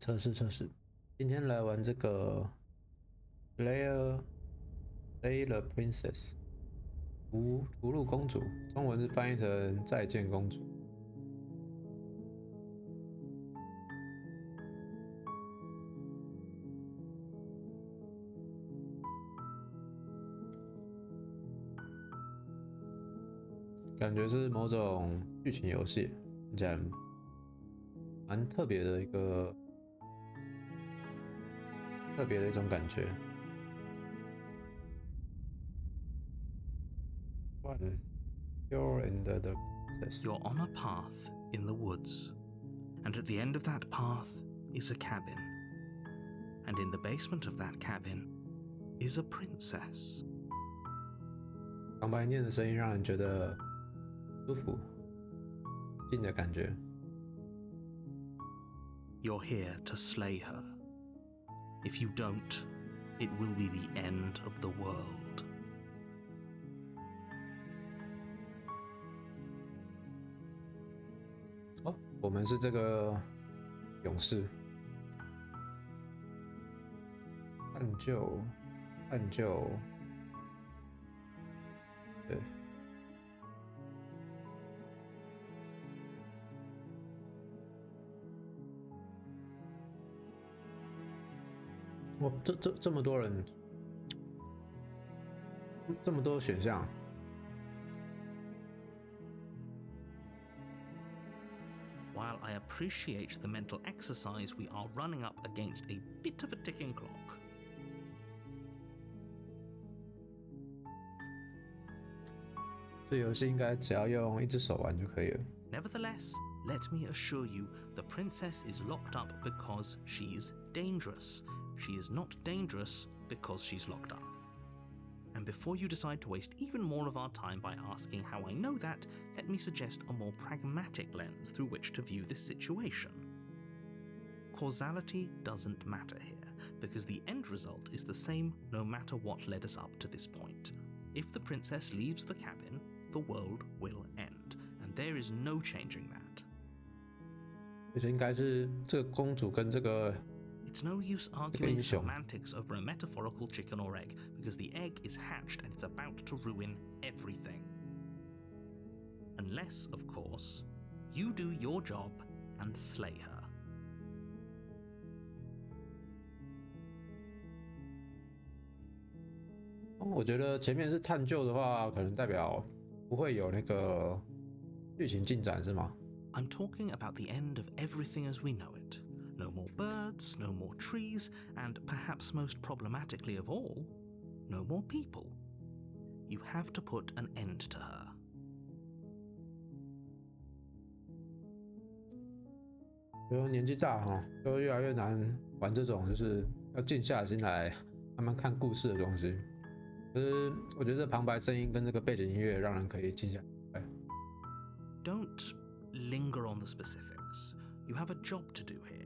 测试测试，今天来玩这个 Slay the Princess 屠戮公主，中文是翻译成再见公主。感觉是某种剧情游戏，听起来蛮特别的一种感觉。One, you're in the princess. You're on a path in the woods, and at the end of that path is a cabin. And in the basement of that cabin is a princess. 旁白念的声音让人觉得舒服、静的感觉。You're here to slay her. If you don't, it will be the end of the world. 哦，我们是这个勇士，探究，对。哇，这么多人，这么多选项。While I appreciate the mental exercise, we are running up against a bit of a ticking clock. 这游戏应该只要用一只手玩就可以了。Nevertheless, let me assure you, the princess is locked up because she's dangerous. She is not dangerous because she's locked up. And before you decide to waste even more of our time by asking how I know that, let me suggest a more pragmatic lens through which to view this situation. Causality doesn't matter here, because the end result is the same no matter what led us up to this point. If the princess leaves the cabin, the world will end, and there is no changing that. 其实应该是这个公主跟这个 It's no use arguing semantics over a metaphorical chicken or egg, because the egg is hatched and it's about to ruin everything. Unless, of course, you do your job and slay her. 我觉得前面是探究的话，可能代表不会有那个剧情进展，是吗？ I'm talking about the end of everything as we know it. No more birds, no more trees, and perhaps most problematically of all, no more people. You have to put an end to her. 就年纪大哈，就越来越难玩这种就是要静下心来慢慢看故事的东西。就是我觉得这旁白声音跟这个背景音乐让人可以静下来。Don't linger on the specifics. You have a job to do here.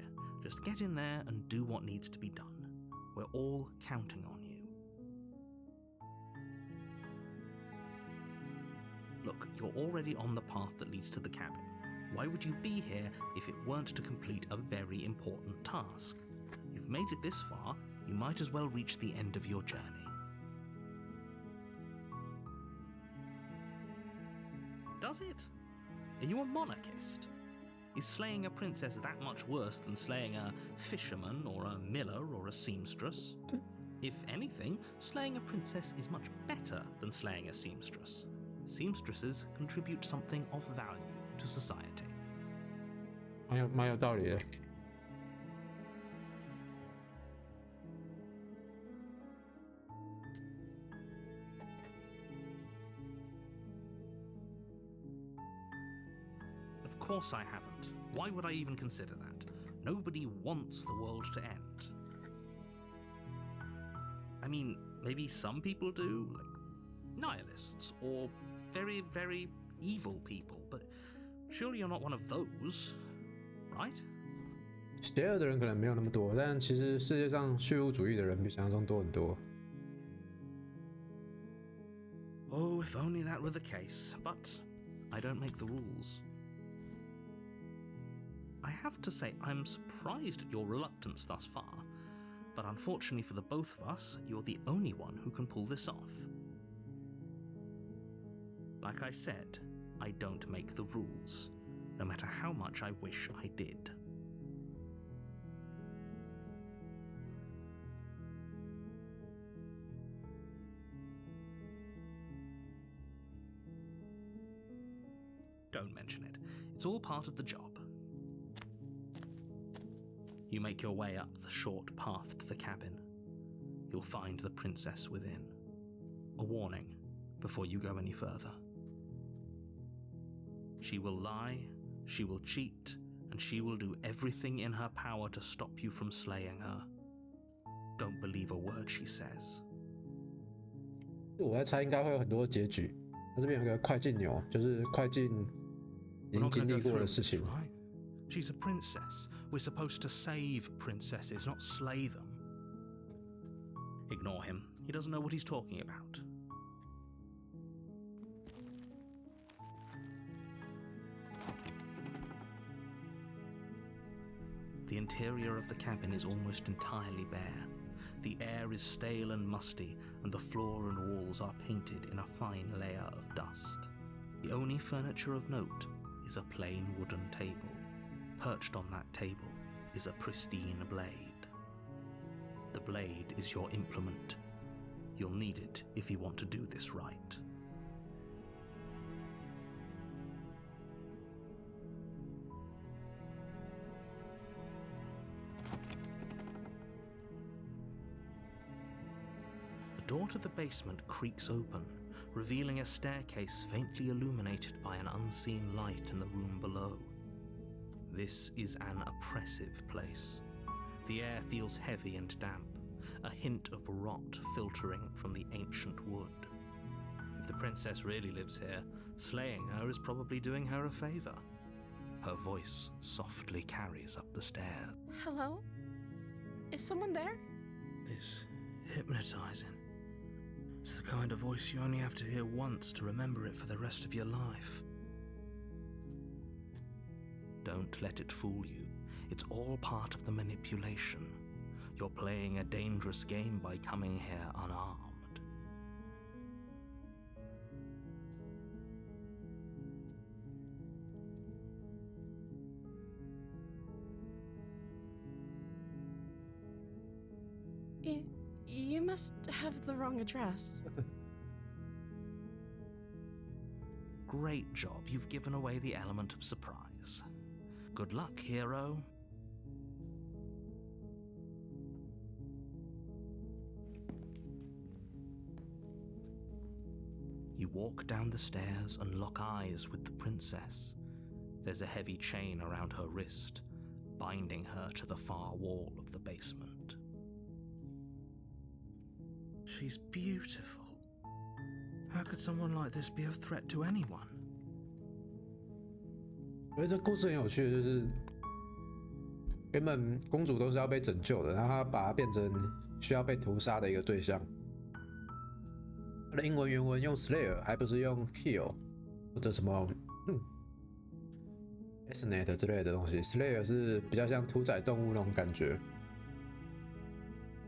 Just get in there and do what needs to be done. We're all counting on you. Look, you're already on the path that leads to the cabin. Why would you be here if it weren't to complete a very important task? You've made it this far, you might as well reach the end of your journey. Does it? Are you a monarchist? Is slaying a princess that much worse than slaying a fisherman or a miller or a seamstress? If anything, slaying a princess is much better than slaying a seamstress. Seamstresses contribute something of value to society. 蛮有道理的。Of course I haven't. Why would I even consider that? Nobody wants the world to end. I mean, maybe some people do, like nihilists or very, very evil people, but surely you're not one of those, right? 邪恶的人可能没有那么多，但其实世界上虚无主义的人比想象中多很多。Oh, if only that were the case, but I don't make the rules. I have to say, I'm surprised at your reluctance thus far, but unfortunately for the both of us, you're the only one who can pull this off. Like I said, I don't make the rules, no matter how much I wish I did. Don't mention it. It's all part of the job. You make your way up the short path to the cabin. You'll find the princess within. A warning before you go any further. She will lie, she will cheat, and she will do everything in her power to stop you from slaying her. Don't believe a word she says. 我在猜应该会有很多结局。它这边有个快进钮，就是快进已经经历过的事情。Right? She's a princess. We're supposed to save princesses, not slay them. Ignore him. He doesn't know what he's talking about. The interior of the cabin is almost entirely bare. The air is stale and musty, and the floor and walls are painted in a fine layer of dust. The only furniture of note is a plain wooden table. Perched on that table is a pristine blade. The blade is your implement. You'll need it if you want to do this right. The door to the basement creaks open, revealing a staircase faintly illuminated by an unseen light in the room below. This is an oppressive place. The air feels heavy and damp, a hint of rot filtering from the ancient wood. If the princess really lives here, slaying her is probably doing her a favor. Her voice softly carries up the stairs. Hello? Is someone there? It's hypnotizing. It's the kind of voice you only have to hear once to remember it for the rest of your life. Don't let it fool you. It's all part of the manipulation. You're playing a dangerous game by coming here unarmed. You must have the wrong address. Great job. You've given away the element of surprise. Good luck, hero. You walk down the stairs and lock eyes with the princess. There's a heavy chain around her wrist, binding her to the far wall of the basement. She's beautiful. How could someone like this be a threat to anyone? 我觉得这故事很有趣，就是原本公主都是要被拯救的，然后她把她变成需要被屠杀的一个对象。它的英文原文用 slayer， 还不是用 kill 或者什么assassinate 之类的东西。slayer 是比较像屠宰动物那种感觉。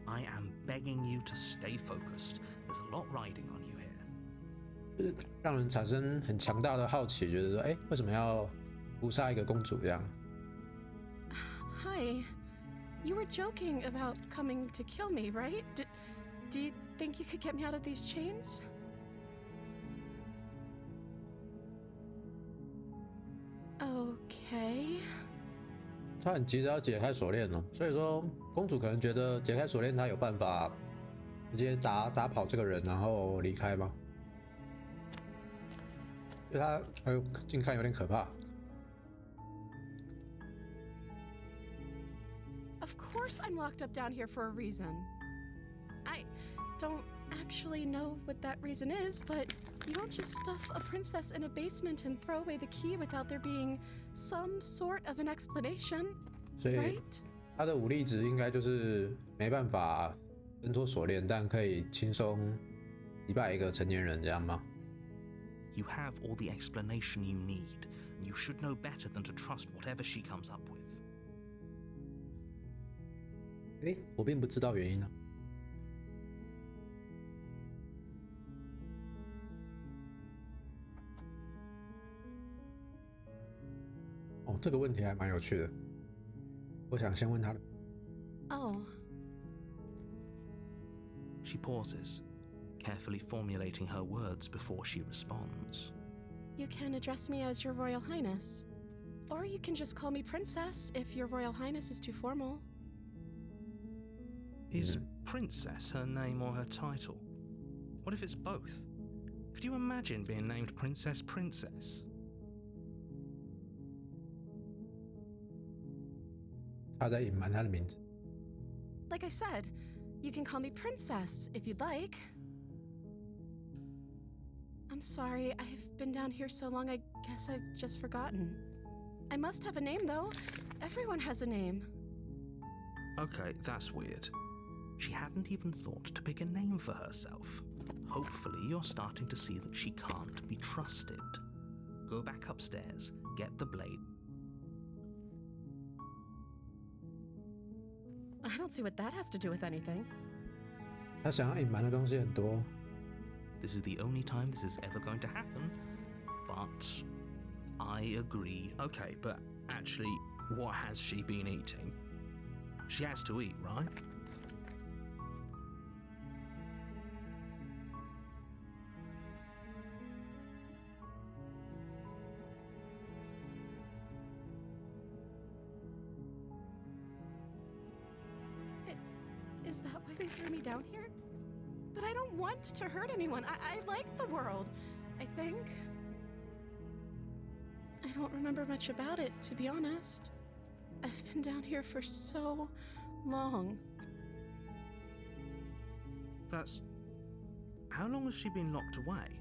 I am begging you to stay focused. There's a lot riding on you here. 就是让人产生很强大的好奇，觉得说，哎，为什么要屠杀一个公主这样？ Hi. You were joking about coming to kill me, right? Do you think you could get me out of these chains? Okay. 她很急着要解开锁链哦，所以说公主可能觉得解开锁链，她有办法直接打跑这个人，然后离开吗？就她，哎呦，近看有点可怕。Of course I'm locked up down here for a reason. I don't actually know what that reason is, but you don't just stuff a princess in a basement and throw away the key without there being some sort of an explanation, 所以 right? 她的武力值应该就是没办法挣脱锁链，但可以轻松击败一个成年人，这样吗？ You have all the explanation you need, and you should know better than to trust whatever she comes up with. 我并不知道原因啊。哦，这个问题还蛮有趣的，我想先问他。Oh. She pauses, carefully formulating her words before she responds. You can address me as Your Royal Highness. Or you can just call me Princess if Your Royal Highness is too formal. Is Princess her name or her title? What if it's both? Could you imagine being named Princess Princess? 他在隐瞒他的名字。Like I said, you can call me Princess if you'd like. I'm sorry, I've been down here so long I guess I've just forgotten. I must have a name though. Everyone has a name. Okay, that's weird. She hadn't even thought to pick a name for herself. Hopefully you're starting to see that she can't be trusted. Go back upstairs, get the blade. I don't see what that has to do with anything. 他想要隐瞒的东西很多。This is the only time this is ever going to happen. But I agree. Okay, but actually, what has she been eating? She has to eat, right? Is that why they threw me down here? But I don't want to hurt anyone. I like the world, I think. I don't remember much about it, to be honest. I've been down here for so long. That's... How long has she been locked away?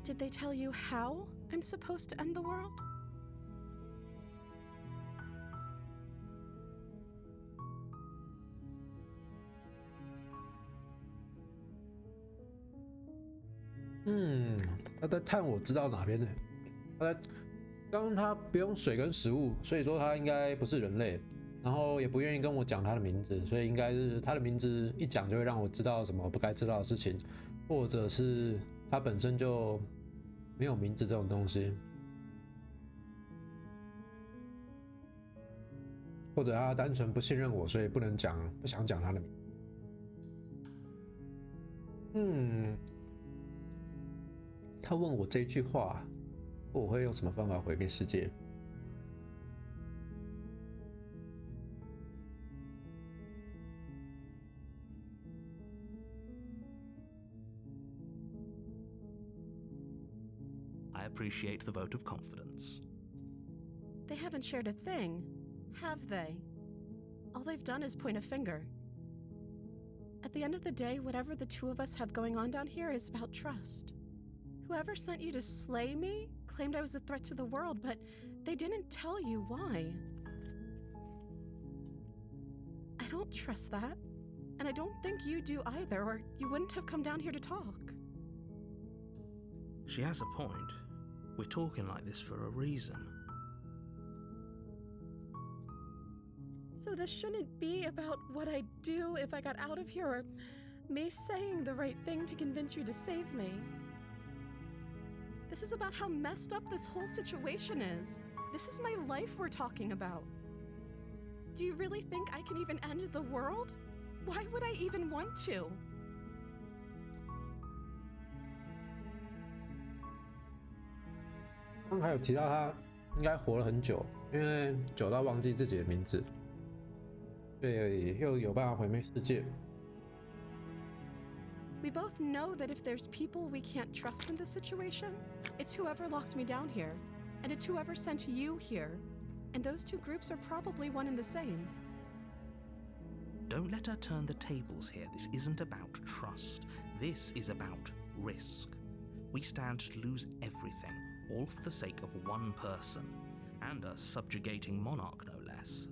Did they tell you how I'm supposed to end the world?嗯，他在探我知道哪边呢？刚刚他不用水跟食物，所以说他应该不是人类，然后也不愿意跟我讲他的名字，所以应该是他的名字一讲就会让我知道什么不该知道的事情，或者是他本身就没有名字这种东西，或者他单纯不信任我，所以不想讲他的名字。他问我这一句话，我会用什么方法毁灭世界？ I appreciate the vote of confidence. They haven't shared a thing, have they? All they've done is point a finger. At the end of the day, whatever the two of us have going on down here is about trust. Whoever sent you to slay me claimed I was a threat to the world, but they didn't tell you why. I don't trust that, and I don't think you do either, or you wouldn't have come down here to talk. She has a point. We're talking like this for a reason. So this shouldn't be about what I'd do if I got out of here, or me saying the right thing to convince you to save me. This is about how messed up this whole situation is. This is my life we're talking about. Do you really think I can even end the world? Why would I even want to? 刚还有提到他应该活了很久，因为久到忘记自己的名字，所以又有办法毁灭世界。 We both know that if there's people we can't trust in this situation, it's whoever locked me down here, and it's whoever sent you here. And those two groups are probably one and the same. Don't let her turn the tables here. This isn't about trust. This is about risk. We stand to lose everything, all for the sake of one person, and a subjugating monarch, no less.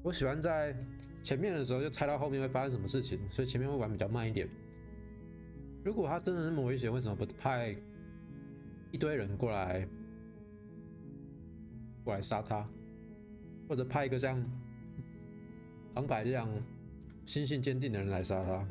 我喜欢在前面的时候就猜到后面会发生什么事情，所以前面会玩比较慢一点。如果他真的那么危险，为什么不派一堆人过来杀他，或者派一个像旁白这样心性坚定的人来杀他？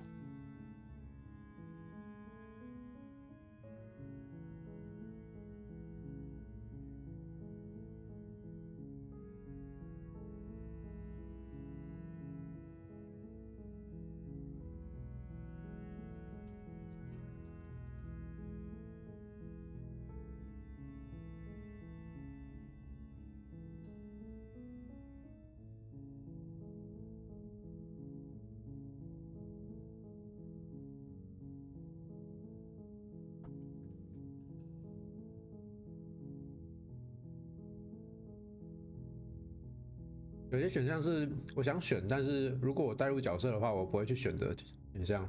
有些选项是我想选，但是如果我带入角色的话，我不会去选的选项。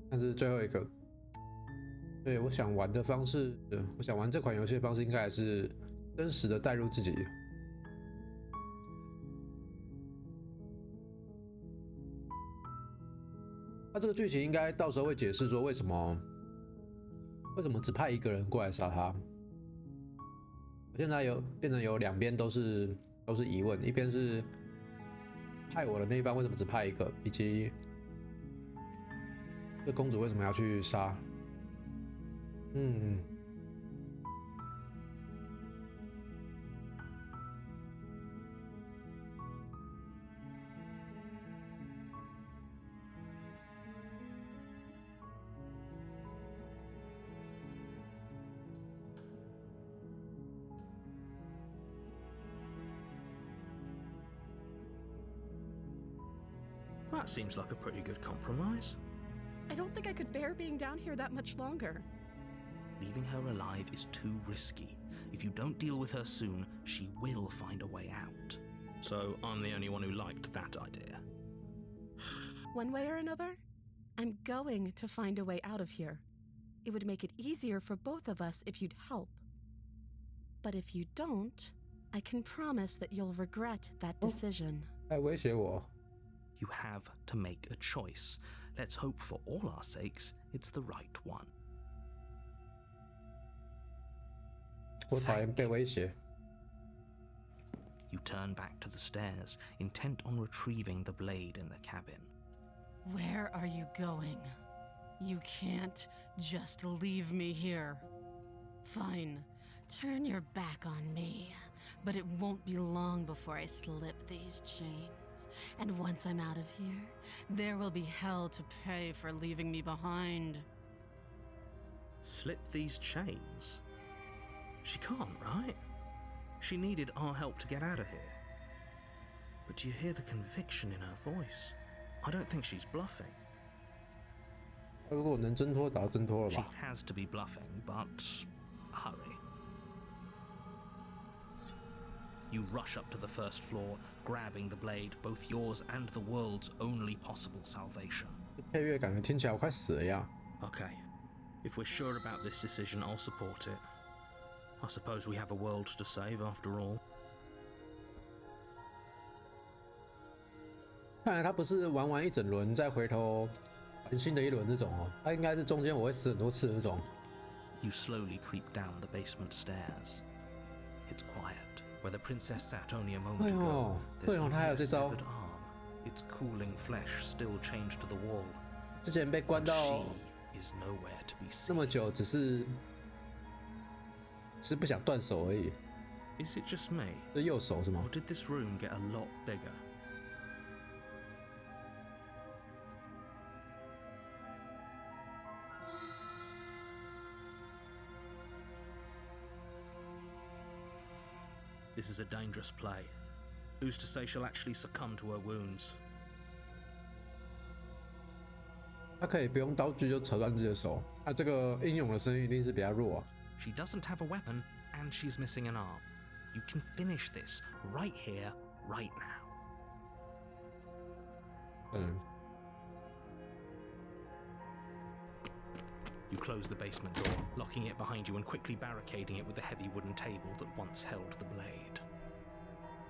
但是最后一个，对我想玩的方式，我想玩这款游戏的方式，应该还是真实的带入自己。他这个剧情应该到时候会解释说为什么只派一个人过来杀他。现在变成有两边都是疑问，一边是派我的那一方为什么只派一个，以及这公主为什么要去杀？That seems like a pretty good compromise. I don't think I could bear being down here that much longer. Leaving her alive is too risky. If you don't deal with her soon, she will find a way out. So I'm the only one who liked that idea. One way or another, I'm going to find a way out of here. It would make it easier for both of us if you'd help. But if you don't, I can promise that you'll regret that decision. 还威胁我。 You have to make a choice. Let's hope for all our sakes it's the right one. 我讨厌被威胁。 You turn back to the stairs, intent on retrieving the blade in the cabin. Where are you going? You can't just leave me here. Fine, turn your back on me, but it won't be long before I slip these chains. And once I'm out of here, there will be hell to pay for leaving me behind. Slip these chains? She can't, right? She needed our help to get out of here. But do you hear the conviction in her voice? I don't think she's bluffing. 如果我能挣脱，早就挣脱了 She 吧。 has to be bluffing, but hurry. You rush up to the first floor, grabbing the blade, both yours and the world's only possible salvation. 配乐感觉听起来我快死了一样。 Okay, if we're sure about this decision, I'll support it. I suppose we have a world to save after all. 看来他不是玩完一整轮再回头玩新的一轮这种哦，他应该是中间我会死很多次的那种。 You slowly creep down the basement stairs. It's quiet. Where the princess sat only a moment ago, there's only a severed arm. Its cooling flesh still chained to the wall. 之前被关到 She is nowhere to be 那么 seen. 久，只是不想断手而已。 Is it just me? 是右手是吗 Or？did this room get a lot bigger? This is a dangerous play. Who's to say she'll actually succumb to her wounds? 他可以不用刀具就扯断自己的手，他这个英勇的声音一定是比较弱啊。 She doesn't have a weapon, and she's missing an arm. You can finish this right here, right now. 嗯， You close the basement door, locking it behind you and quickly barricading it with the heavy wooden table that once held the blade.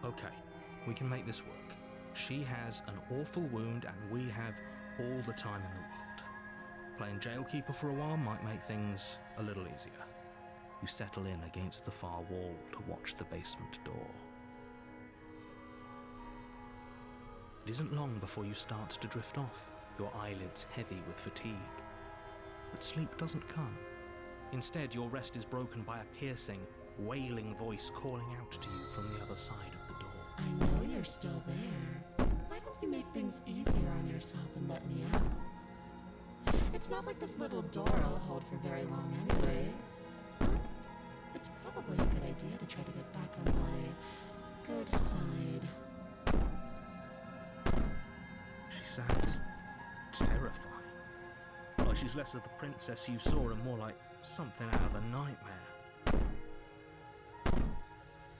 Okay, we can make this work. She has an awful wound, and we have all the time in the world. playing jailkeeper for a while might make things a little easier. You settle in against the far wall to watch the basement door. It isn't long before you start to drift off, your eyelids heavy with fatigue. But sleep doesn't come. Instead, your rest is broken by a piercing, wailing voice calling out to you from the other side of the door. I know you're still there. Why don't you make things easier on yourself and let me out? It's not like this little door will hold for very long anyways. It's probably a good idea to try to get back on my good side. She sounds terrifying. Like she's less of the princess you saw and more like something out of a nightmare.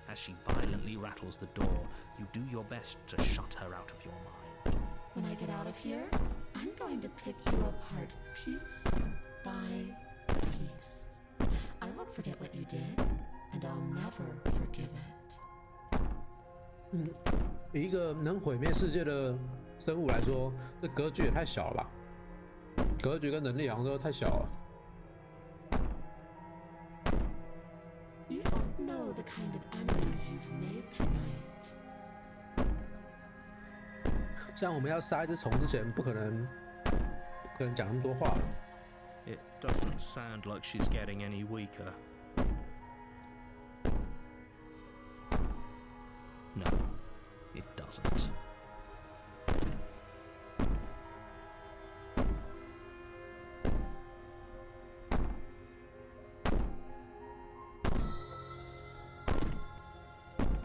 As she violently rattles the door, you do your best to shut her out of your mind. When I get out of here, I'm going to pick you apart piece by piece. I won't forget what you did, and I'll never forgive it. 以一个能毁灭世界的生物来说，这格局也太小了吧？格局跟能力好像都太小了。You don't know the kind of enemy you've made tonight. 像我们要杀一只虫之前，不可能讲那么多话。It doesn't sound like she's getting any weaker. No, it doesn't.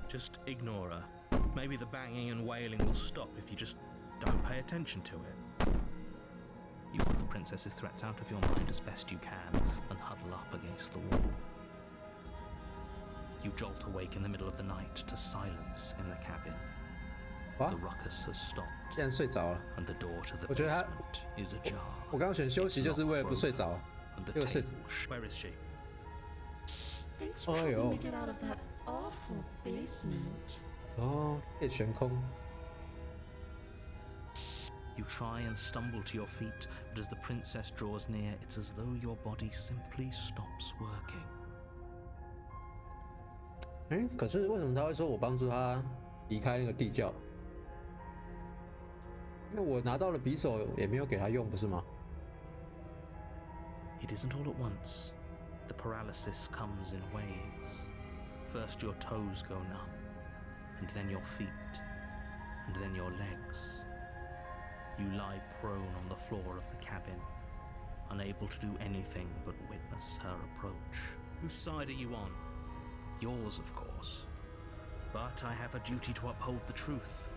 Just ignore her. Maybe the banging and wailing will stop if you just don't pay attention to it. You put the princess's threats out of your mind as best you can and huddle up against the wall. You jolt awake in the middle of the night to silence in the cabin. The ruckus has stopped, 竟然睡着了。 and the door to the 我觉得他， basement is ajar. 我刚刚选休息就是为了不睡着。 And the 结果睡 table. Where is she? Thanks for helping me get out of that awful basement. 哦，可以悬空。 You try and stumble to your feet, but as the princess draws near, it's as though your body simply stops working. 可是为什么他会说我帮助他离开那个地窖？因为我拿到了匕首，也没有给他用，不是吗？ It isn't all at once. The paralysis comes in waves. First your toes go numb, and then your feet, and then your legs. You lie prone on the floor of the cabin, unable to do anything but witness her approach. Whose side are you on? Yours, of course. But I have a duty to uphold the truth.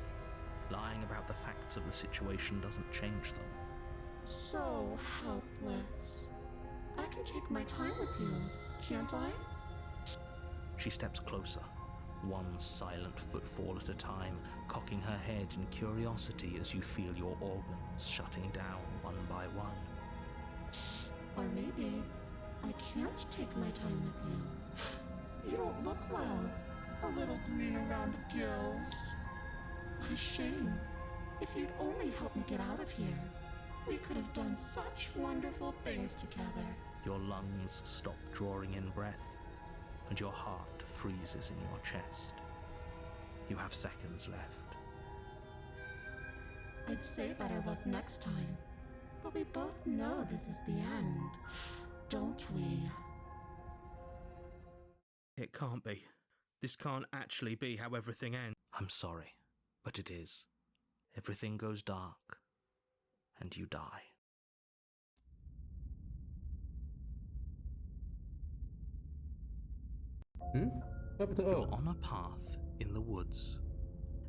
Lying about the facts of the situation doesn't change them. So helpless. I can take my time with you, can't I? She steps closer, one silent footfall at a time, cocking her head in curiosity as you feel your organs shutting down one by one. Or maybe I can't take my time with you. You don't look well. A little green around the gills. What a shame. If you'd only helped me get out of here, we could have done such wonderful things together. Your lungs stop drawing in breath, and your heart freezes in your chest. You have seconds left. I'd say better luck next time, but we both know this is the end, don't we? It can't be. This can't actually be how everything ends. I'm sorry, but it is. Everything goes dark, and you die. Chapter You're 2 on a path in the woods,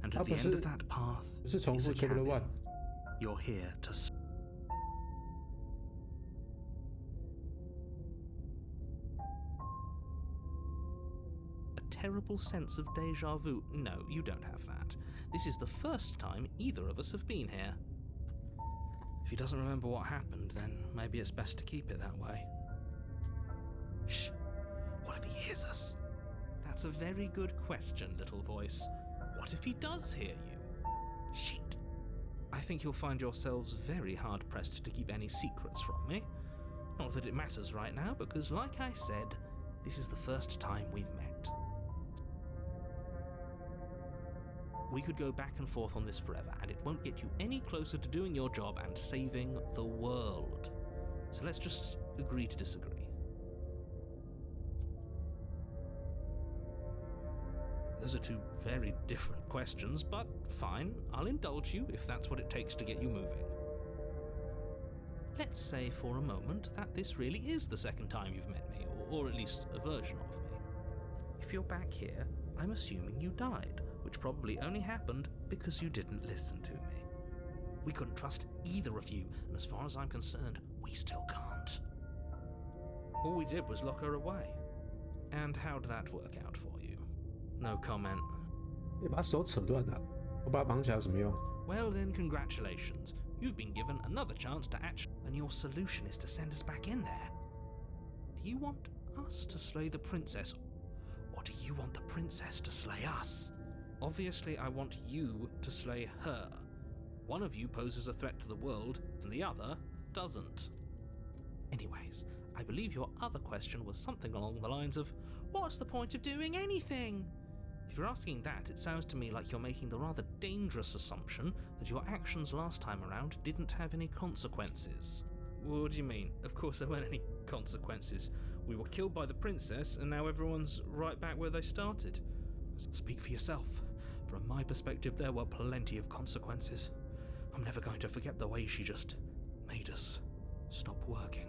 and at the end of that path 不是重 is 复 a Chapter cabin. 1。 You're here to a terrible sense of deja vu. No, you don't have that. This is the first time either of us have been here. If he doesn't remember what happened, then maybe it's best to keep it that way. Shh. What if he hears us? That's a very good question, little voice. What if he does hear you? Shit. I think you'll find yourselves very hard-pressed to keep any secrets from me. Not that it matters right now, because like I said, this is the first time we've met. We could go back and forth on this forever, and it won't get you any closer to doing your job and saving the world. So let's just agree to disagree. Those are two very different questions, but fine, I'll indulge you if that's what it takes to get you moving. Let's say for a moment that this really is the second time you've met me, or at least a version of me. If you're back here, I'm assuming you died, which probably only happened because you didn't listen to me. We couldn't trust either of you, and as far as I'm concerned, we still can't. All we did was lock her away. And how'd that work out for you? No comment. 你把他手扯断了，我把他绑起来有什么用？ Well then, congratulations. You've been given another chance to act, and your solution is to send us back in there. Do you want us to slay the princess, or do you want the princess to slay us? Obviously, I want you to slay her. One of you poses a threat to the world, and the other doesn't. Anyways, I believe your other question was something along the lines of, what's the point of doing anything? If you're asking that, it sounds to me like you're making the rather dangerous assumption that your actions last time around didn't have any consequences. What do you mean? Of course there weren't any consequences. We were killed by the princess, and now everyone's right back where they started. Speak for yourself. From my perspective, there were plenty of consequences. I'm never going to forget the way she just made us stop working.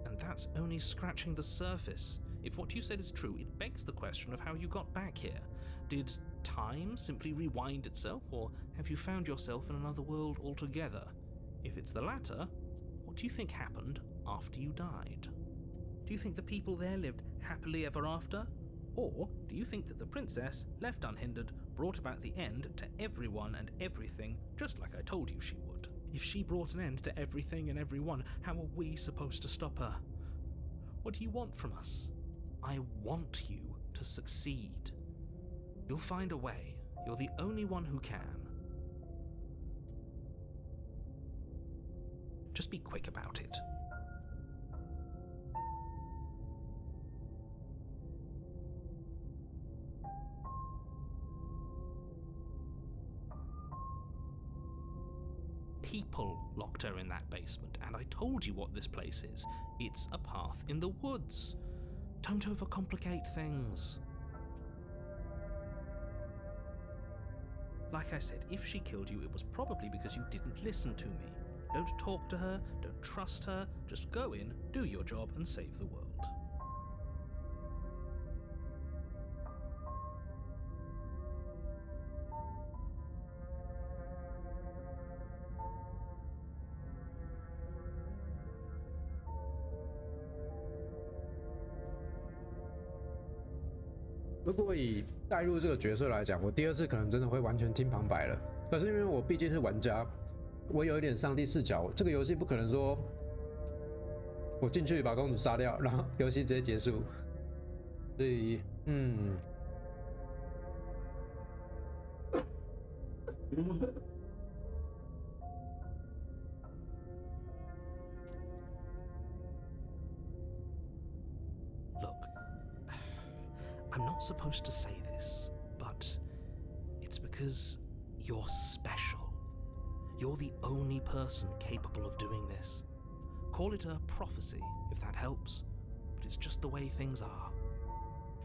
And that's only scratching the surface. If what you said is true, it begs the question of how you got back here. Did time simply rewind itself, or have you found yourself in another world altogether? If it's the latter, what do you think happened after you died? Do you think the people there lived happily ever after? Or do you think that the princess, left unhindered, brought about the end to everyone and everything, just like I told you she would? If she brought an end to everything and everyone, how are we supposed to stop her? What do you want from us? I want you to succeed. You'll find a way. You're the only one who can. Just be quick about it. People locked her in that basement, and I told you what this place is. It's a path in the woods. Don't overcomplicate things. Like I said, if she killed you, it was probably because you didn't listen to me. Don't talk to her, don't trust her, just go in, do your job, and save the world.如果以带入这个角色来讲，我第二次可能真的会完全听旁白了。可是因为我毕竟是玩家，我有一点上帝视角，这个游戏不可能说我进去把公主杀掉，然后游戏直接结束。所以，I'm not supposed to say this, but it's because you're special. You're the only person capable of doing this. Call it a prophecy, if that helps, but it's just the way things are.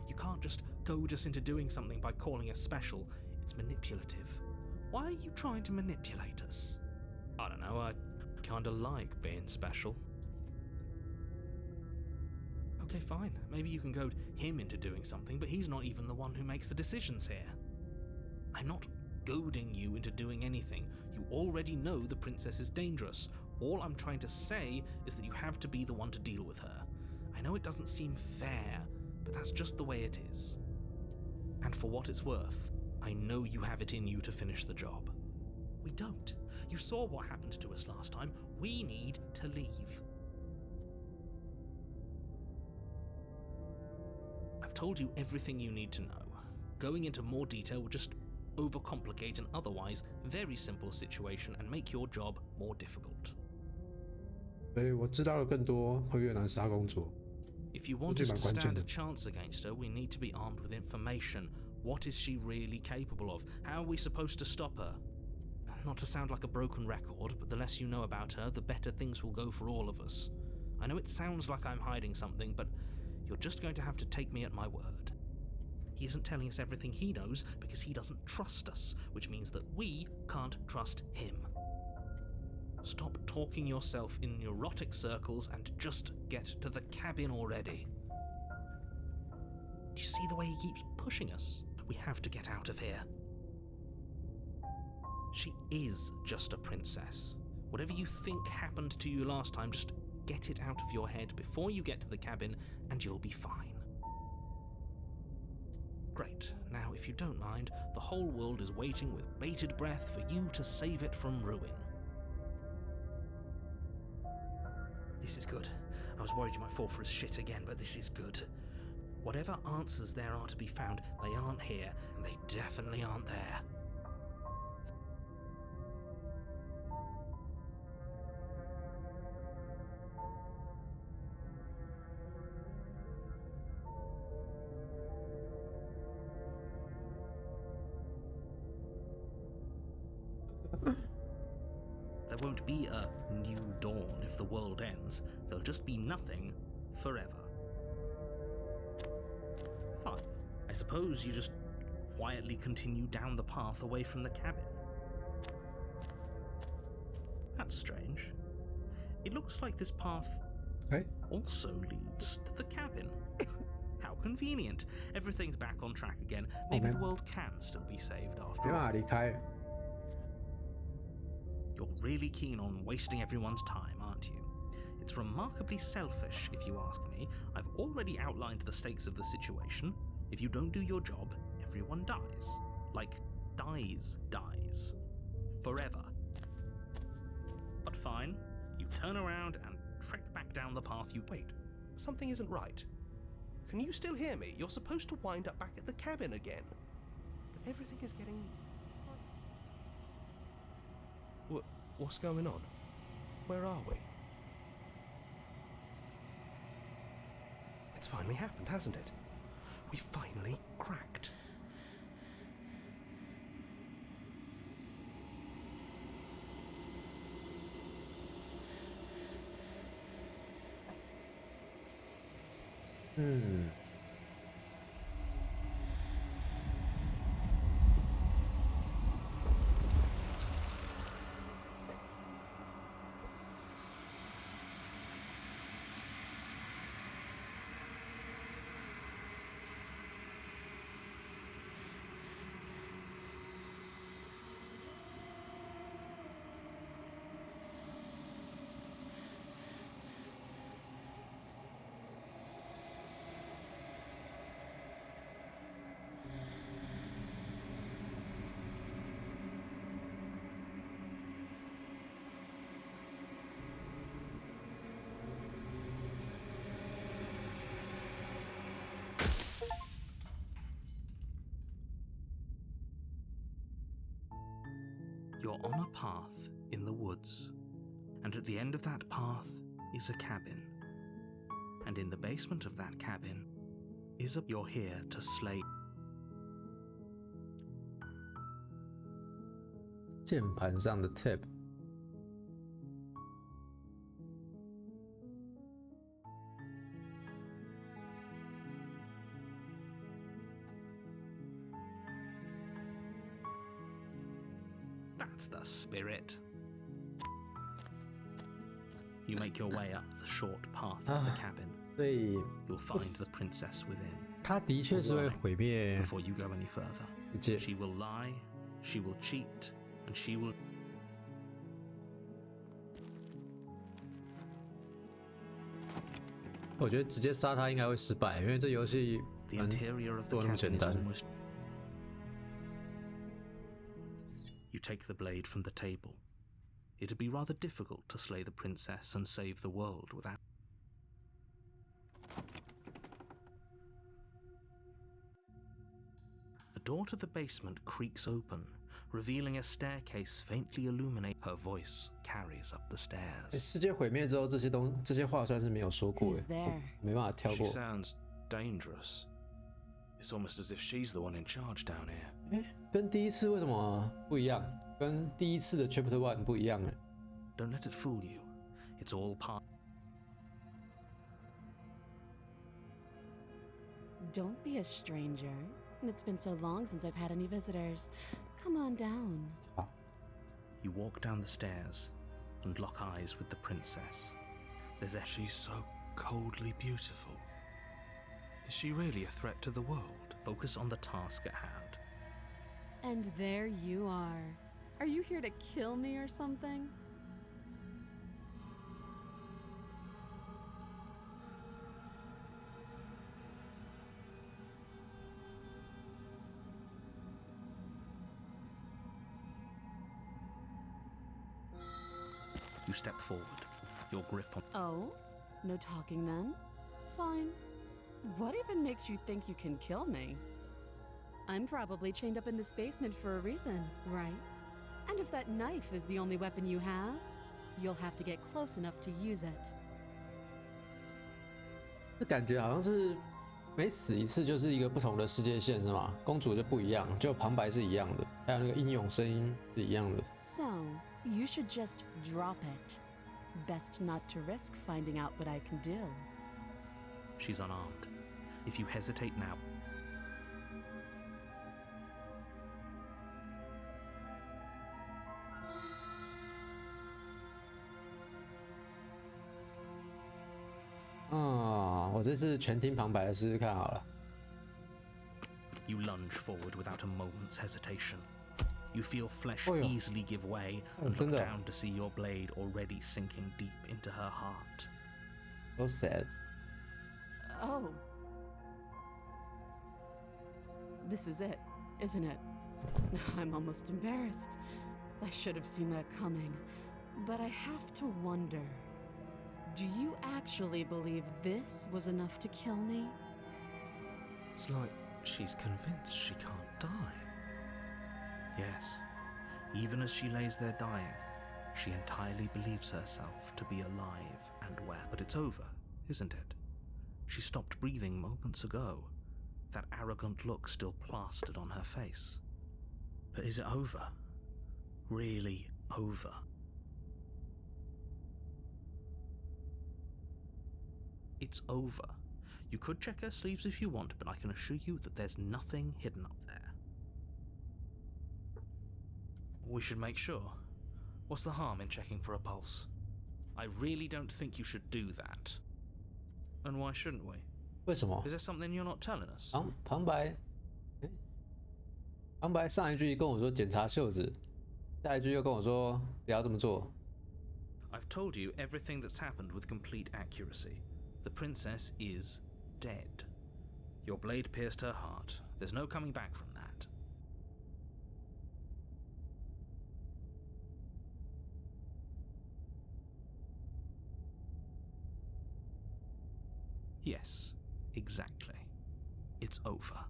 You can't just goad us into doing something by calling us special. It's manipulative. Why are you trying to manipulate us? I don't know, I kinda like being special. Okay, fine. Maybe you can goad him into doing something, but he's not even the one who makes the decisions here. I'm not goading you into doing anything. You already know the princess is dangerous. All I'm trying to say is that you have to be the one to deal with her. I know it doesn't seem fair, but that's just the way it is. And for what it's worth, I know you have it in you to finish the job. We don't. You saw what happened to us last time. We need to leave. I've told you everything you need to know. Going into more detail would just overcomplicate an otherwise very simple situation and make your job more difficult. 所以我知道了更多会越南杀公主。 If you want us to stand a chance against her, we need to be armed with information. What is she really capable of? How are we supposed to stop her? Not to sound like a broken record, but the less you know about her, the better things will go for all of us. I know it sounds like I'm hiding something, but you're just going to have to take me at my word. He isn't telling us everything he knows because he doesn't trust us, which means that we can't trust him. Stop talking yourself in neurotic circles and just get to the cabin already. Do you see the way he keeps pushing us? We have to get out of here. She is just a princess. Whatever you think happened to you last time, just get it out of your head before you get to the cabin and you'll be fine. Great. Now, if you don't mind, the whole world is waiting with bated breath for you to save it from ruin. This is good. I was worried you might fall for his shit again, but this is good. Whatever answers there are to be found, they aren't here, and they definitely aren't there. There won't be a new dawn if the world ends. There'll just be nothing forever. Fine. I suppose you just quietly continue down the path away from the cabin. That's strange. It looks like this path also leads to the cabin. How convenient. Everything's back on track again. Maybe the world can still be saved after all. You're really keen on wasting everyone's time, aren't you? It's remarkably selfish, if you ask me. I've already outlined the stakes of the situation. If you don't do your job, everyone dies. Like, dies. Forever. But fine, you turn around and trek back down the path you... Wait, something isn't right. Can you still hear me? You're supposed to wind up back at the cabin again. But everything is getting... What's going on? Where are we? It's finally happened, hasn't it? We finally cracked. You're on a path in the woods, and at the end of that path is a cabin. And in the basement of that cabin is you're here to slay. 键盘上的 tab。 That's the spirit. You make your way up the short path of the cabin. 所以 You'll find the princess within. 他的确是会毁灭 Before you go any further, 世界。 she will lie, she will cheat, and she will. 我觉得直接杀他应该会失败，因为这游戏 The interior of the 做那么 cabin 简 is 单。 almost. You take the blade from the table. It'd be rather difficult to slay the princess and save the world without. The door to the basement creaks open, revealing a staircase faintly illuminated. Her voice carries up the stairs. 世界毁灭之后，这些话算是没有说过 Who's there? 没办法跳 She 过。 sounds dangerous. It's almost as if she's the one in charge down here. 跟第一次为什么不一样？跟第一次的 Chapter 1不一样呢？ Don't let it fool you. It's all part. Don't be a stranger. It's been so long since I've had any visitors. Come on down. You walk down the stairs and lock eyes with the princess. She's so coldly beautiful. Is she really a threat to the world? Focus on the task at hand. And there you are. Are you here to kill me or something? You step forward, your grip on. Oh? No talking then? Fine. What even makes you think you can kill me? I'm probably chained up in this basement for a reason, right? And if that knife is the only weapon you have, you'll have to get close enough to use it. 这感觉好像是每死一次就是一个不同的世界线，是吗？公主就不一样，就旁白是一样的，还有那个英勇声音是一样的。So, you should just drop it. Best not to risk finding out what I can do. She's unarmed. If you hesitate now.啊，我这次全听旁白的试试看好了。 You lunge forward without a moment's hesitation. You feel flesh 哎呦 easily give way and 真 look 的 down to see your blade already sinking deep into her heart. So sad. Oh. This is it, isn't it? I'm almost embarrassed. I should have seen that coming. But I have to wonder. Do you actually believe this was enough to kill me? It's like she's convinced she can't die. Yes, even as she lays there dying, she entirely believes herself to be alive and well. But it's over, isn't it? She stopped breathing moments ago, that arrogant look still plastered on her face. But is it over? Really over? It's over. You could check her sleeves if you want, but I can assure you that there's nothing hidden up there. We should make sure. What's the harm in checking for a pulse? I really don't think you should do that. And why shouldn't we? 为什么 Is there something you're not telling us? 旁白？旁白上一句跟我说检查袖子，下一句又跟我说不要这么做。 I've told you everything that's happened with complete accuracy. The princess is dead. Your blade pierced her heart. There's no coming back from that. Yes, exactly. It's over.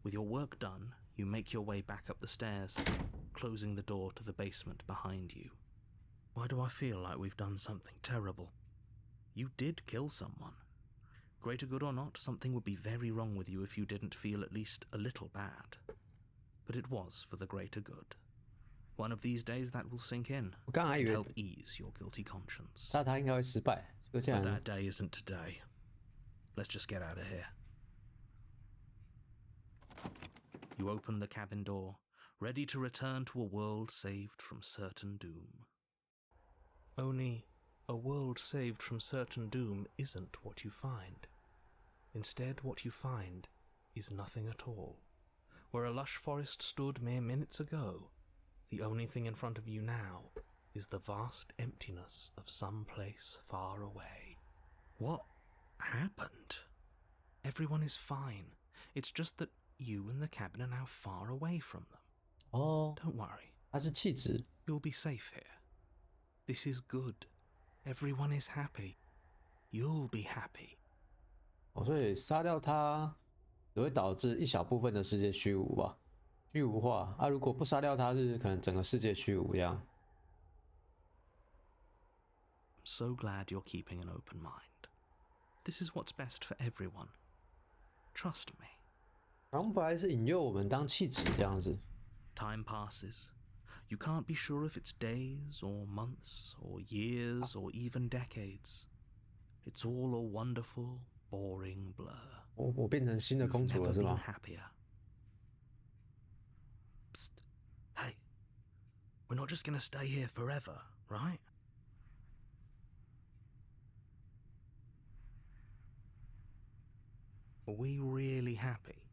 With your work done, you make your way back up the stairs, closing the door to the basement behind you. Why do I feel like we've done something terrible? You did kill someone. Greater good or not, something would be very wrong with you if you didn't feel at least a little bad. But it was for the greater good. One of these days that will sink in 我刚还以 and 为 help ease your guilty conscience. 他应该会失败，结果竟 But 然 that day isn't today. Let's just get out of here. You open the cabin door, ready to return to a world saved from certain doom. Only, a world saved from certain doom isn't what you find. Instead, what you find is nothing at all. Where a lush forest stood mere minutes ago, the only thing in front of you now is the vast emptiness of some place far away. What happened? Everyone is fine. It's just that you and the cabin are now far away from them. 哦， Don't worry. 他是气质， You'll be safe here. This is good. Everyone is happy. You'll be happy. 哦，所以杀掉他只会导致一小部分的世界虚无吧，虚无化啊。如果不杀掉他，是可能整个世界虚无这样。I'm so glad you're keeping an open mind. This is what's best for everyone. Trust me. 旁白是引诱我们当弃子这样子。Time passes. You can't be sure if it's days or months or years or even decades. It's all a wonderful, boring blur. 我变成新的公主了是吗？ Happier. Psst. Hey, we're not just gonna stay here forever, right? Are we really happy?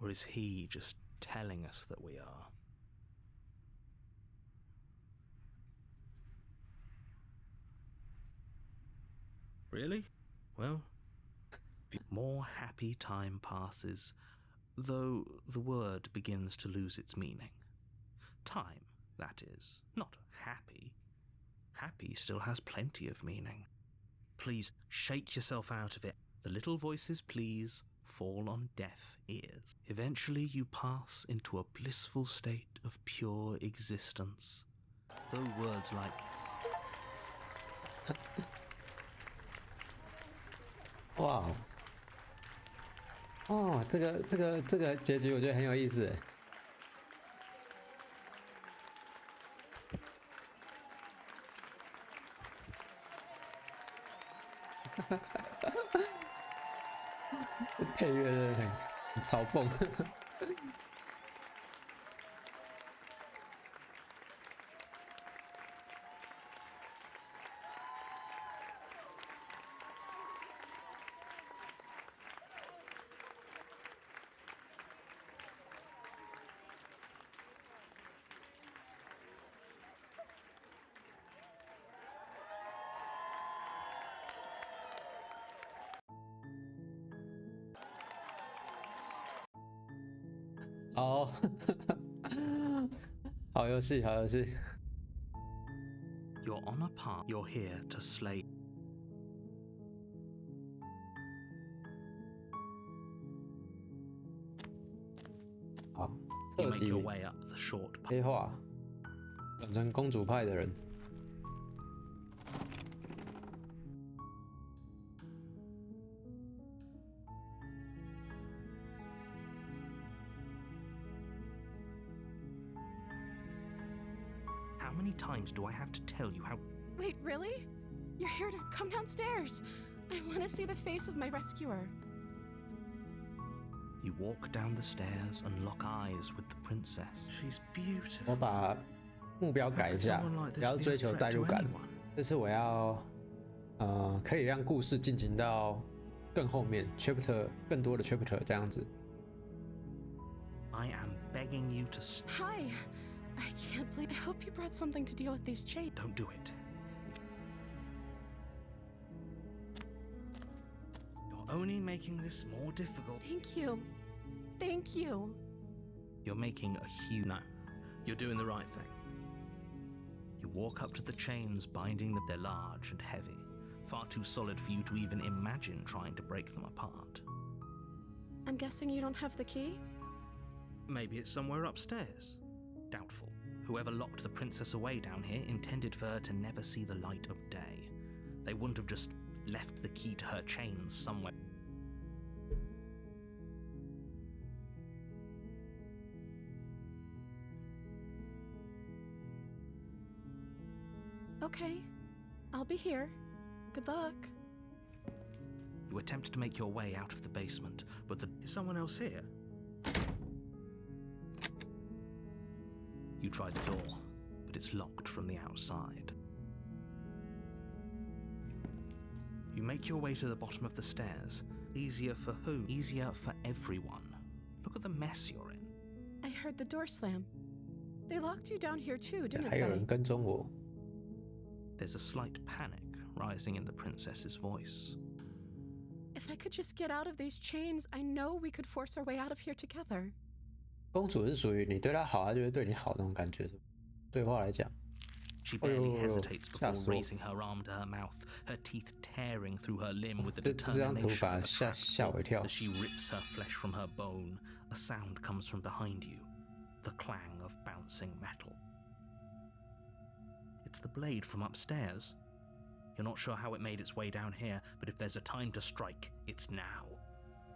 Or is he just telling us that we are? Really? Well, more happy time passes, though the word begins to lose its meaning. Time, that is, not happy. Happy still has plenty of meaning. Please shake yourself out of it. The little voices, please, fall on deaf ears. Eventually you pass into a blissful state of pure existence. Though words like 哇哦，这个结局我觉得很有意思。配乐真的很嘲讽。哦，好游戏，好游戏。you're on a path, you're here to slay. 好， You 彻 make your 底 way up the short path. 黑化，转成公主派的人。How many times do I have to tell you how... Wait, really? You're here to come downstairs. I want to see the face of my rescuer. You walk down the stairs and lock eyes with the princess. She's 我 beautiful. 把目标改一下，不要追求代入感。这次我要，可以让故事进行到更后面 ，chapter 更多的 chapter 这样子。 I am begging you to Hi. I can't believe. I hope you brought something to deal with these chains. don't do it. You're only making this more difficult. Thank you. Thank you. You're making a huge... No, you're doing the right thing. You walk up to the chains, binding them. They're large and heavy, far too solid for you to even imagine trying to break them apart. I'm guessing you don't have the key? Maybe it's somewhere upstairs. Doubtful. Whoever locked the princess away down here intended for her to never see the light of day. They wouldn't have just left the key to her chains somewhere. Okay. I'll be here. Good luck. You attempt to make your way out of the basement, but is someone else here? You try the door, but it's locked from the outside. You make your way to the bottom of the stairs. Easier for who? Easier for everyone. Look at the mess you're in. I heard the door slam. They locked you down here too, didn't 还有人 they? 跟踪我。 There's a slight panic rising in the princess's voice. If I could just get out of these chains, I know we could force our way out of here together. 公主是属于你对她好，她就会对你好那种感觉。对话来讲， She barely hesitates before 吓死我。 raising her arm to her mouth, her teeth tearing through her limb with the 这张图 determination 反而 of a 吓 trapped 我一跳 wolf. As she rips her flesh from her bone, a sound comes from behind you, the clang of bouncing metal. It's the blade from upstairs. You're not sure how it made its way down here, but if there's a time to strike, it's now.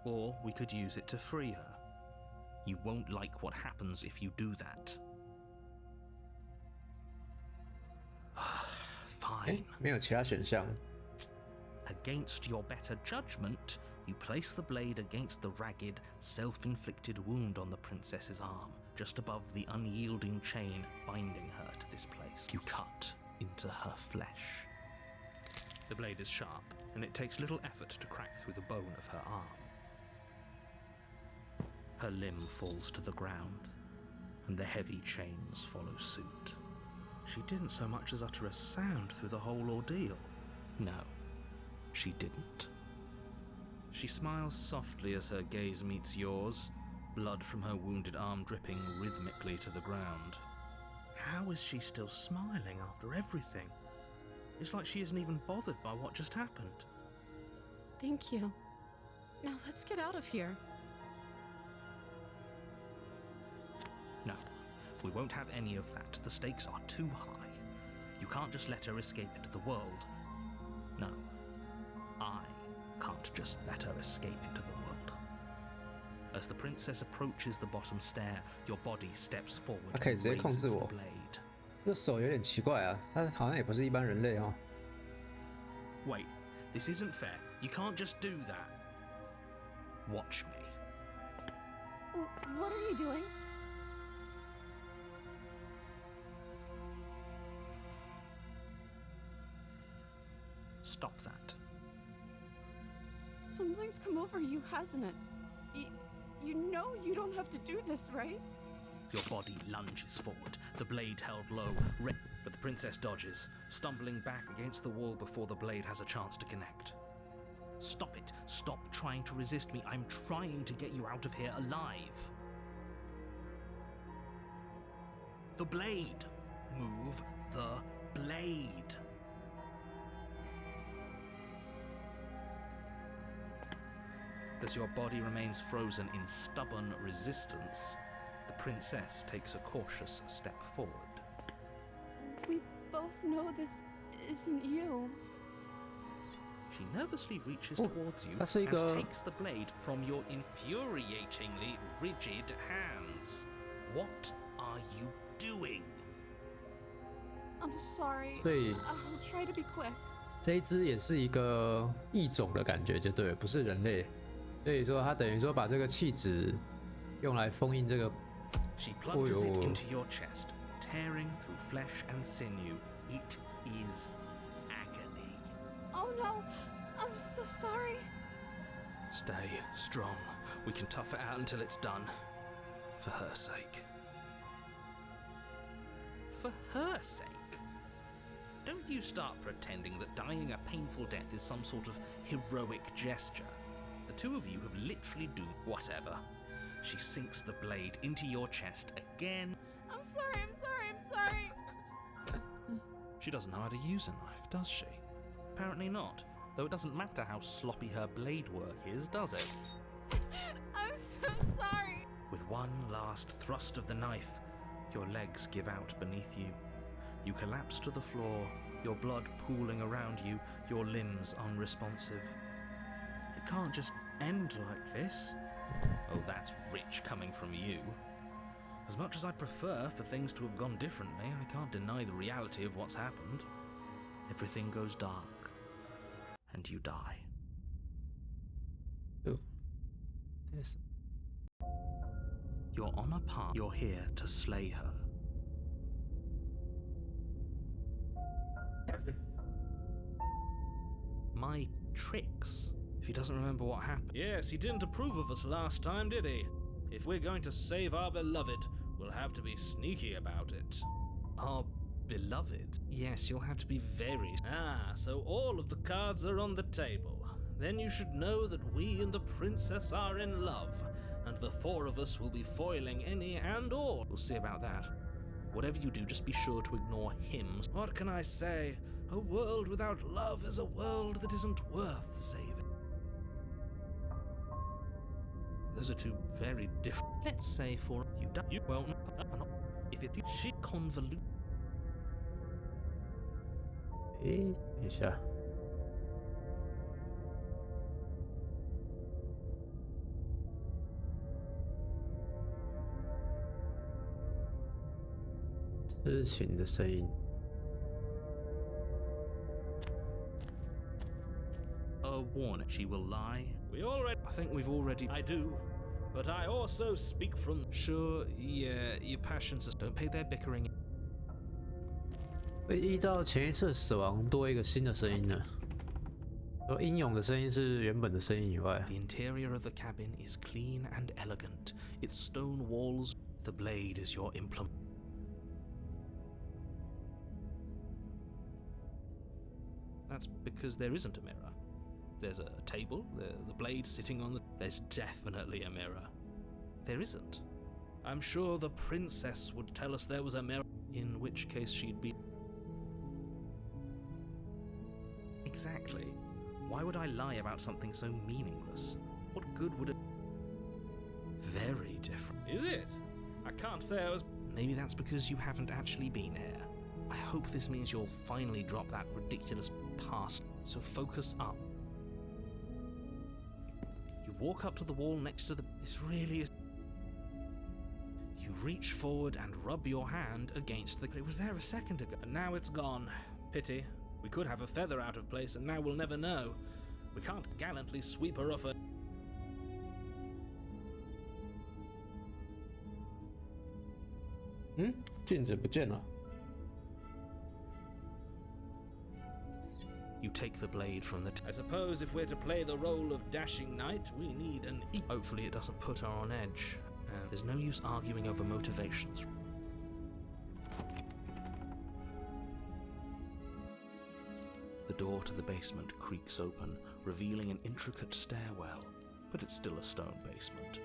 Or we could use it to free her. You won't like what happens if you do that. 哎 Fine. 没有其他选项。 Against your better judgment, you place the blade against the ragged, self-inflicted wound on the princess's arm, just above the unyielding chain binding her to this place. You cut into her flesh. The blade is sharp, and it takes little effort to crack through the bone of her arm. Her limb falls to the ground, and the heavy chains follow suit. She didn't so much as utter a sound through the whole ordeal. No, she didn't. She smiles softly as her gaze meets yours, blood from her wounded arm dripping rhythmically to the ground. How is she still smiling after everything? It's like she isn't even bothered by what just happened. Thank you. Now let's get out of here. No, we won't have any of that. The stakes are too high. You can't just let her escape into the world. No, I can't just let her escape into the world. As the princess approaches the bottom stair, your body steps forward 她可以 and 直接控制 raises the 我。 blade. 这手有点奇怪啊，他好像也不是一般人类哦。 Wait, this isn't fair. You can't just do that. Watch me. What are you doing? Stop that. Something's come over you, hasn't it? You know you don't have to do this, right? Your body lunges forward, the blade held low, but the princess dodges, stumbling back against the wall before the blade has a chance to connect. Stop it. Stop trying to resist me. I'm trying to get you out of here alive. The blade. Move the blade. As your body remains frozen in stubborn resistance, the princess takes a cautious step forward. We both know this isn't you. She nervously reaches Oh, towards you that's like and a- takes the blade from your infuriatingly rigid hands. What are you doing? I'm sorry. 所以 I'll try to be quick. 这一只也是一个异种的感觉，就对了，不是人类。所以说，它等于说把这个气质用来封印这个。 She plunges it Oh. into your chest, tearing through flesh and sinew. It is agony. Oh no, I'm so sorry. Stay strong. We can tough it out until it's done. For her sake. For her sake? Don't you start pretending that dying a painful death is some sort of heroic gesture. The two of you have literally do whatever. She sinks the blade into your chest again. I'm sorry. She doesn't know how to use a knife, does she? Apparently not. Though it doesn't matter how sloppy her blade work is, does it? I'm so sorry. With one last thrust of the knife, your legs give out beneath you. You collapse to the floor, your blood pooling around you, your limbs unresponsive. It can't just end like this. Oh, that's rich coming from you. As much as I'd prefer for things to have gone differently, I can't deny the reality of what's happened. Everything goes dark, and you die. Oh. 这是 You're on a path. You're here to slay her. My tricks? If he doesn't remember what happened. Yes, he didn't approve of us last time, did he? If we're going to save our beloved, we'll have to be sneaky about it. Our beloved? Yes, you'll have to be very... Ah, so all of the cards are on the table. Then you should know that we and the princess are in love, and the four of us will be foiling any and all. We'll see about that. Whatever you do, just be sure to ignore him. What can I say? A world without love is a world that isn't worth saving. Those are two very different. Let's say for you well, if it she convolute. 诶，等一下，痴情的声音。A warning. She will lie. I think we've already. I do. But I also speak from. Sure, yeah, your passions don't pay their bickering. 会依照前一次死亡多一个新的声音呢。说英勇的声音是原本的声音以外 The interior of the cabin is clean and elegant. Its stone walls. The blade is your implement. That's because there isn't a mirror. There's a table, the blade sitting on the... There's definitely a mirror. There isn't. I'm sure the princess would tell us there was a mirror, in which case she'd be... Exactly. Why would I lie about something so meaningless? What good would it... Very different. Is it? I can't say I was... Maybe that's because you haven't actually been here. I hope this means you'll finally drop that ridiculous past, so focus up. You walk up to the wall next to the... This really is... You reach forward and rub your hand against the... It was there a second ago, and now it's gone. Pity. We could have a feather out of place, and now we'll never know. We can't gallantly sweep her off her... Hmm? 镜子不见了。 You take the blade from the... I suppose if we're to play the role of dashing knight, we need an... Hopefully it doesn't put her on edge. And there's no use arguing over motivations. The door to the basement creaks open, revealing an intricate stairwell. But it's still a stone basement.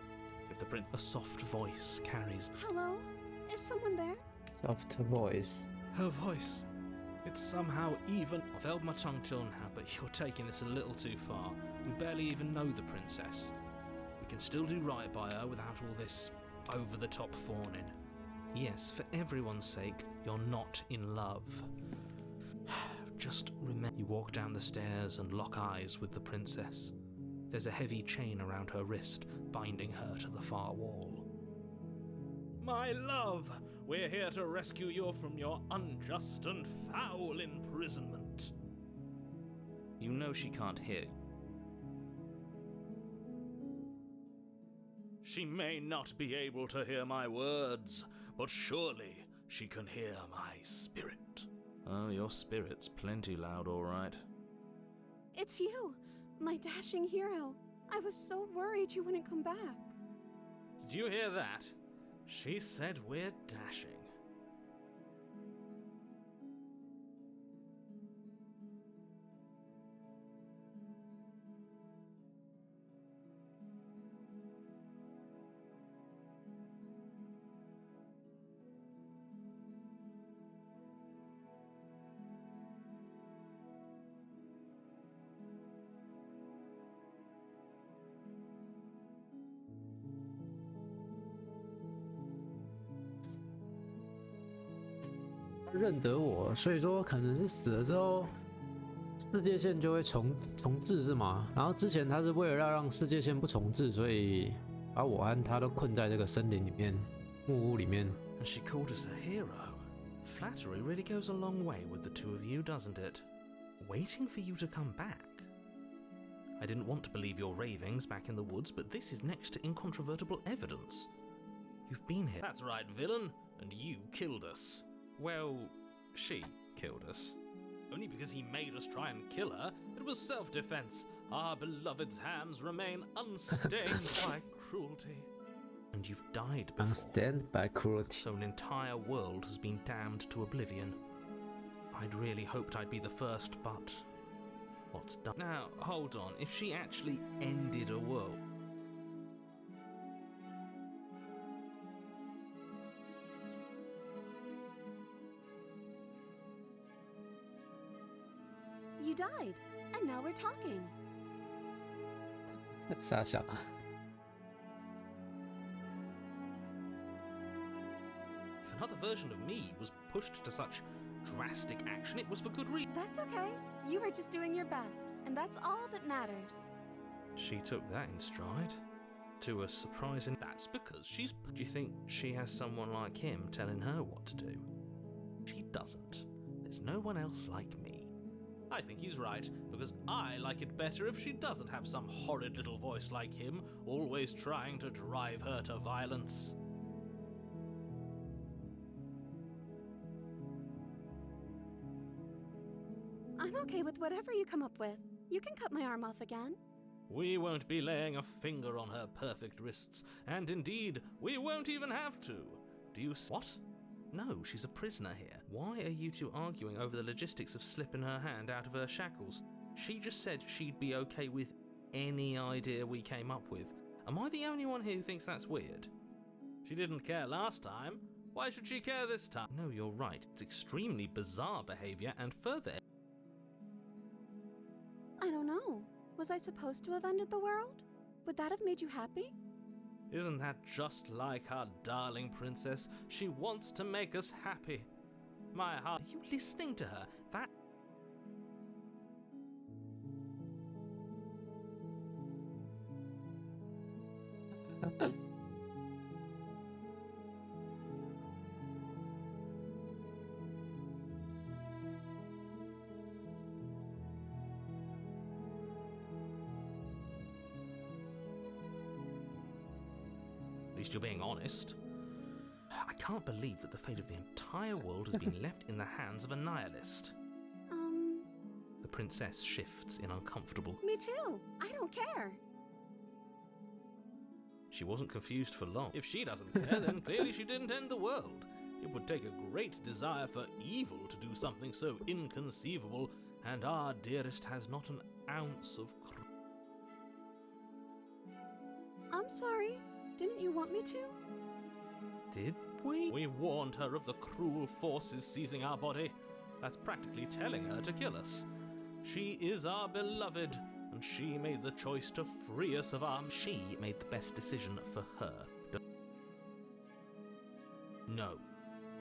If the print... A soft voice carries... Hello? Is someone there? Soft voice. Her voice. It's somehow even... I've held my tongue till now, but you're taking this a little too far. We barely even know the princess. We can still do right by her without all this over-the-top fawning. Yes, for everyone's sake, you're not in love. Just remember... You walk down the stairs and lock eyes with the princess. There's a heavy chain around her wrist, binding her to the far wall. My love, we're here to rescue you from your unjust and foul imprisonment. You know she can't hear. She may not be able to hear my words, but surely she can hear my spirit. Oh, your spirit's plenty loud, all right. It's you, my dashing hero. I was so worried you wouldn't come back. Did you hear that? She said we're dashing.认得我，所以说可能是死了之后，世界线就会重置是吗？然后之前他是为了要让世界线不重置，所以把我和他都困在这个森林里面、木屋里面。And she called us a hero. Flattery really goes a long way with the two of you, doesn't it? Waiting for you to come back. I didn't want to believe your ravings back in the woods, but this is next to incontrovertible evidence. You've been here. That's right, villain. And you killed us. Well, she killed us. Only because he made us try and kill her. It was self-defense. Our beloved's hands remain unstained by cruelty. And you've died before. Unstained by cruelty. So an entire world has been damned to oblivion. I'd really hoped I'd be the first, but... What's done? Now, hold on. If she actually ended a world... you died, and now we're talking. 傻小。If another version of me was pushed to such drastic action, it was for good reason. That's okay. You were just doing your best, and that's all that matters. She took that in stride. To a surprising... That's because she's... Do you think she has someone like him telling her what to do? She doesn't. There's no one else like me. I think he's right, because I like it better if she doesn't have some horrid little voice like him, always trying to drive her to violence. I'm okay with whatever you come up with. You can cut my arm off again. We won't be laying a finger on her perfect wrists, and indeed, we won't even have to. Do you... What? No, she's a prisoner here. Why are you two arguing over the logistics of slipping her hand out of her shackles? She just said she'd be okay with any idea we came up with. Am I the only one here who thinks that's weird? She didn't care last time. Why should she care this time? No, you're right. It's extremely bizarre behavior, and further... I don't know. Was I supposed to have ended the world? Would that have made you happy? Isn't that just like our darling princess? She wants to make us happy. My heart... Are you listening to her? That... At least you're being honest. I can't believe that the fate of the entire world has been left in the hands of a nihilist. The princess shifts in uncomfortable... Me too. I don't care. She wasn't confused for long. If she doesn't care, then clearly she didn't end the world. It would take a great desire for evil to do something so inconceivable, and our dearest has not an ounce of... I'm sorry. Didn't you want me to? Did we? We warned her of the cruel forces seizing our body. That's practically telling her to kill us. She is our beloved, and she made the choice to free us of our... She made the best decision for her. No,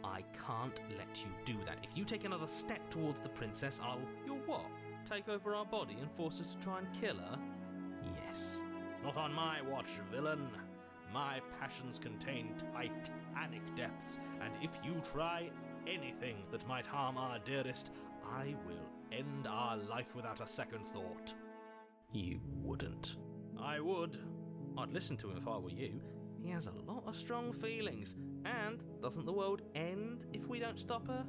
I can't let you do that. If you take another step towards the princess, I'll... You'll what? Take over our body and force us to try and kill her? Yes. Not on my watch, villain. My passions contain titanic depths, and if you try anything that might harm our dearest, I will end our life without a second thought. You wouldn't. I would. I'd listen to him if I were you. He has a lot of strong feelings, and doesn't the world end if we don't stop her?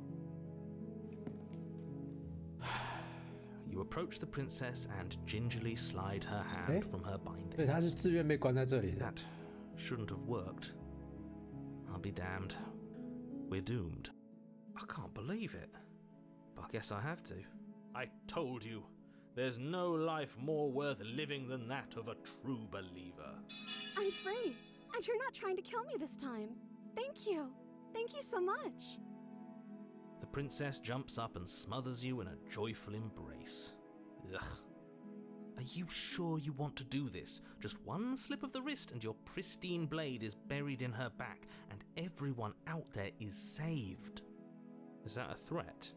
You approach the princess and gingerly slide her hand from her bindings. 对，他是自愿被关在这里的。 That shouldn't have worked. I'll be damned. We're doomed. I can't believe it. But I guess I have to. I told you. There's no life more worth living than that of a true believer. I'm free, and you're not trying to kill me this time. Thank you. Thank you so much. The princess jumps up and smothers you in a joyful embrace. Ugh. Are you sure you want to do this? Just one slip of the wrist and your pristine blade is buried in her back, and everyone out there is saved. Is that a threat?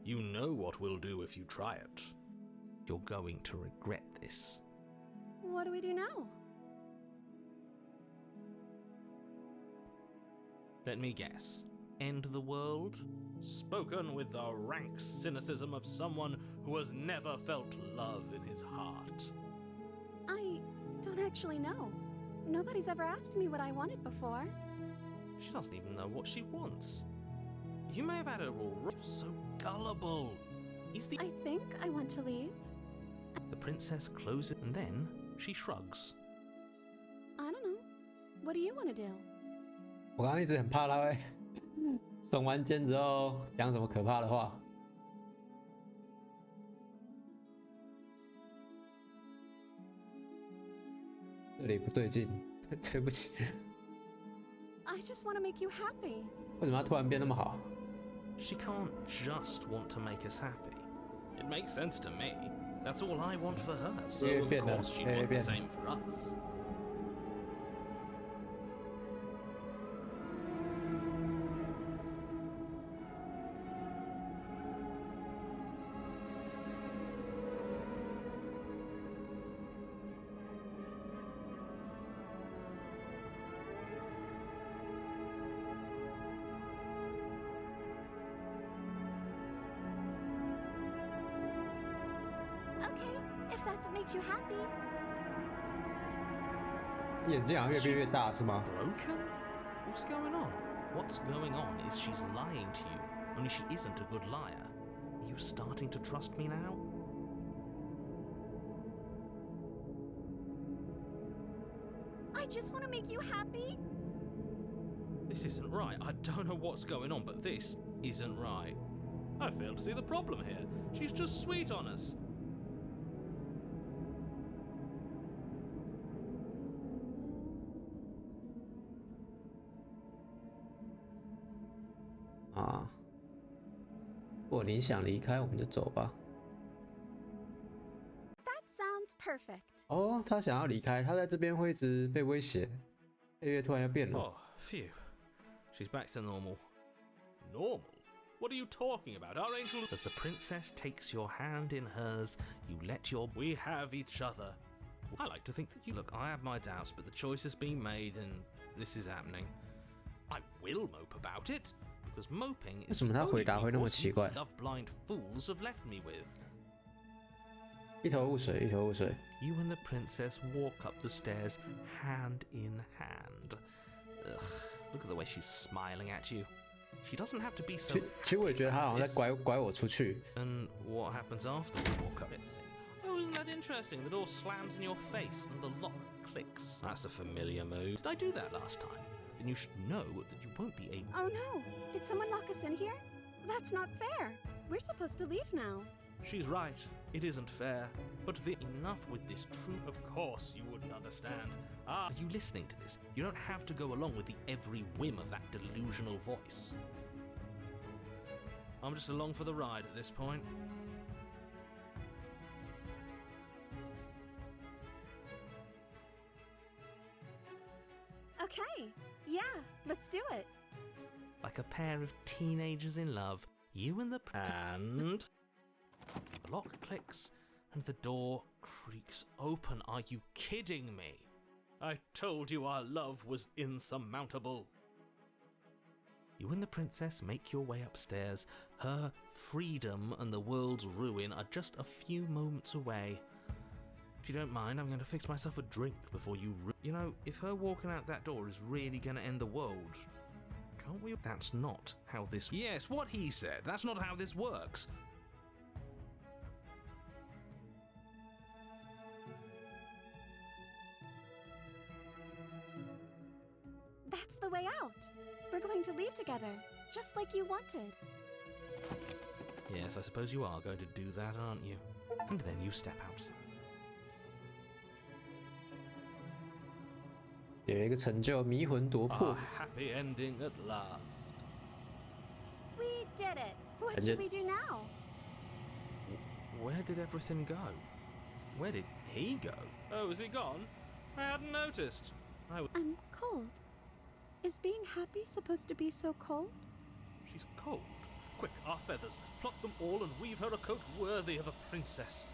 You know what we'll do if you try it. You're going to regret this. What do we do now? Let me guess. End the world? Spoken with the rank cynicism of someone who has never felt love in his heart. I don't actually know. Nobody's ever asked me what I wanted before. She doesn't even know what she wants. You may have had her all so gullible. Is the... I think I want to leave. The princess closes and then she shrugs. I don't know. What do you want to do? 我刚刚一直很怕他会耸完肩之后讲什么可怕的话。这里不对劲，对不起。I just want to make you happy. 为什么他突然变那么好？ She can't just want to make us happy. It makes sense to me. That's all I want for her, so 越 of 变了 course she'd 越 want the 变了 same for us. Okay, if that's what makes you happy. 眼睛好像越变越大，是吗？ Broken? What's going on? What's going on is she's lying to you, only she isn't a good liar. Are you starting to trust me now? I just want to make you happy. This isn't right. I don't know what's going on, but this isn't right. I fail to see the problem here. She's just sweet on us. 啊，如果你想离开，我们就走吧。 That sounds perfect. 哦，他想要离开，他在这边会一直被威胁。配乐突然要变了。 Oh, phew. She's back to normal. Normal? What are you talking about? Our angel. As the princess takes your hand in hers, you let your. We have each other. I like to think that you. Look, I have my doubts, but the choice has been made and this is happening. I will mope about it, because moping 为 is 什么他 the 回 only 答会那么 recourse 奇 you 怪？ love-blind fools have left me with. 一头雾水，一头雾水。 You and the princess walk up the stairs, hand in hand. Ugh, look at the way she's smiling at you. She doesn't have to be so. 其实我也觉得他好像在拐我出去。 And what happens after we walk up? Let's see. Oh, isn't that interesting? The door slams in your face and the lock clicks. That's a familiar move. Did I do that last time? Then you should know that you won't be able. Oh no, did someone lock us in here? That's not fair. We're supposed to leave now. She's right. It isn't fair. But enough with this truth. Of course you wouldn't understand. Ah, are you listening to this? You don't have to go along with the every whim of that delusional voice. I'm just along for the ride at this point. Okay, yeah, let's do it. Like a pair of teenagers in love, you and the and the lock clicks and the door creaks open. Are you kidding me? I told you our love was insurmountable. You and the princess make your way upstairs. Her freedom and the world's ruin are just a few moments away. If you don't mind, I'm going to fix myself a drink before you. You know, if her walking out that door is really going to end the world, can't we? That's not how this. Yes, what he said. That's not how this works. That's the way out. We're going to leave together, just like you wanted. Yes, I suppose you are going to do that, aren't you? And then you step outside. 有一个成就，迷魂夺 A 魄。 happy ending at last. We did it. What And should yet- we do now? Where did everything go? Where did he go? Oh, is he gone? I hadn't noticed. I'm cold. Is being happy supposed to be so cold? She's cold. Quick, our feathers. Pluck them all and weave her a coat worthy of a princess.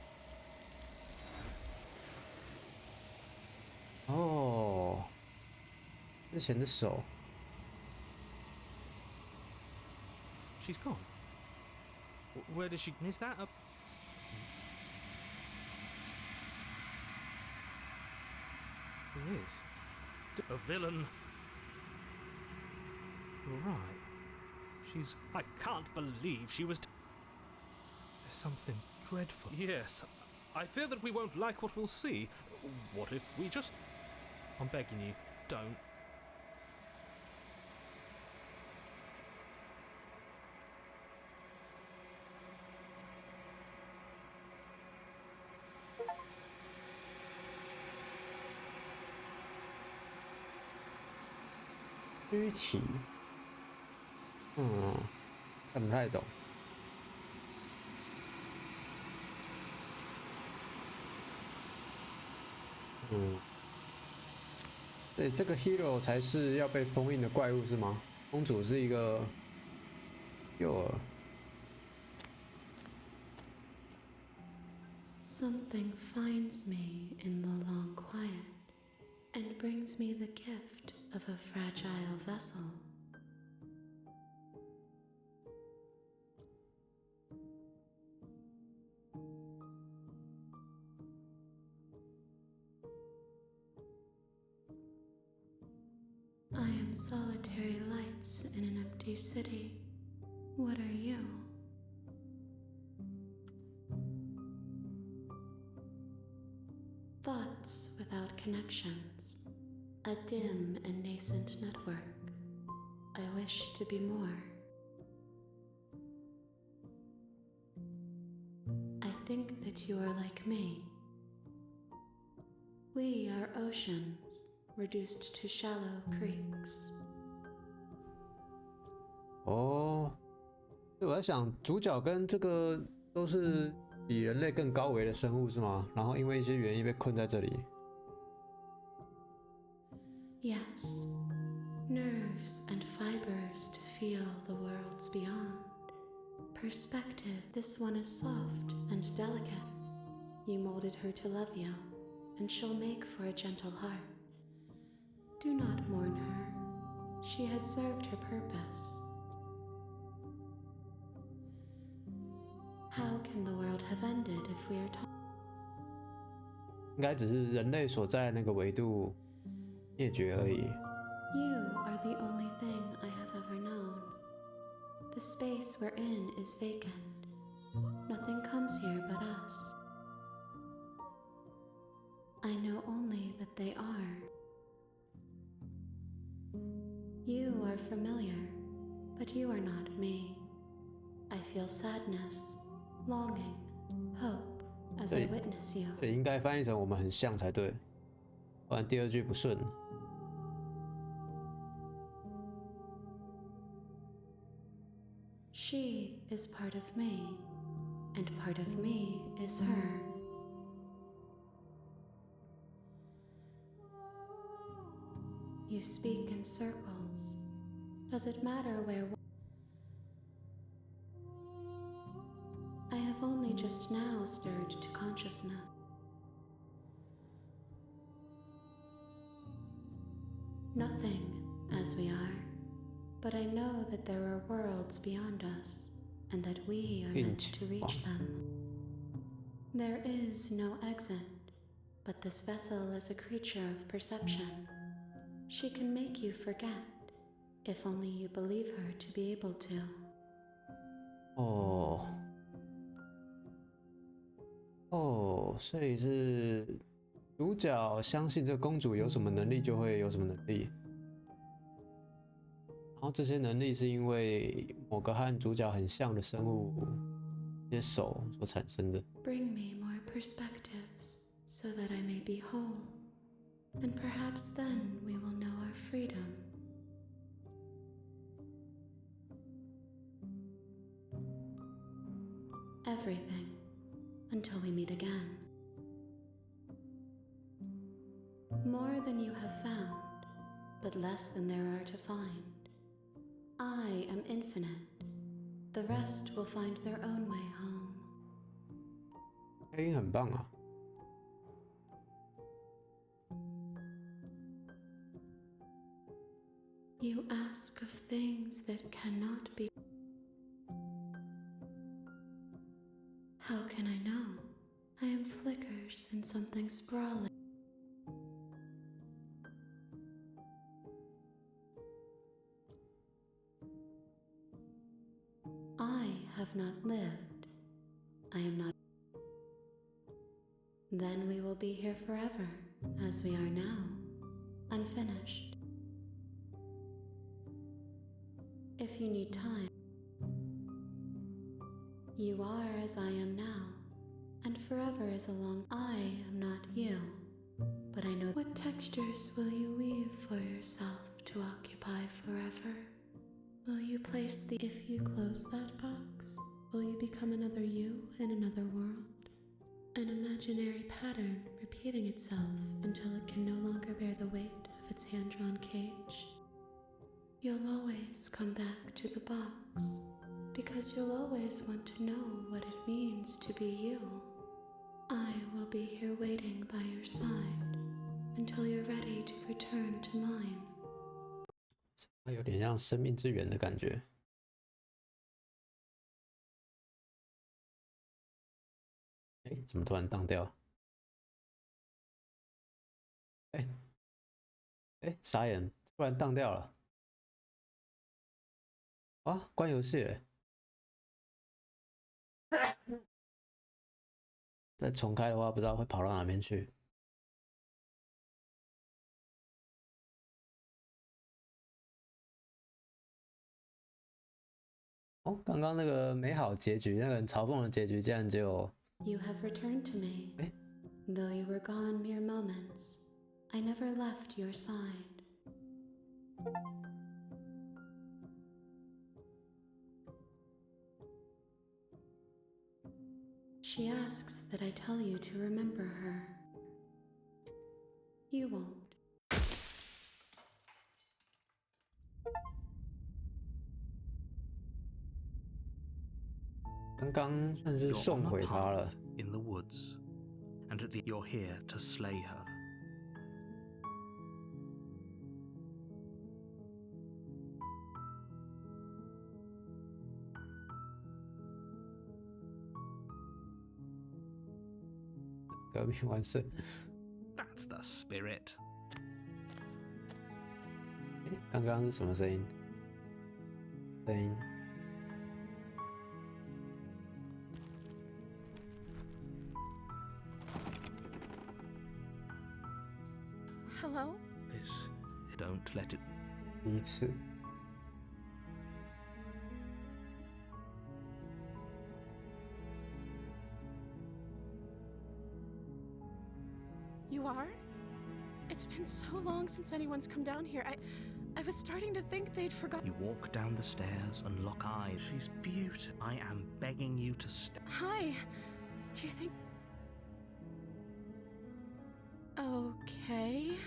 哦，之前的手。 She's gone. Where does she... Is that a... It is. A villain. You're right. She's... I can't believe she was... There's something dreadful. Yes. I fear that we won't like what we'll see. What if we just... I'm begging you, don't.具体，看不太懂。嗯，对，这个 hero 才是要被封印的怪物是吗？公主是一个诱饵。Something finds me in the long quiet and brings me the gift of a fragile vessel. I am solitary lights in an empty city. What are you? Thoughts without connections. A dim and nascent network. I wish to be more. I think that you are like me. We are oceans, reduced to shallow creeks. 哦，对，我在想，主角跟这个都是比人类更高维的生物是吗？然后因为一些原因被困在这里。Yes, nerves and fibers to feel the worlds beyond. Perspective, this one is soft and delicate. You molded her to love you, and she'll make for a gentle heart. Do not mourn her. She has served her purpose. How can the world have ended if we are taught? 应该只是人类所在的那个维度灭绝而已。You are the only thing I have ever known. The space we're in is vacant. Nothing comes here but us. I know only that they are. You are familiar, but you are not me. I feel sadness, longing, hope as I witness you. 对，应该翻译成我们很像才对，不然第二句不顺。She is part of me, and part of me is her. You speak in circles. Does it matter where? I have only just now stirred to consciousness. Nothing, as we are, but I know that there are worlds beyond us, and that we are meant to reach them. There is no exit, but this vessel is a creature of perception. She can make you forget, if only you believe her to be able to. 哦，所以是主角相信这个公主有什么能力就会有什么能力，然后这些能力是因为某个和主角很像的生物接手所产生的。Bring me more perspectives, so that I may be whole, and perhaps then we will know our freedom. Everything, until we meet again. More than you have found, but less than there are to find. I am infinite. The rest will find their own way home. 配音很棒啊。You ask of things that cannot be. How can I know? I am flickers in something sprawling. I have not lived. I am not. Then we will be here forever, as we are now, unfinished. If you need time, you are as I am now, and forever is a long. I am not you, but I know. What textures will you weave for yourself to occupy forever? Will you place the. If you close that box, will you become another you in another world? An imaginary pattern repeating itself until it can no longer bear the weight of its hand-drawn cage. You'll always come back to the box, because you'll always want to know what it means to be you. I will be here waiting by your side until you're ready to return to mine. 它有点像生命之源的感觉。哎，怎么突然当掉？哎，傻眼，突然当掉了。啊，关游戏了。再重开的话，不知道会跑到哪边去。哦，刚刚那个美好结局，那个很嘲讽的结局，竟然只有。You have returned to me. Though you were gone mere moments, I never left your side. She asks that I tell you to remember her. You won't. 刚刚算是送回他了。 In the woods, and you're here to slay her. That's the spirit. 刚刚是什么声音？声音。 Hello? Don't let it. 第一次。 You are? It's been so long since anyone's come down here. I was starting to think they'd forgotten. You walk down the stairs and lock eyes. She's beautiful. I am begging you to stay. Hi. Do you think... Okay.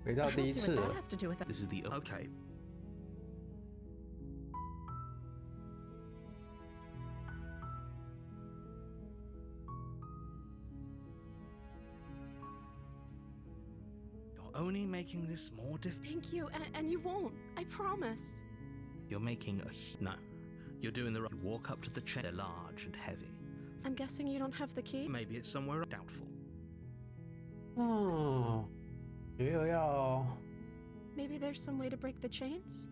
回到第一次了。 That has to do with it. This is the okay. You're only making this more difficult. Thank you, and you won't. I promise. You're making a no. You're doing the right. You walk up to the chair. They're large and heavy. I'm guessing you don't have the key? Maybe it's somewhere doubtful. 哦，又要。 Maybe there's some way to break the chains?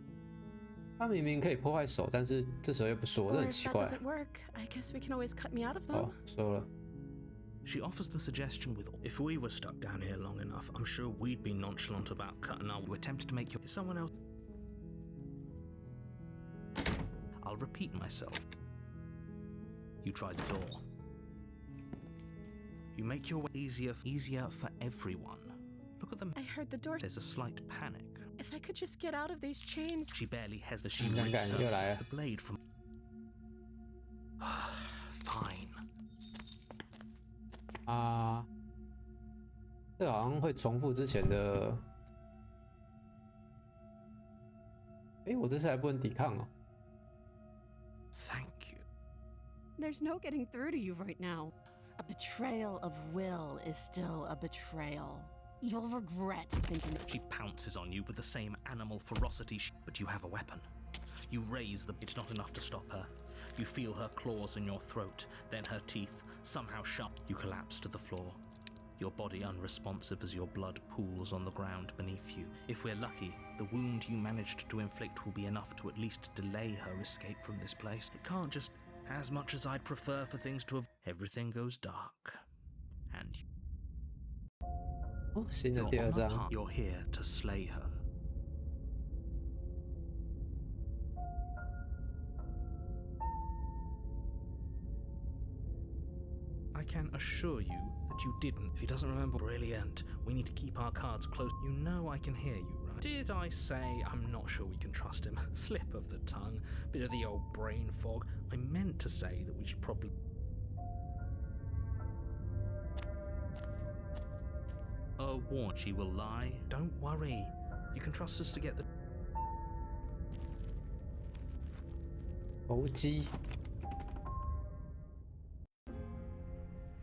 他明明可以破坏手，但是这时候又不说，这 Or 很 if 奇 that 怪。 doesn't work, I guess we can always cut me out of them. 哦，说了。 She offers the suggestion with, if we were stuck down here long enough, I'm sure we'd be nonchalant about cutting our. We attempted to make you someone else. I'll repeat myself. You try the door. You make your way easier for everyone. Look at them. I heard the door. There's a slight panic. If I could just get out of these chains. She barely has the she 你敢 rips 又来 her 了 the blade from. Fine. 啊，这好像会重复之前的。哎，我这次还不能抵抗哦。 Thank you. There's no getting through to you right now. A betrayal of will is still a betrayal. You'll regret thinking. She pounces on you with the same animal ferocity, but you have a weapon. You raise them. It's not enough to stop her. You feel her claws in your throat, then her teeth, somehow sharp. You collapse to the floor, your body unresponsive as your blood pools on the ground beneath you. If we're lucky, the wound you managed to inflict will be enough to at least delay her escape from this place. It can't just, as much as I'd prefer for things to have. Everything goes dark, and 哦，新的 you're 第二 on a 章 path. You're here to slay her. I can assure you that you didn't. If he doesn't remember, brilliant. We need to keep our cards close. You know I can hear you, right? Did I say I'm not sure we can trust him? Slip of the tongue, bit of the old brain fog. I meant to say that we should probably... warn she will lie. Don't worry. You can trust us to get the...投机。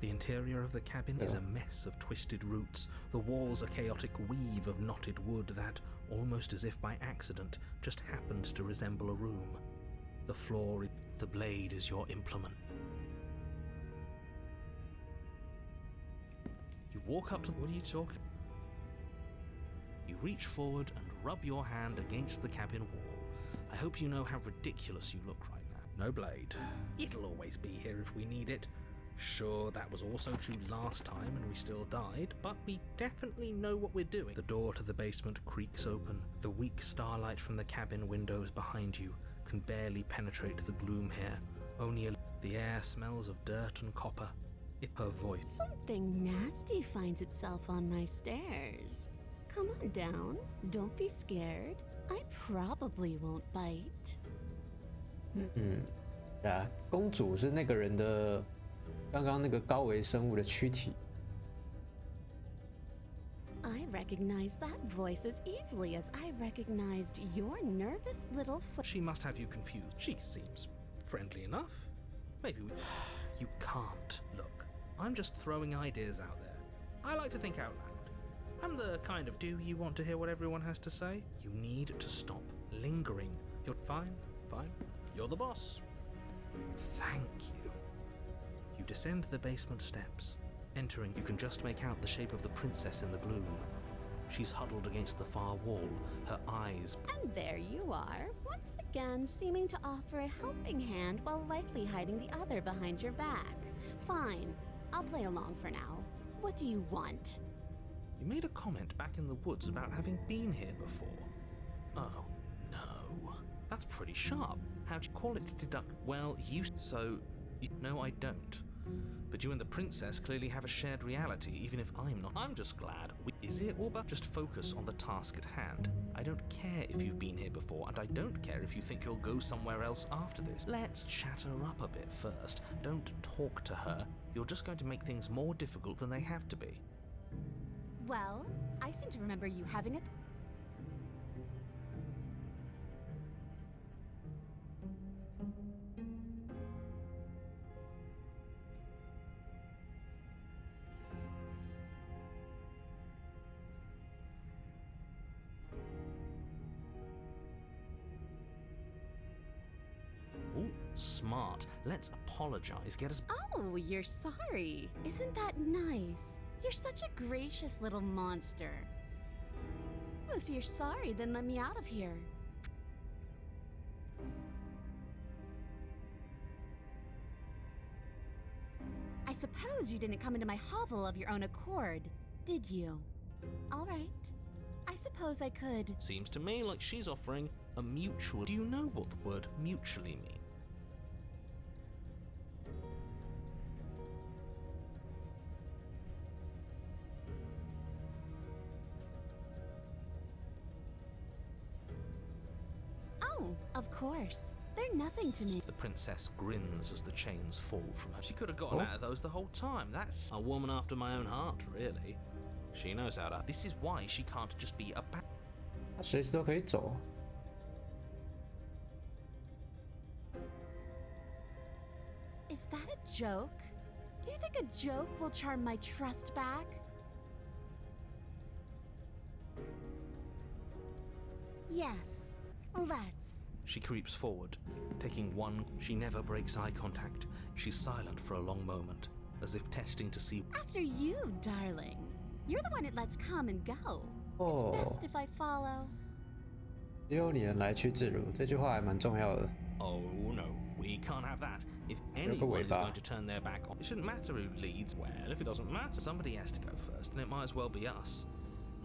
The interior of the cabin is a mess of twisted roots. The walls a chaotic weave of knotted wood that, almost as if by accident, just happened to resemble a room. The floor, the blade is your implement. You walk up to... What are you talking? You reach forward and rub your hand against the cabin wall. I hope you know how ridiculous you look right now. No blade. It'll always be here if we need it. Sure, that was also true last time and we still died, but we definitely know what we're doing. The door to the basement creaks open. The weak starlight from the cabin windows behind you can barely penetrate the gloom here. The air smells of dirt and copper. It's her voice. Something nasty finds itself on my stairs. Come on down. Don't be scared. I probably won't bite. 对啊，公主是那个人的刚刚那个高维生物的躯体。I recognize that voice as easily as I recognized your nervous little foot. She must have you confused. She seems friendly enough. Maybe we... You can't. Look, I'm just throwing ideas out there. I like to think out loud. I'm the kind of do you want to hear what everyone has to say? You need to stop lingering. You're fine. You're the boss. Thank you. You descend the basement steps. Entering, you can just make out the shape of the princess in the gloom. She's huddled against the far wall, her eyes... And there you are, once again seeming to offer a helping hand while likely hiding the other behind your back. Fine, I'll play along for now. What do you want? You made a comment back in the woods about having been here before. Oh, no. That's pretty sharp. How'd you call it deduct? Well, no, I don't. But you and the princess clearly have a shared reality, even if I'm not. I'm just glad. Is it all but just focus on the task at hand? I don't care if you've been here before, and I don't care if you think you'll go somewhere else after this. Let's chat her up a bit first. Don't talk to her. You're just going to make things more difficult than they have to be. Well, I seem to remember you having a... Ooh, smart. Let's apologize. Get us... Oh, you're sorry. Isn't that nice? You're such a gracious little monster. If you're sorry, then let me out of here. I suppose you didn't come into my hovel of your own accord, did you? All right. I suppose I could. Seems to me like she's offering a mutual... Do you know what the word mutually means? Oh, of course. They're nothing to me. The princess grins as the chains fall from her. She could have gotten out of those the whole time. That's a woman after my own heart, really. She knows how to... This is why she can't just be a...她随时都可以走。 Is that a joke? Do you think a joke will charm my trust back? Yes, let's. She creeps forward, taking one. She never breaks eye contact. She's silent for a long moment, as if testing to see... After you, darling. You're the one it lets come and go. Oh. It's best if I follow. 只有你能来去自如，这句话还蛮重要的。 Oh no, we can't have that. If anyone is going to turn their back on... It shouldn't matter who leads. Well, if it doesn't matter, somebody has to go first, and it might as well be us.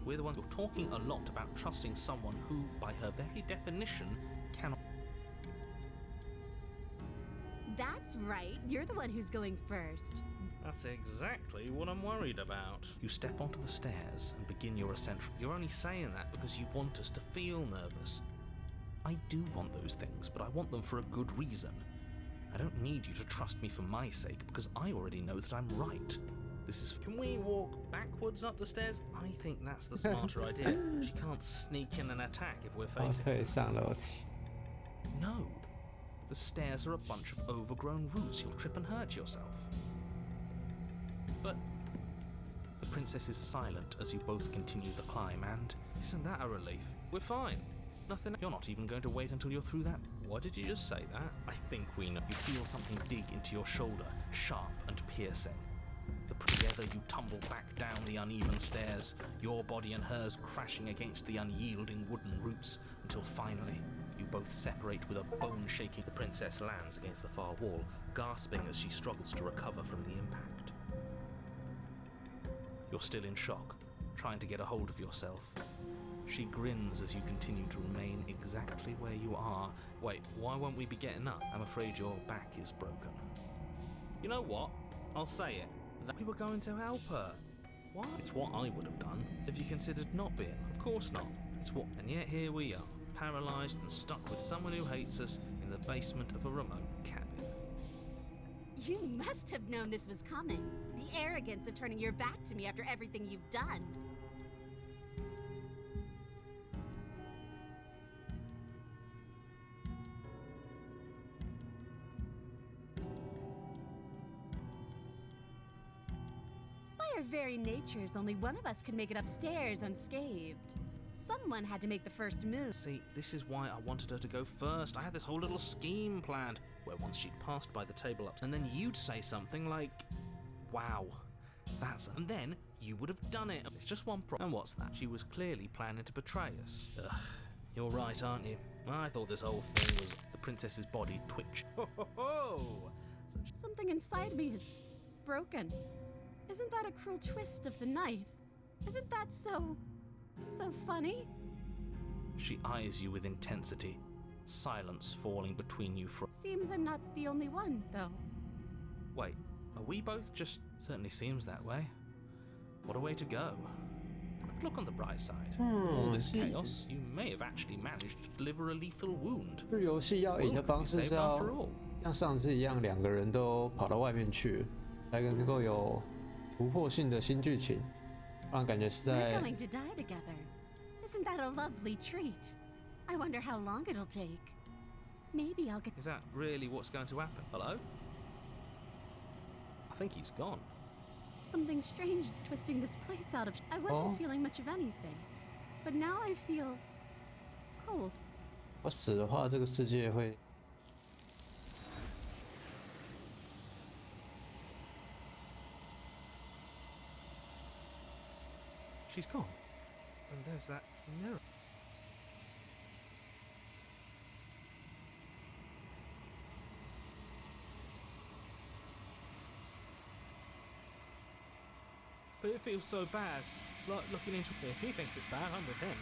We're the ones who are talking a lot about trusting someone who, by her very definition, cannot... That's right. You're the one who's going first. That's exactly what I'm worried about. You step onto the stairs and begin your ascent. You're only saying that because you want us to feel nervous. I do want those things, but I want them for a good reason. I don't need you to trust me for my sake, because I already know that I'm right. Can we walk backwards up the stairs? I think that's the smarter idea. She can't sneak in and attack if we're 我 facing. 可以上楼梯。 No. The stairs are a bunch of overgrown roots. You'll trip and hurt yourself. But the princess is silent as you both continue the climb, and isn't that a relief? We're fine. Nothing. You're not even going to wait until you're through that. What did you just say that? I think we know. You feel something dig into your shoulder, sharp and piercing. Together you tumble back down the uneven stairs, your body and hers crashing against the unyielding wooden roots, until finally you both separate with a bone-shaking. The princess lands against the far wall, gasping as she struggles to recover from the impact. You're still in shock, trying to get a hold of yourself. She grins as you continue to remain exactly where you are. Wait, why won't we be getting up? I'm afraid your back is broken. You know what? I'll say it. We were going to help her. What? It's what I would have done if you considered not being. Of course not. It's what. And yet here we are, paralysed and stuck with someone who hates us in the basement of a remote cabin. You must have known this was coming. The arrogance of turning your back to me after everything you've done. By our very natures, only one of us could make it upstairs unscathed. Someone had to make the first move. See, this is why I wanted her to go first. I had this whole little scheme planned, where once she'd passed by the table up, and then you'd say something like, wow, that's... And then you would have done it. It's just one problem. And what's that? She was clearly planning to betray us. Ugh, you're right, aren't you? I thought this whole thing was... The princess's body twitched. Ho ho ho! Something inside me is broken. Isn't that a cruel twist of the knife? Isn't that so funny? She eyes you with intensity, silence falling between you for... Seems I'm not the only one, though. Wait, are we both just... Certainly seems that way. What a way to go. Look on the bright side. All this chaos, you may have actually managed to deliver a lethal wound. 这游戏要赢的方式是要像上次一样，两个人都跑到外面去，才能够有突破性的新剧情，让人感觉是在。 We're going to die together. Isn't that a lovely treat? I wonder how long it'll take. Maybe I'll get... Is that really what's going to happen? Hello? I think he's gone. Something strange is twisting this place out of... I wasn't feeling much of anything. But now I feel... cold. 我死的话，这个世界会。 She's gone. And there's that mirror. But it feels so bad. Like looking into... If he thinks it's bad, I'm with him.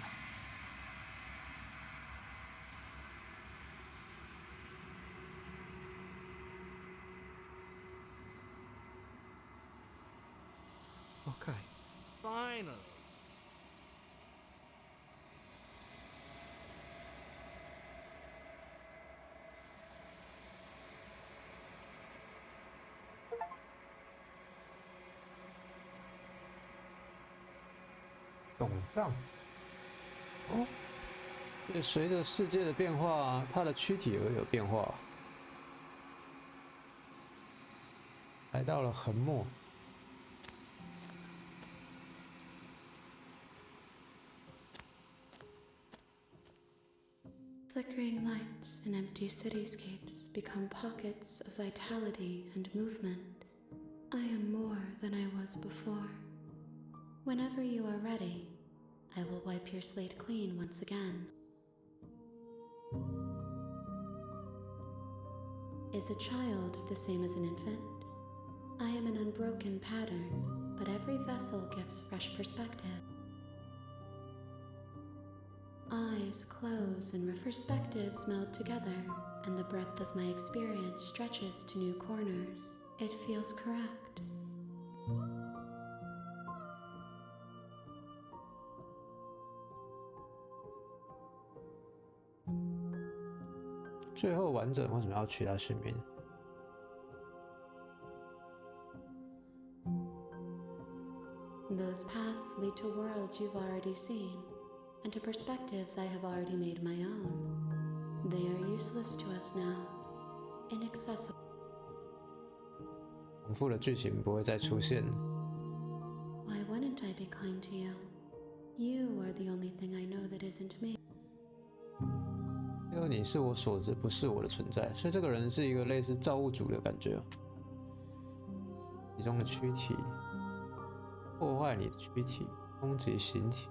Okay. Finally.懂账。哦，也随着世界的变化，它的躯体也会有变化。来到了横末。 Flickering lights in empty cityscapes become pockets of vitality and movement. I am more than I was before. Whenever you are ready, I will wipe your slate clean once again. Is a child the same as an infant? I am an unbroken pattern, but every vessel gives fresh perspective. Eyes close and perspectives meld together, and the breadth of my experience stretches to new corners. It feels correct. 最后完整为什么要取他姓名？ Those paths lead to worlds you've already seen, and to perspectives I have already made my own. They are useless to us now, inaccessible. 重复的剧情不会再出现。 Why wouldn't I be kind to you? You are the only thing I know that isn't me. 因为你是我所知，不是我的存在，所以这个人是一个类似造物主的感觉。其中的躯体破坏你的躯体，攻击形体。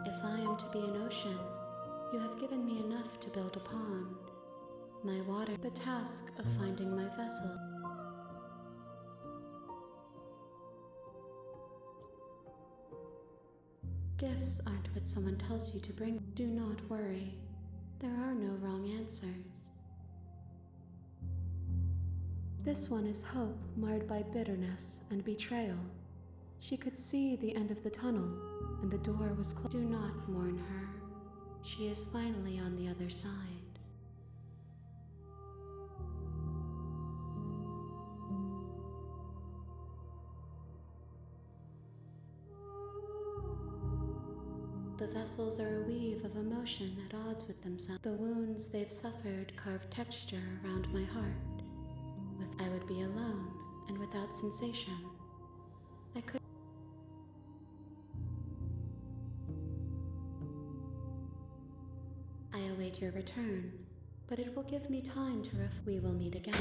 If I am to be an ocean, you have given me enough to build a pond. My water, the task of finding my vessel. Gifts aren't what someone tells you to bring. Do not worry. There are no wrong answers. This one is hope marred by bitterness and betrayal. She could see the end of the tunnel, and the door was closed. Do not mourn her. She is finally on the other side. The vessels are a weave of emotion at odds with themselves. The wounds they've suffered carve texture around my heart. I would be alone and without sensation. I could. I await your return, but it will give me time to we will meet again.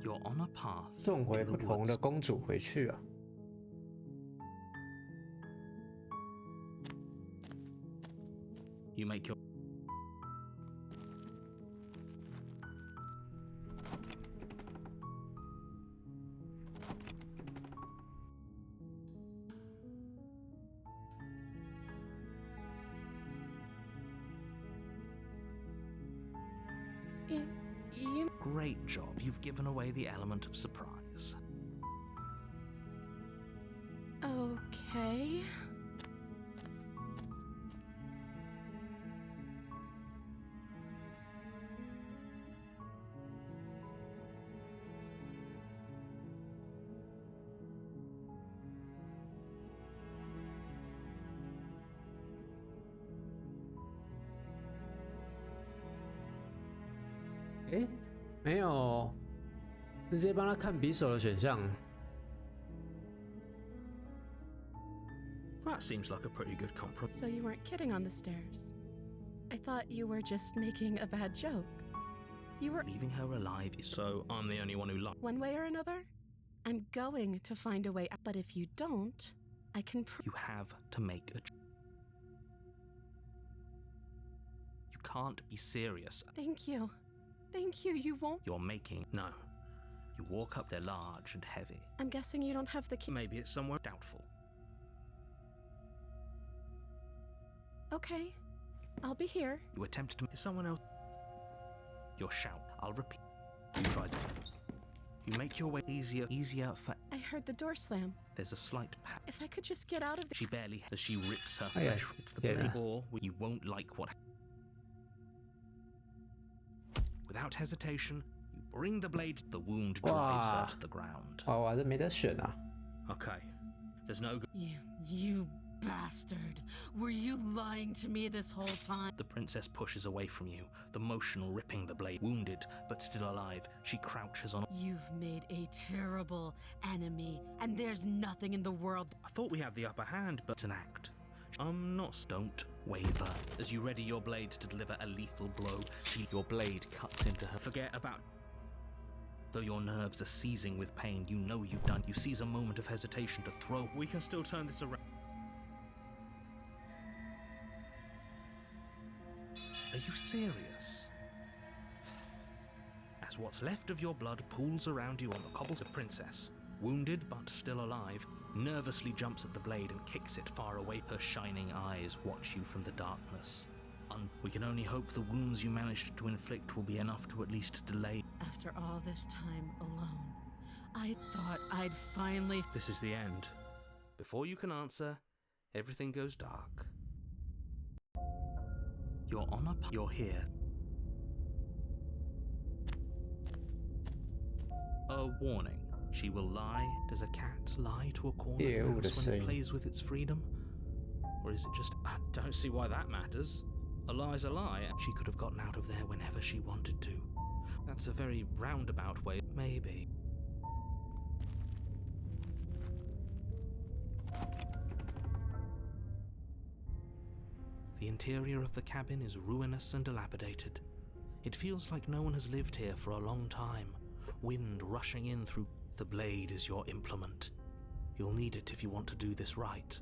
You're on a path. 送回 in the 不同的 woods. 公主回去啊。 You make your You great job. You've given away the element of surprise. okay? Eh 没有，直接帮他看匕首的选项。 That seems like a pretty good compromise. So you weren't kidding on the stairs. I thought you were just making a bad joke. You were Leaving her alive is so I'm the only one who likes. one way or another. I'm going to find a way out. But if you don't, I can prove. You have to make a. You can't be serious. Thank you. Thank you. You won't. You're making no. You walk up there large and heavy. I'm guessing you don't have the key. Maybe it's somewhere doubtful. Okay. I'll be here. You attempt to. Is someone else? Your shout. I'll repeat. You tried to. You make your way easier for. I heard the door slam. There's a slight pat. If I could just get out of the. She barely. As she rips her Oh, yeah. flesh. It's the Yeah. blade or you won't like what. Without hesitation, you bring the blade. The wound drives her Wow. to the ground. 哇，我还是没得选啊。 Okay. There's no. You bastard. Were you lying to me this whole time? The princess pushes away from you, the motion ripping the blade. Wounded, but still alive, she crouches on. You've made a terrible enemy, and there's nothing in the world. I thought we had the upper hand, but it's an act. Don't waver. As you ready your blade to deliver a lethal blow, your blade cuts into her. Forget about. Though your nerves are seizing with pain, you know you've done. You seize a moment of hesitation to throw. We can still turn this around. Are you serious? As what's left of your blood pools around you on the cobbles of princess, wounded but still alive, nervously jumps at the blade and kicks it far away. Her shining eyes watch you from the darkness. We can only hope the wounds you managed to inflict will be enough to at least delay. After all this time alone, I thought I'd finally. This is the end. Before you can answer, everything goes dark. You're on you're here. A warning. She will lie. Does a cat lie to a corner Ew, mouse when it plays with its freedom? Or is it just... I don't see why that matters. A lie's a lie. She could have gotten out of there whenever she wanted to. That's a very roundabout way. Maybe. The interior of the cabin is ruinous and dilapidated. It feels like no one has lived here for a long time. Wind rushing in through... The blade is your implement. You'll need it if you want to do this right.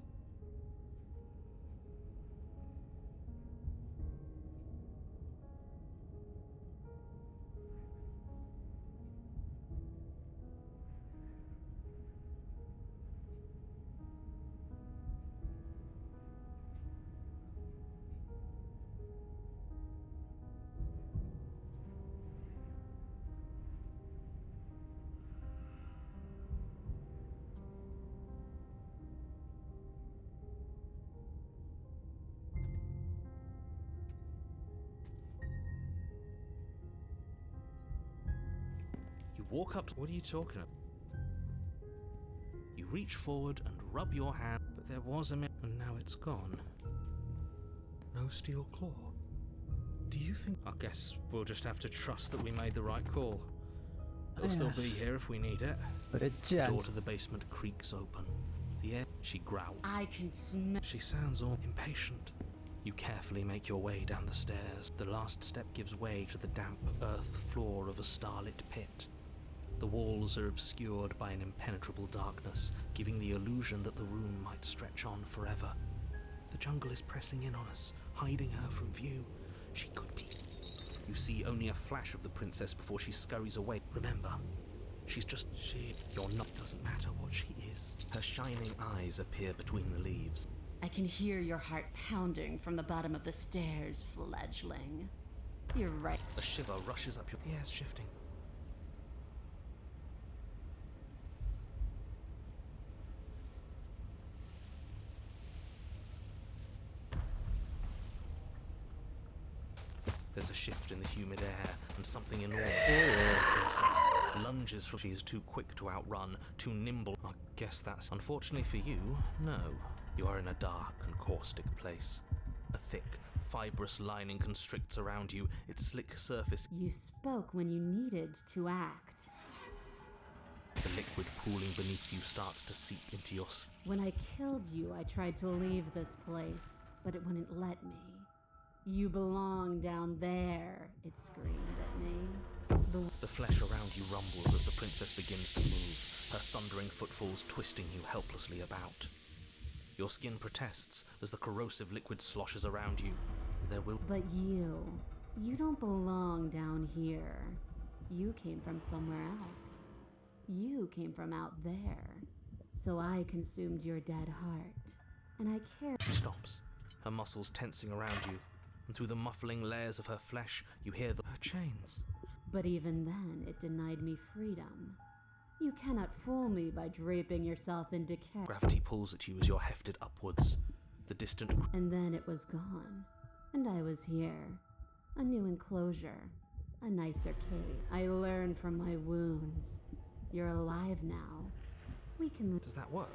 Walk up to... What are you talking about? You reach forward and rub your hand, but there was a minute, and now it's gone. No steel claw. Do you think... I guess we'll just have to trust that we made the right call. It'll still be here if we need it. The door to the basement creaks open. The air... She growls. I can smell. She sounds all impatient. You carefully make your way down the stairs. The last step gives way to the damp earth floor of a starlit pit. The walls are obscured by an impenetrable darkness, giving the illusion that the room might stretch on forever. The jungle is pressing in on us, hiding her from view. She could be. You see only a flash of the princess before she scurries away. Remember, she's just... You're not... Doesn't matter what she is. Her shining eyes appear between the leaves. I can hear your heart pounding from the bottom of the stairs, fledgling. You're right. A shiver rushes up your... The air's shifting. There's a shift in the humid air, and something enormous lunges from... She is too quick to outrun, too nimble. I guess that's... Unfortunately for you, no. You are in a dark and caustic place. A thick, fibrous lining constricts around you, its slick surface... You spoke when you needed to act. The liquid pooling beneath you starts to seep into your skin. When I killed you, I tried to leave this place, but it wouldn't let me. You belong down there, it screamed at me. The flesh around you rumbles as the princess begins to move, her thundering footfalls twisting you helplessly about. Your skin protests as the corrosive liquid sloshes around you. But you don't belong down here. You came from somewhere else. You came from out there. So I consumed your dead heart, and I care. She stops, her muscles tensing around you. And through the muffling layers of her flesh, you hear her chains. But even then, it denied me freedom. You cannot fool me by draping yourself in decay. Gravity pulls at you as you're hefted upwards. The distant... And then it was gone. And I was here. A new enclosure. A nicer cave. I learned from my wounds. You're alive now. We can... Does that work?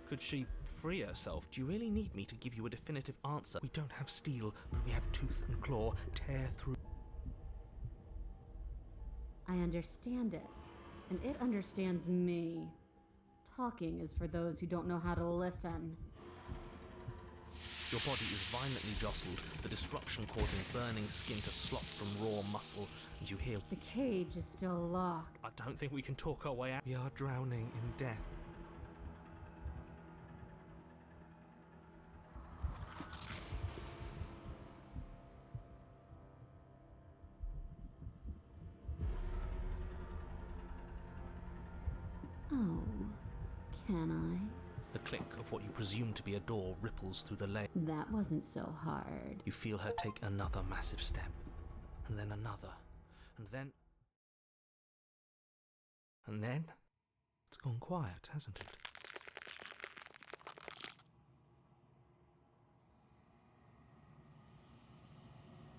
Could she free herself? Do you really need me to give you a definitive answer? We don't have steel, but we have tooth and claw. Tear through. I understand it, and it understands me. Talking is for those who don't know how to listen. Your body is violently jostled, the disruption causing burning skin to slop from raw muscle, and you hear... The cage is still locked. I don't think we can talk our way out. We are drowning in death. Oh, Can I? The click of what you presume to be a door ripples through the layer. That wasn't so hard. You feel her take another massive step, and then another, and then... And then... It's gone quiet, hasn't it?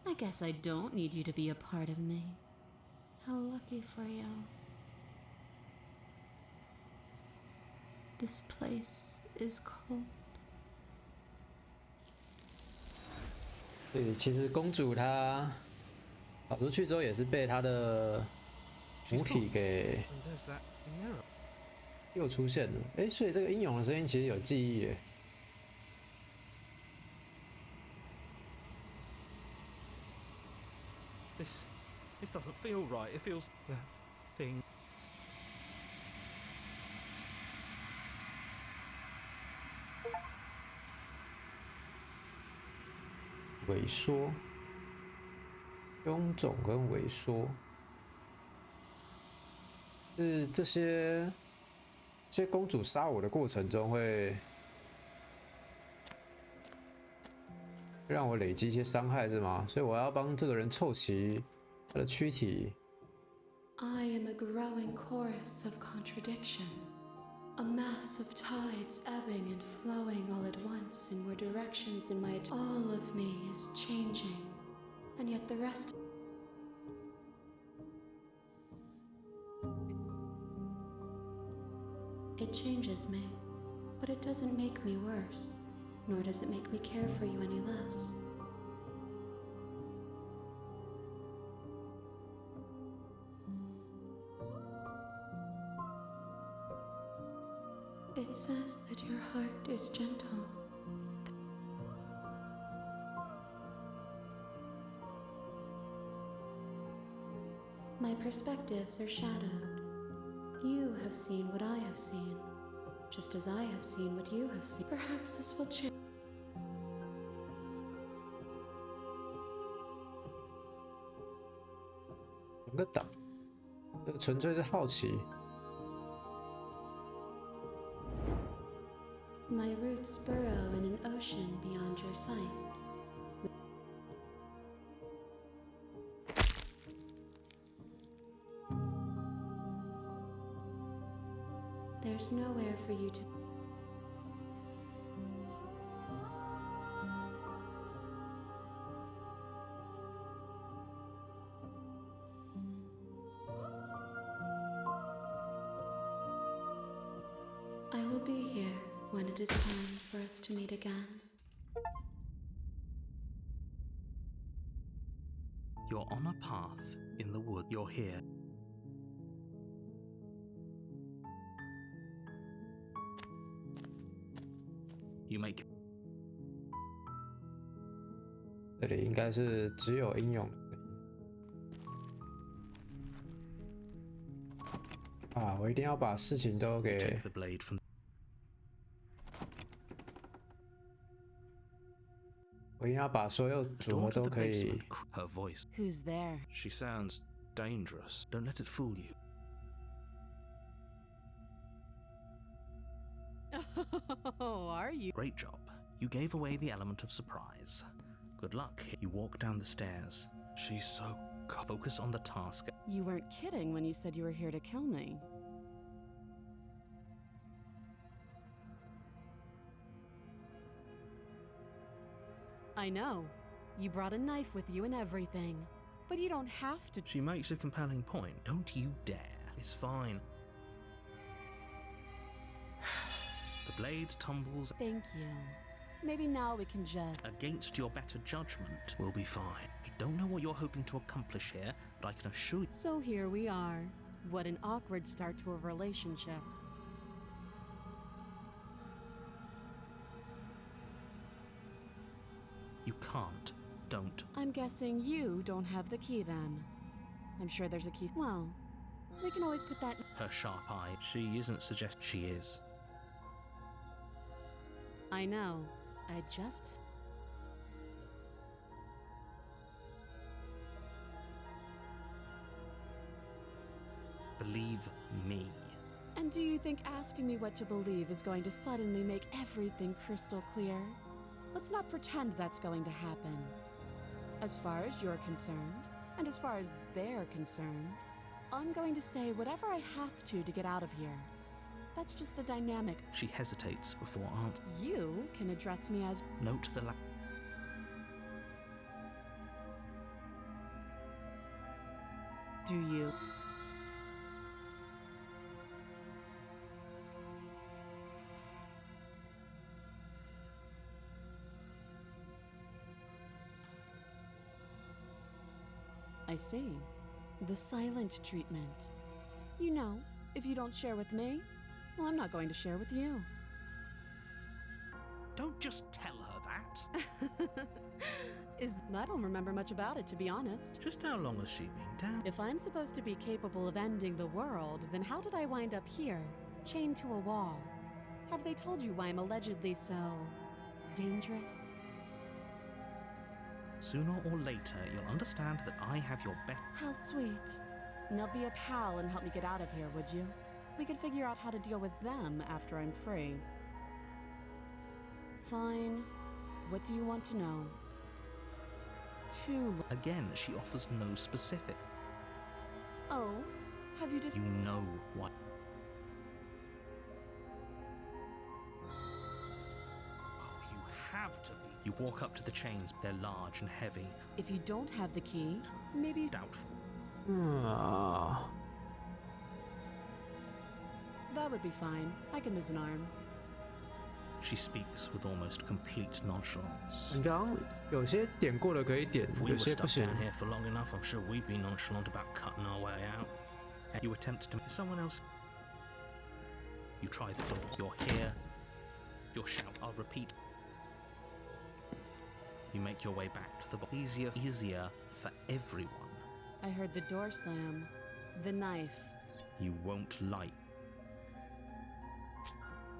I guess I don't need you to be a part of me. How lucky for you. This place is cold. 对，其实公主她跑出去之后，也是被她的母体给 And there's that mirror. 又出现了。哎，所以这个英勇的声音其实有记忆耶。This doesn't feel right. It feels... that thing. 萎缩、臃肿跟萎缩，是这些公主杀我的过程中会让我累积一些伤害是吗？所以我要帮这个人凑齐他的躯体。I am a growing chorus of contradiction, a mass of tides ebbing and flowing all at once in more directions than my... All of me is changing, and yet the rest... It changes me, but it doesn't make me worse, nor does it make me care for you any less. It says that your heart is gentle. My perspectives are shadowed. You have seen what I have seen, just as I have seen what you have seen. Perhaps this will change. 整个档，这纯粹是好奇。 My roots burrow in an ocean beyond your sight. There's nowhere for you to... I will be here when it is time for us to meet again. You're on a path in the wood. You're here. You make... 这里应该是只有英勇的声音。啊，我一定要把事情都 You 给 take the blade from... 我一定要把所有 The 组 door 合 to 都 the 可以 basement. Her voice. Who's there? She sounds dangerous. Don't let it fool you. Oh, are you? Great job. You gave away the element of surprise. Good luck. You walk down the stairs. She's so... Focus on the task. You weren't kidding when you said you were here to kill me. I know. You brought a knife with you and everything. But you don't have to. She makes a compelling point. Don't you dare. It's fine. The blade tumbles... Thank you. Maybe now we can just... Against your better judgment, we'll be fine. I don't know what you're hoping to accomplish here, but I can assure you... So here we are. What an awkward start to a relationship. You can't. Don't. I'm guessing you don't have the key then. I'm sure there's a key. Well, we can always put that... Her sharp eye. She isn't suggest... She is. I know. I just... Believe me. And do you think asking me what to believe is going to suddenly make everything crystal clear? Let's not pretend that's going to happen. As far as you're concerned, and as far as they're concerned, I'm going to say whatever I have to get out of here. That's just the dynamic. She hesitates before answering. You can address me as... Note the Do you? I see. The silent treatment. You know, if you don't share with me, well, I'm not going to share with you. Don't just tell her that. I don't remember much about it, to be honest. Just how long has she been down? If I'm supposed to be capable of ending the world, then how did I wind up here, chained to a wall? Have they told you why I'm allegedly so... dangerous? Sooner or later, you'll understand that I have your best. How sweet. Now be a pal and help me get out of here, would you? We could figure out how to deal with them after I'm free. Fine. What do you want to know? Again, she offers no specific. Oh, have you just... You know what. Oh, you have to be. You walk up to the chains. They're large and heavy. If you don't have the key, maybe... Doubtful. That would be fine. I can lose an arm. She speaks with almost complete nonchalance. 感觉好像有些点过了可以点， If we 有 were 些不 stuck 行。 down here for long enough, I'm sure we'd be nonchalant about cutting our way out. You attempt to... Someone else... You try the door. You're here. You'll shout. I'll repeat. You make your way back to the box. Easier for everyone. I heard the door slam. The knife. You won't like.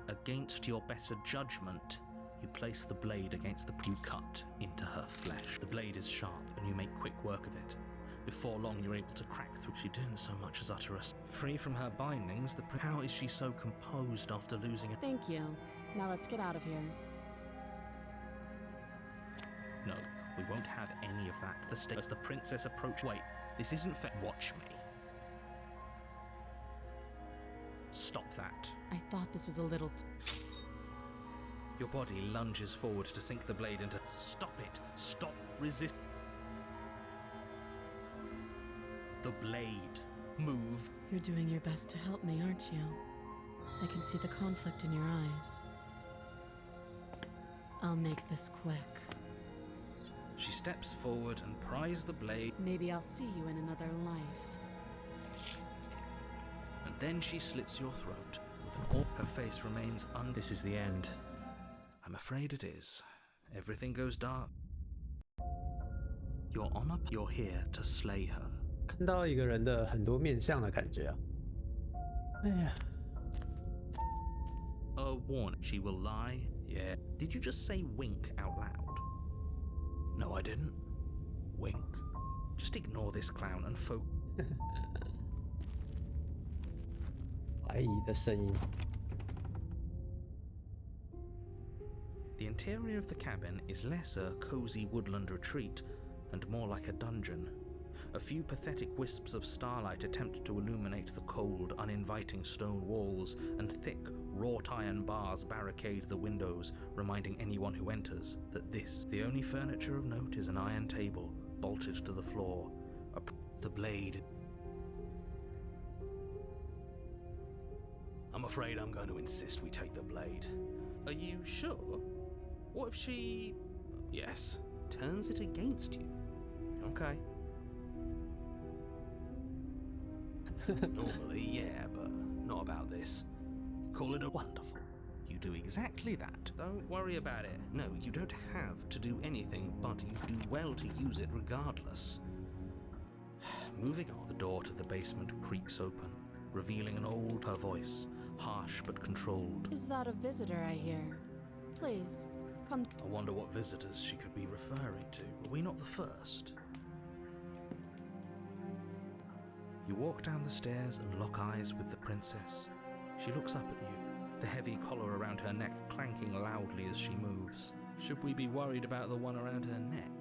Against your better judgment, you place the blade against the you cut into her flesh. The blade is sharp, and you make quick work of it. Before long, you're able to crack through. She didn't so much as utter a... Free from her bindings, how is she so composed after losing it? Thank you. Now let's get out of here. No, we won't have any of that. As the princess approaches... Wait, this isn't fair. Watch me. Stop that. I thought this was a little... Your body lunges forward to sink the blade into... Stop it. Stop. Resist. The blade. Move. You're doing your best to help me, aren't you? I can see the conflict in your eyes. I'll make this quick. She steps forward and pries the blade. Maybe I'll see you in another life. And then she slits your throat. With her face remains This is the end. I'm afraid it is. Everything goes dark. You're here to slay her. 看到一个人的很多面相的感觉啊。哎呀。 A warning. She will lie. Yeah. Did you just say wink out loud? No, I didn't. Wink. Just ignore this clown and focus. 怀疑的声音。 The interior of the cabin is less a cozy woodland retreat and more like a dungeon. A few pathetic wisps of starlight attempt to illuminate the cold, uninviting stone walls, and thick, wrought iron bars barricade the windows, reminding anyone who enters that the only furniture of note is an iron table, bolted to the floor. The blade. I'm afraid I'm going to insist we take the blade. Are you sure? What if she... Yes, turns it against you? Okay. Normally, yeah, but not about this. Call it a wonderful. You do exactly that. Don't worry about it. No, you don't have to do anything, but you do well to use it regardless. Moving on, the door to the basement creaks open, revealing an old her voice, harsh but controlled. Is that a visitor I hear? Please, come. I wonder what visitors she could be referring to. Were we not the first? You walk down the stairs and lock eyes with the princess. She looks up at you, the heavy collar around her neck clanking loudly as she moves. Should we be worried about the one around her neck?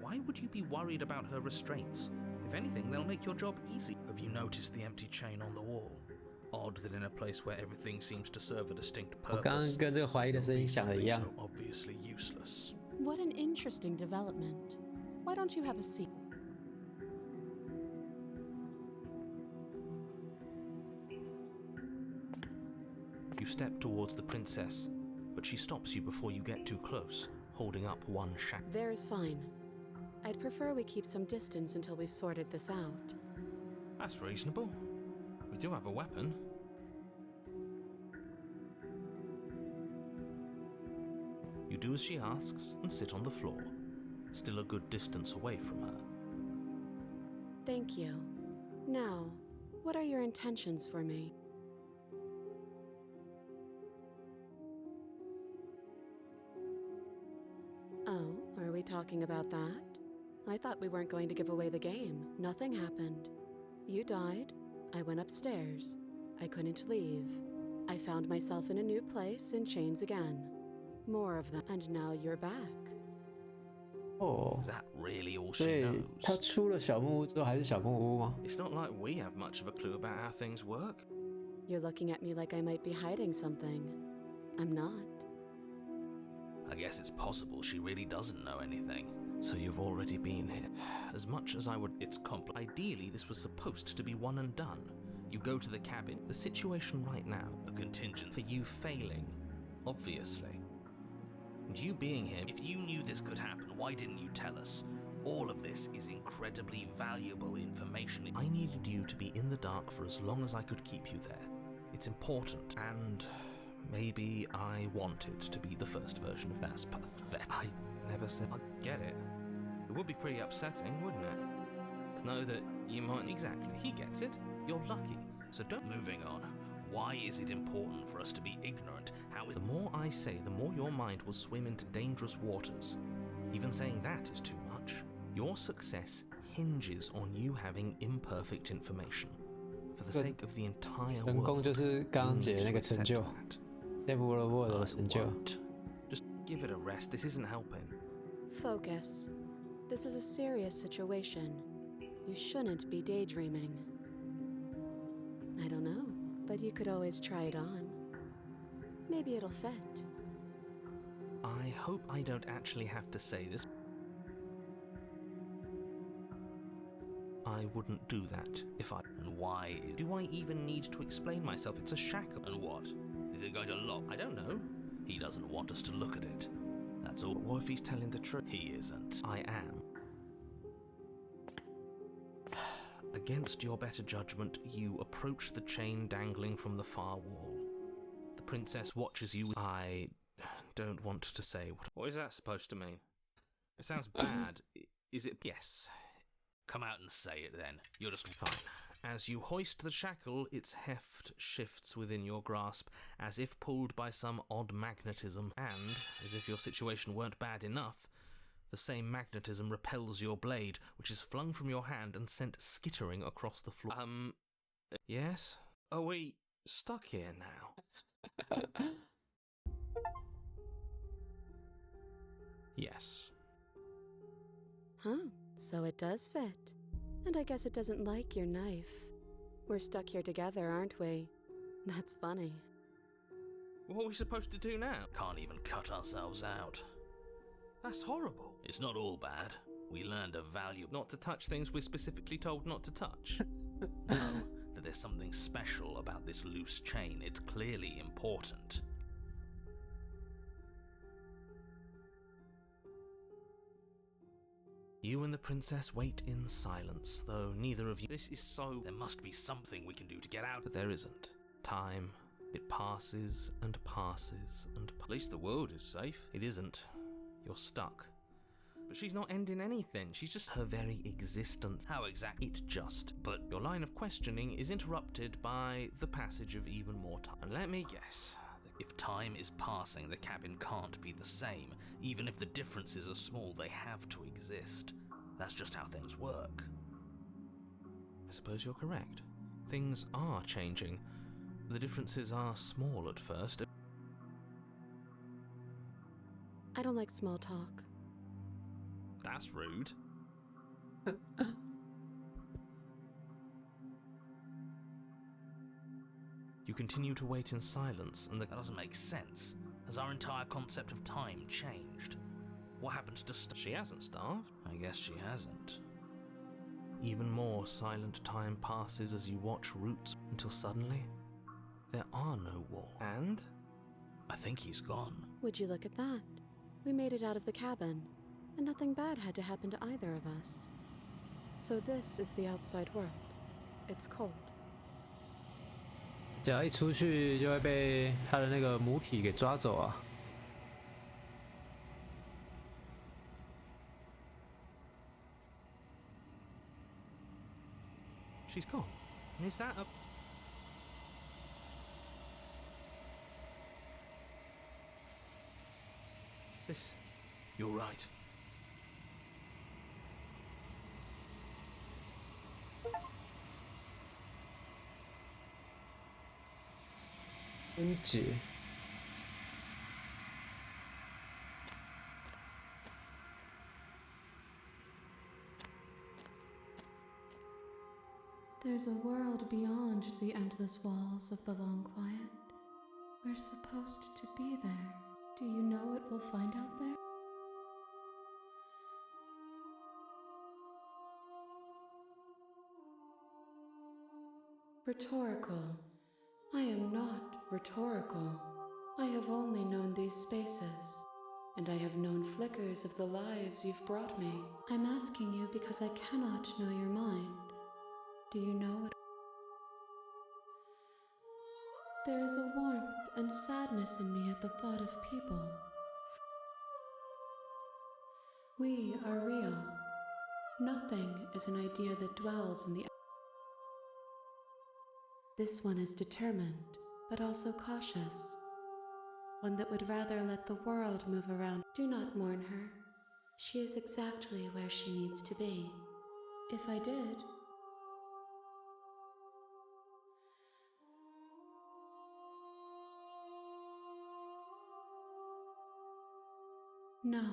Why would you be worried about her restraints? If anything, they'll make your job easy. Have you noticed the empty chain on the wall? Odd that in a place where everything seems to serve a distinct 我刚刚 purpose, 跟这个怀疑的声音想的一 something 样。 so obviously useless. What an interesting development. Why don't you have a seat? You step towards the princess, but she stops you before you get too close, holding up one shack. There's fine. I'd prefer we keep some distance until we've sorted this out. That's reasonable. We do have a weapon. You do as she asks and sit on the floor, still a good distance away from her. Thank you. Now, what are your intentions for me? Oh, are we talking about that? I thought we weren't going to give away the game. Nothing happened. You died. I went upstairs. I couldn't leave. I found myself in a new place in chains again. More of them. And now you're back. 哦 Is that really all 所 she 以他 knows? 出了小木屋之后还是小木屋吗？ It's not like we have much of a clue about how things work. You're looking at me like I might be hiding something. I'm not. I guess it's possible she really doesn't know anything. So you've already been here. As much as I would, it's complex. Ideally, this was supposed to be one and done. You go to the cabin. The situation right now, a contingent for you failing, obviously. And you being here, if you knew this could happen, why didn't you tell us? All of this is incredibly valuable information. I needed you to be in the dark for as long as I could keep you there. It's important, and maybe I wanted to be the first version of that's pathetic. I never said I get it. It would be pretty upsetting, wouldn't it? To know that you might... Exactly, he gets it. You're lucky. So don't... Moving on. Why is it important for us to be ignorant? How is... The more I say, the more your mind will swim into dangerous waters. Even saying that is too much. Your success hinges on you having imperfect information. For the sake of the entire 成功 world, 就是刚 you 刚解 need 的那 to 个成 accept 就 that. ，Save the World 的 I 成就。 won't. Just give it a rest. This isn't helping. Focus. This is a serious situation. You shouldn't be daydreaming. I don't know, but you could always try it on. Maybe it'll fit. I hope I don't actually have to say this. I wouldn't do that if I... And why? Do I even need to explain myself? It's a shackle. And what? Is it going to lock? I don't know. He doesn't want us to look at it. That's all. What if he's telling the truth? He isn't. I am. Against your better judgment, you approach the chain dangling from the far wall. The princess watches you. I don't want to say what is that supposed to mean? It sounds bad. Is it? Yes. Come out and say it then. You're just fine. As you hoist the shackle, its heft shifts within your grasp, as if pulled by some odd magnetism, and, as if your situation weren't bad enough, the same magnetism repels your blade, which is flung from your hand and sent skittering across the floor. Yes? Are we stuck here now? Yes. Huh, so it does fit. And I guess it doesn't like your knife. We're stuck here together, aren't we? That's funny. What are we supposed to do now? Can't even cut ourselves out. That's horrible. It's not all bad. We learned a value not to touch things we're specifically told not to touch. No, that there's something special about this loose chain. It's clearly important. You and the princess wait in silence, though neither of you... This is so... There must be something we can do to get out. But there isn't. Time. It passes and passes and... At least the world is safe. It isn't. You're stuck. But she's not ending anything. She's just her very existence. How exactly? It just. But your line of questioning is interrupted by the passage of even more time. And let me guess. If time is passing, the cabin can't be the same. Even if the differences are small, they have to exist. That's just how things work. I suppose you're correct. Things are changing. The differences are small at first. I don't like small talk. That's rude. You continue to wait in silence, and That doesn't make sense. Has our entire concept of time changed? What happened to she hasn't starved. I guess she hasn't. Even more silent time passes as you watch Roots until suddenly there are no walls. And I think he's gone. Would you look at that? We made it out of the cabin, and nothing bad had to happen to either of us. So this is the outside world. It's cold. 只要一出去就会被他的那个母体给抓走啊。she's gone. Is that a... This... You're right.分解。There's a world beyond the endless walls of the long quiet. We're supposed to be there. Do you know what we'll find out there? Rhetorical. I am not rhetorical. I have only known these spaces, and I have known flickers of the lives you've brought me. I'm asking you because I cannot know your mind. Do you know what? There is a warmth and sadness in me at the thought of people. We are real. Nothing is an idea that dwells in the... This one is determined, but also cautious. One that would rather let the world move around. Do not mourn her. She is exactly where she needs to be. If I did... No,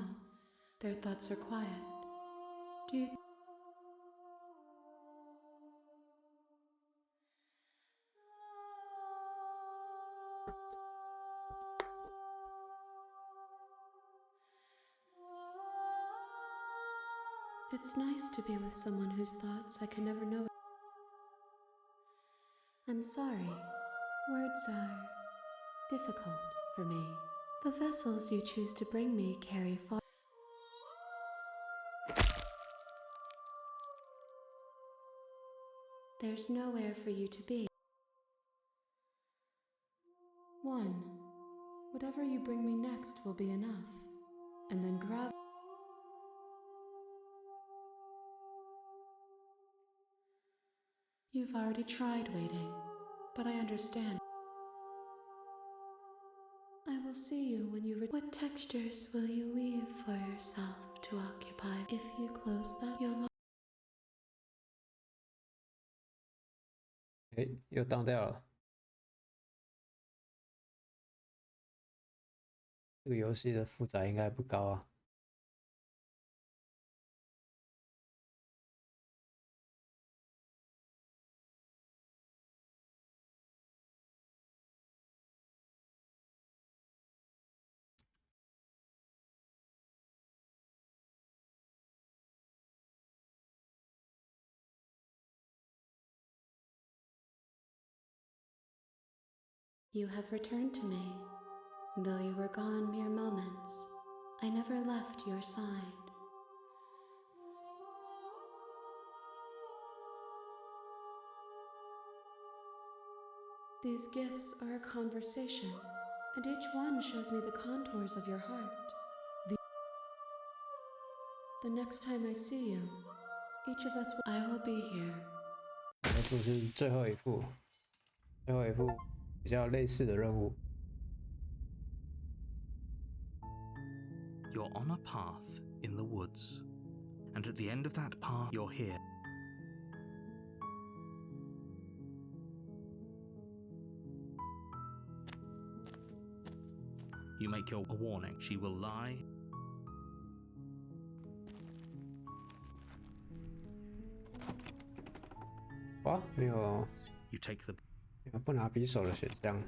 their thoughts are quiet. Do you... It's nice to be with someone whose thoughts I can never know. I'm sorry. Words are difficult for me. The vessels you choose to bring me carry far. There's nowhere for you to be. One, whatever you bring me next will be enough. And then grab. You've already tried waiting, but I understand. I will see you when you what textures will you weave for yourself to occupy? If you close that, you'll... 哎，又当掉了。这个游戏的负载应该不高啊。You have returned to me. Though you were gone mere moments, I never left your side. These gifts are a conversation, and each one shows me the contours of your heart. The next time I see you, each of us will... I will be here. 这副是最后一副，最后一副比较类似的任务。 You're on a path in the woods, and at the end of that path, you're here. You make your a warning. She will lie.哇，没有 You take the 不拿匕首的选项。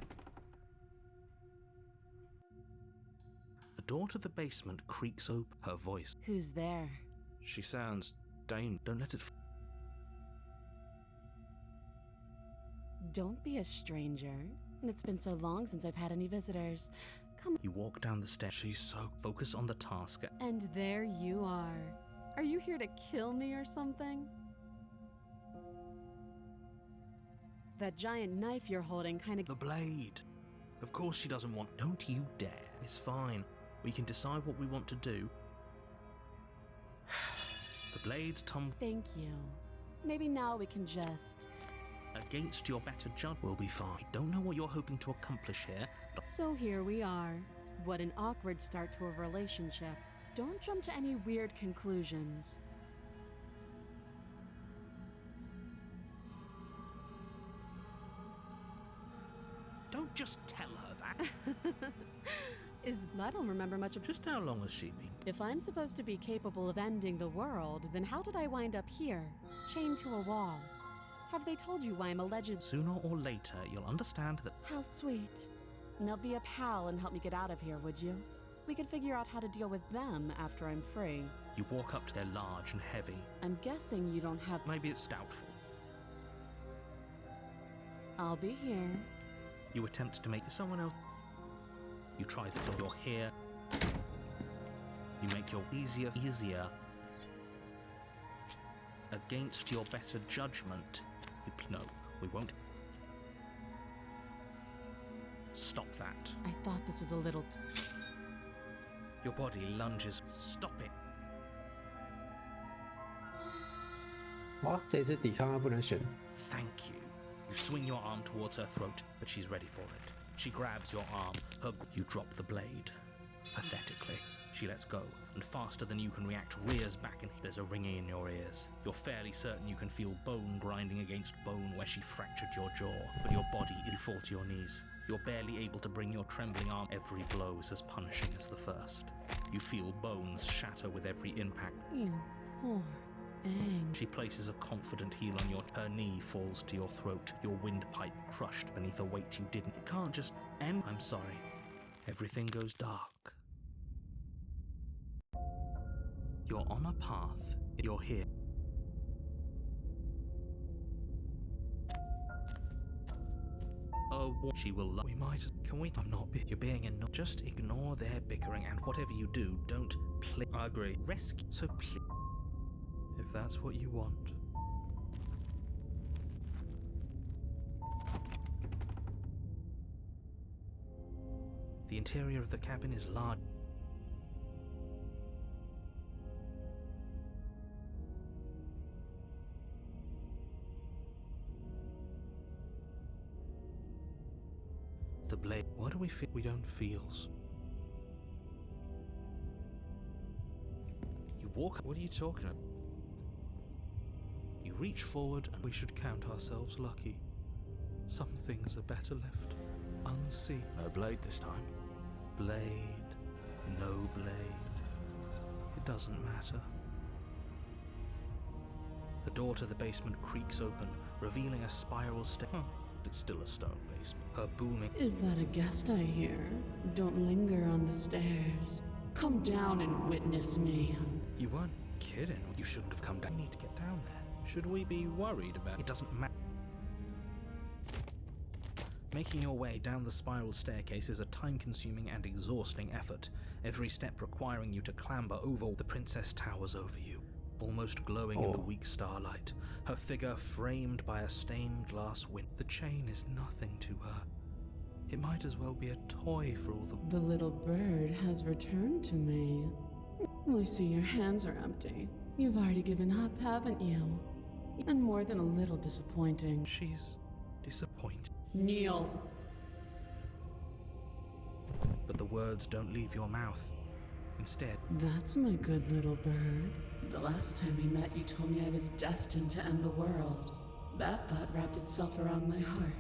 The door to the basement creaks open. Her voice. Who's there? She sounds Dane. Don't let it. Don't be a stranger. It's been so long since I've had any visitors. Come. You walk down the stairs. She's so focused on the task. And there you are. Are you here to kill me or something? That giant knife you're holding kind of. The blade. Of course she doesn't want. Don't you dare. It's fine. We can decide what we want to do. The blade tumbled. Thank you. Maybe now we can just. Against your better judge, will be fine. Don't know what you're hoping to accomplish here. But So here we are. What an awkward start to a relationship. Don't jump to any weird conclusions. don't just tell her that. I don't remember much of. Just how long has she been? If I'm supposed to be capable of ending the world, then how did I wind up here, chained to a wall? Have they told you why I'm alleged? Sooner or later, you'll understand that. How sweet. Now be a pal and help me get out of here, would you? We could figure out how to deal with them after I'm free. You walk up to their large and heavy. I'm guessing you don't have. Maybe it's doubtful. I'll be here. You attempt to make someone else. You try the door. You're here. You make your easier. Against your better judgment. No, we won't. Stop that. I thought this was a little. Your body lunges. Stop it. 哇，这一次抵抗啊不能选。 Thank you. You swing your arm towards her throat, but she's ready for it. She grabs your arm. You drop the blade. Pathetically, she lets go, and faster than you can react, rears back, and there's a ringing in your ears. You're fairly certain you can feel bone grinding against bone where she fractured your jaw, but your body, you fall to your knees. You're barely able to bring your trembling arm. Every blow is as punishing as the first. You feel bones shatter with every impact. You poor Aang. She places a confident heel on your. Her knee falls to your throat. Your windpipe crushed beneath a weight you didn't. It can't just end. I'm sorry. Everything goes dark. You're on a path. You're here. Oh, she will. We might. Can we? I'm not. You're being enough. Just ignore their bickering, and whatever you do, don't play. I agree. Rescue. So please. If that's what you want. The interior of the cabin is large. The blade. What do we feel? We don't feel. You walk. What are you talking about? You reach forward, and we should count ourselves lucky. Some things are better left unseen. No blade this time. Blade, no blade. It doesn't matter. The door to the basement creaks open, revealing a spiral stair. It's still a stone basement. Her booming. Is that a guest I hear? Don't linger on the stairs. Come down and witness me. You weren't kidding. You shouldn't have come down. You need to get down there. Should we be worried about it? Doesn't matter. Making your way down the spiral staircase is a time-consuming and exhausting effort, every step requiring you to clamber over. The princess towers over you, almost glowing in the weak starlight, her figure framed by a stained glass window. The chain is nothing to her. It might as well be a toy for all the... The little bird has returned to me. I see your hands are empty. You've already given up, haven't you? And more than a little disappointing. She's disappointed. Kneel. But the words don't leave your mouth. Instead... That's my good little bird. The last time we met, you told me I was destined to end the world. That thought wrapped itself around my heart.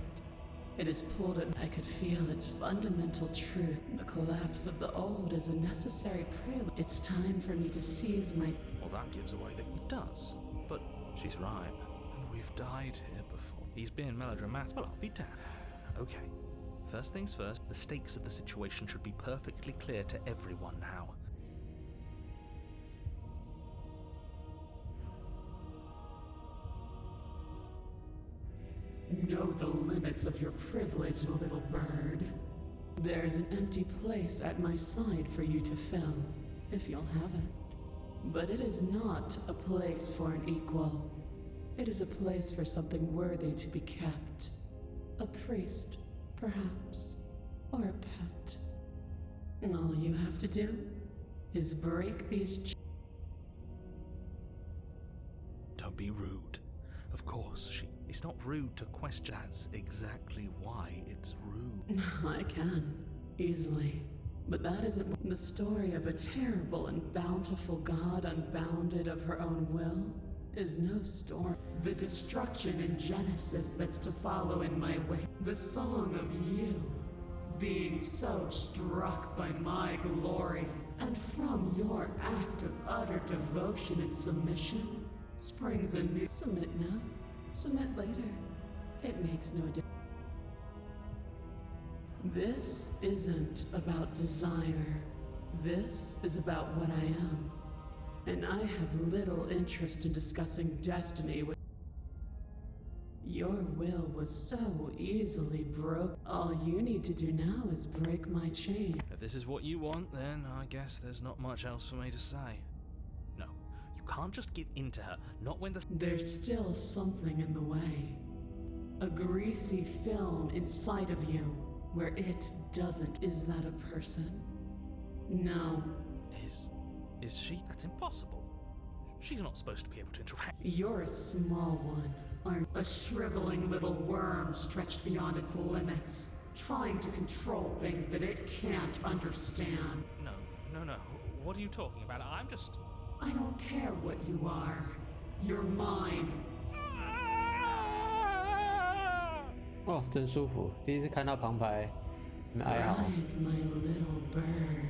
It is pulled at. I could feel its fundamental truth. The collapse of the old is a necessary prelude. It's time for me to seize my. Well, that gives away that it does. But she's right. And we've died here before. He's being melodramatic. Well, I'll be damned. Okay. First things first, the stakes of the situation should be perfectly clear to everyone now. Know the limits of your privilege, little bird. There's an empty place at my side for you to fill, if you'll have it. But it is not a place for an equal. It is a place for something worthy to be kept. A priest, perhaps, or a pet. And all you have to do is break these Don't be rude. Of course, it's not rude to question. That's exactly why it's rude. I can, easily. But that isn't the story of a terrible and bountiful god unbounded of her own will. Is no story. The destruction in Genesis that's to follow in my wake. The song of you being so struck by my glory, and from your act of utter devotion and submission springs a new. Submit now, submit later. It makes no difference. This isn't about desire. This is about what I am. And I have little interest in discussing destiny with. Your will was so easily broke. All you need to do now is break my chain. If this is what you want, then I guess there's not much else for me to say. No, you can't just give in to her, not when the. There's still something in the way. A greasy film inside of you, where it doesn't. Is that a person? No. Is she? That's impossible. She's not supposed to be able to interact. You're a small one, aren't a shriveling little worm stretched beyond its limits, trying to control things that it can't understand. No. What are you talking about? I'm just. I don't care what you are. You're mine. 哦，真舒服！第一次看到旁白，你们哀嚎。 Rise, my little bird.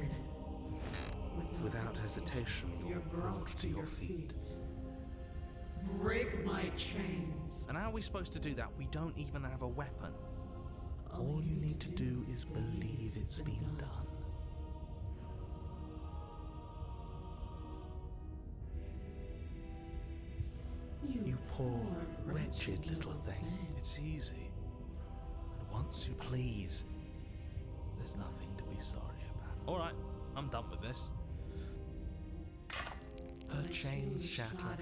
Without hesitation, you're brought to your feet. Break my chains. And how are we supposed to do that? We don't even have a weapon. All you need to do is believe it's been done. You poor, wretched little thing. It's easy. And once you please, there's nothing to be sorry about. Alright, I'm done with this. Her chains shatter,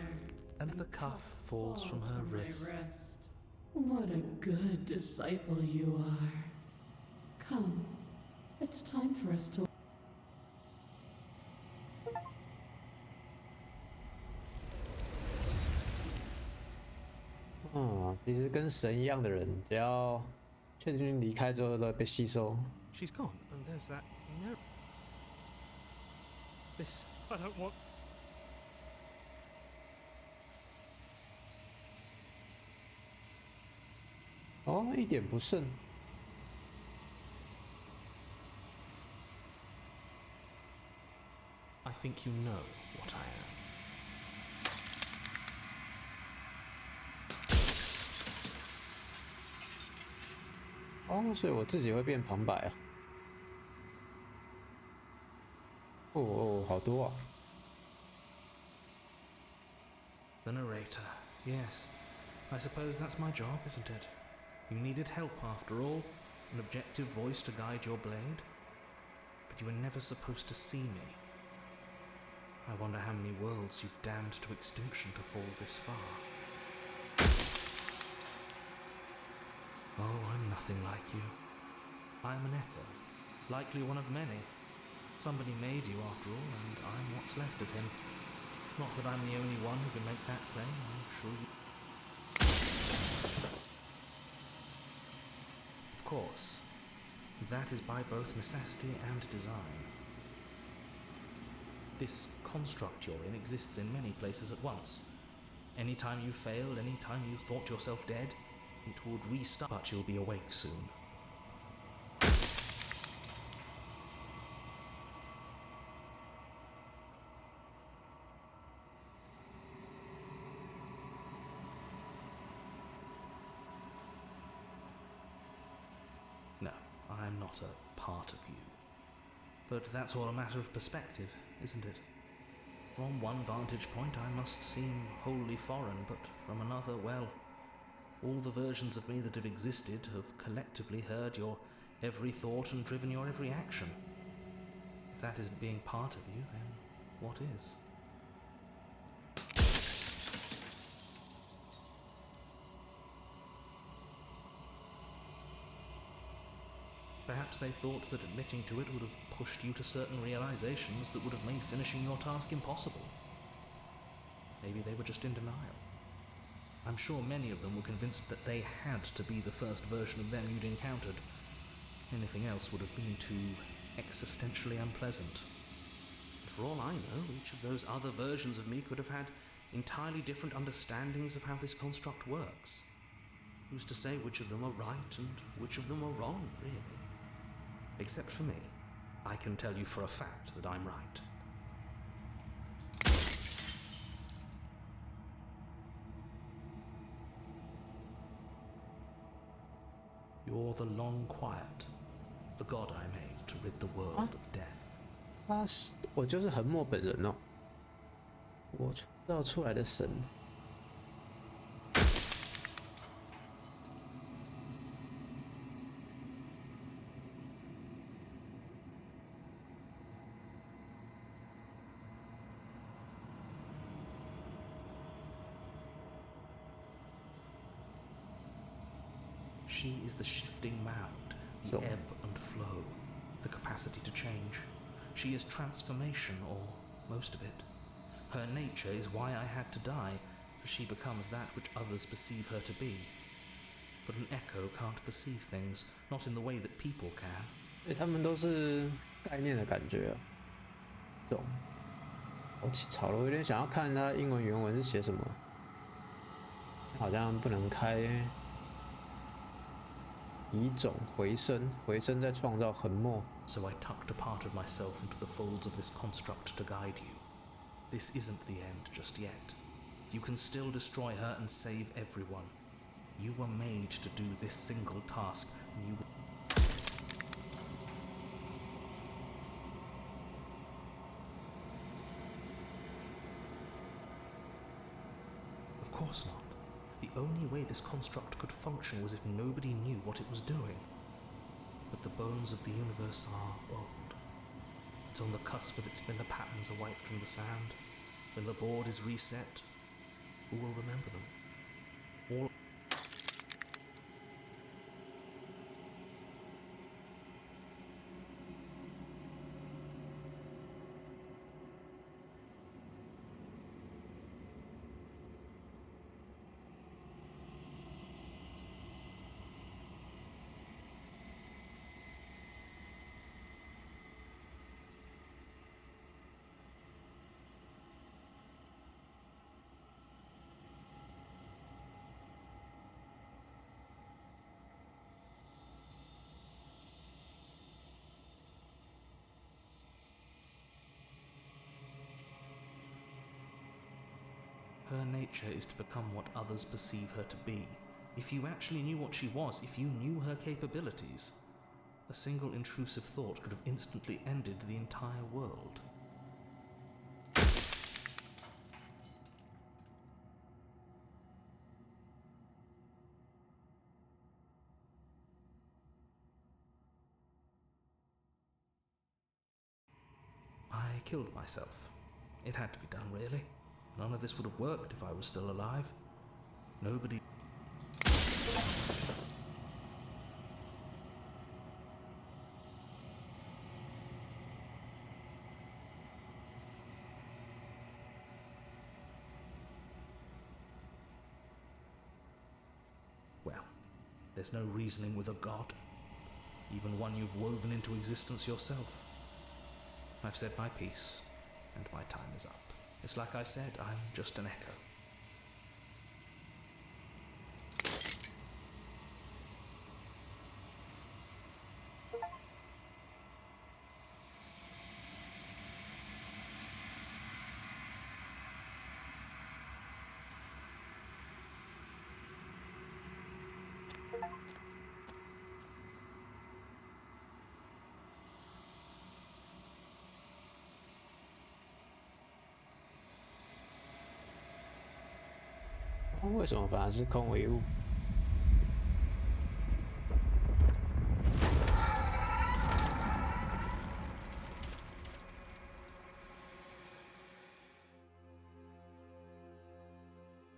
and the cuff falls from her wrist. What a good disciple you are. Come, it's time for us to. 其实跟神一样的人，只要确定离开之后，都会被吸收。 She's gone, and there's that mirror. This, I don't want. 哦，一点不剩。 I think you know what I am. 哦，所以我自己会变旁白啊。哦，好多啊。 The narrator. Yes. I suppose that's my job, isn't it? You needed help after all, an objective voice to guide your blade. But you were never supposed to see me. I wonder how many worlds you've damned to extinction to fall this far. Oh, I'm nothing like you. I'm an ether, likely one of many. Somebody made you after all, and I'm what's left of him. Not that I'm the only one who can make that claim, I'm sure you... Of course, that is by both necessity and design. This construct you're in exists in many places at once. Anytime you failed, anytime you thought yourself dead, it would restart. But you'll be awake soon. I'm not a part of you. But that's all a matter of perspective, isn't it? From one vantage point I must seem wholly foreign, but from another, well, all the versions of me that have existed have collectively heard your every thought and driven your every action. If that isn't being part of you, then what is? Perhaps they thought that admitting to it would have pushed you to certain realizations that would have made finishing your task impossible. Maybe they were just in denial. I'm sure many of them were convinced that they had to be the first version of them you'd encountered. Anything else would have been too existentially unpleasant. For all I know, each of those other versions of me could have had entirely different understandings of how this construct works. Who's to say which of them are right and which of them are wrong, really? Except for me, I can tell you for a fact that I'm right. You're the long quiet, the god I made to rid the world of death. 我就是横墨本人哦，我创造出来的神。She is the shifting mound, the ebb and flow, the capacity to change. She is transformation, or most of it. Her nature is why I had to die, for she becomes that which others perceive her to be. But an echo can't perceive things, not in the way that people can. 他们都是概念的感觉啊，这种。我起草了，我有点想要看它英文原文是写什么，好像不能开。移种回声，回声在创造横墨。So I tucked a part of myself into the folds of this construct to guide you. This isn't the end just yet. You can still destroy her and save everyone. You were made to do this single task, and you. Of course not. The only way this construct could function was if nobody knew what it was doing. But the bones of the universe are old. It's on the cusp of its when the patterns are wiped from the sand. When the board is reset, who will remember them? All. Her nature is to become what others perceive her to be. If you actually knew what she was, if you knew her capabilities, a single intrusive thought could have instantly ended the entire world. I killed myself. It had to be done, really. None of this would have worked if I was still alive. Nobody. Well, there's no reasoning with a god, even one you've woven into existence yourself. I've said my piece, and my time is up. It's like I said, I'm just an echo. 为什么反而是空无一物？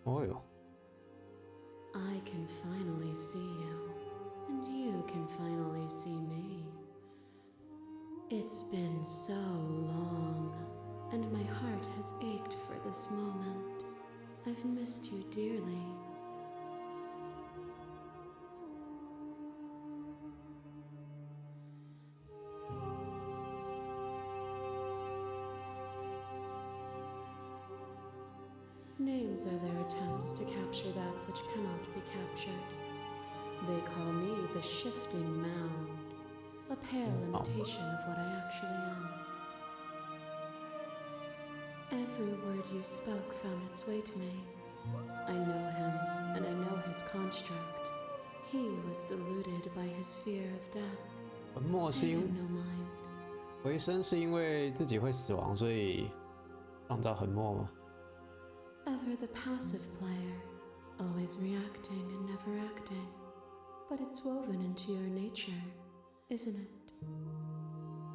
哦哟， I can finally see you, and you can finally see me. It's been so long, and my heart has ached for this moment. I've missed you dearly. Names are their attempts to capture that which cannot be captured. They call me the shifting mound, a pale imitation of what I actually am. Every word you spoke found its way to me. I know him, and I know his construct. He was deluded by his fear of death. 沉默 I 是 have 因 no mind. 回声是因为自己会死亡，所以创造沉默吗？ Ever the passive player, always reacting and never acting. But it's woven into your nature, isn't it?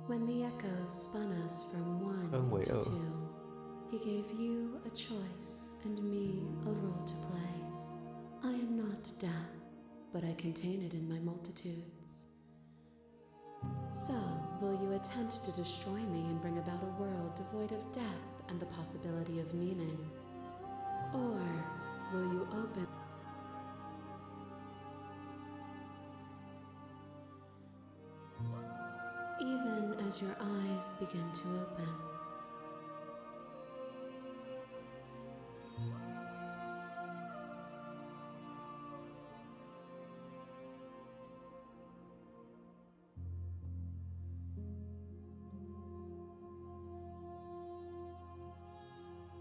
When the echoes spun us from one into two, he gave you a choice and me a role to play. I am not death, but I contain it in my multitudes. So, will you attempt to destroy me and bring about a world devoid of death and the possibility of meaning? Or will you open? Even as your eyes begin to open,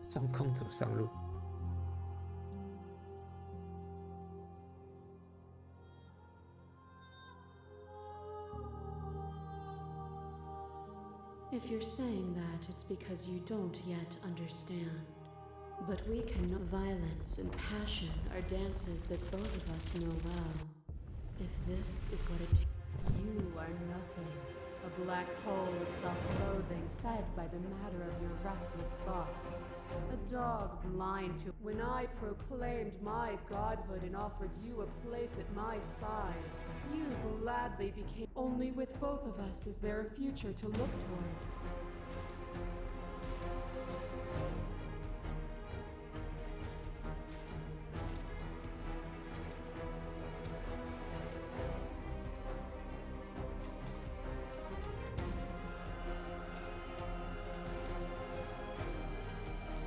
《上公主上路》。 if you're saying that, it's because you don't yet understand. But we can know violence and passion are dances that both of us know well. If this is what it takes, you are nothing. A black hole of self-loathing fed by the matter of your restless thoughts. A dog blind to when I proclaimed my godhood and offered you a place at my side. You gladly became. Only with both of us is there a future to look towards.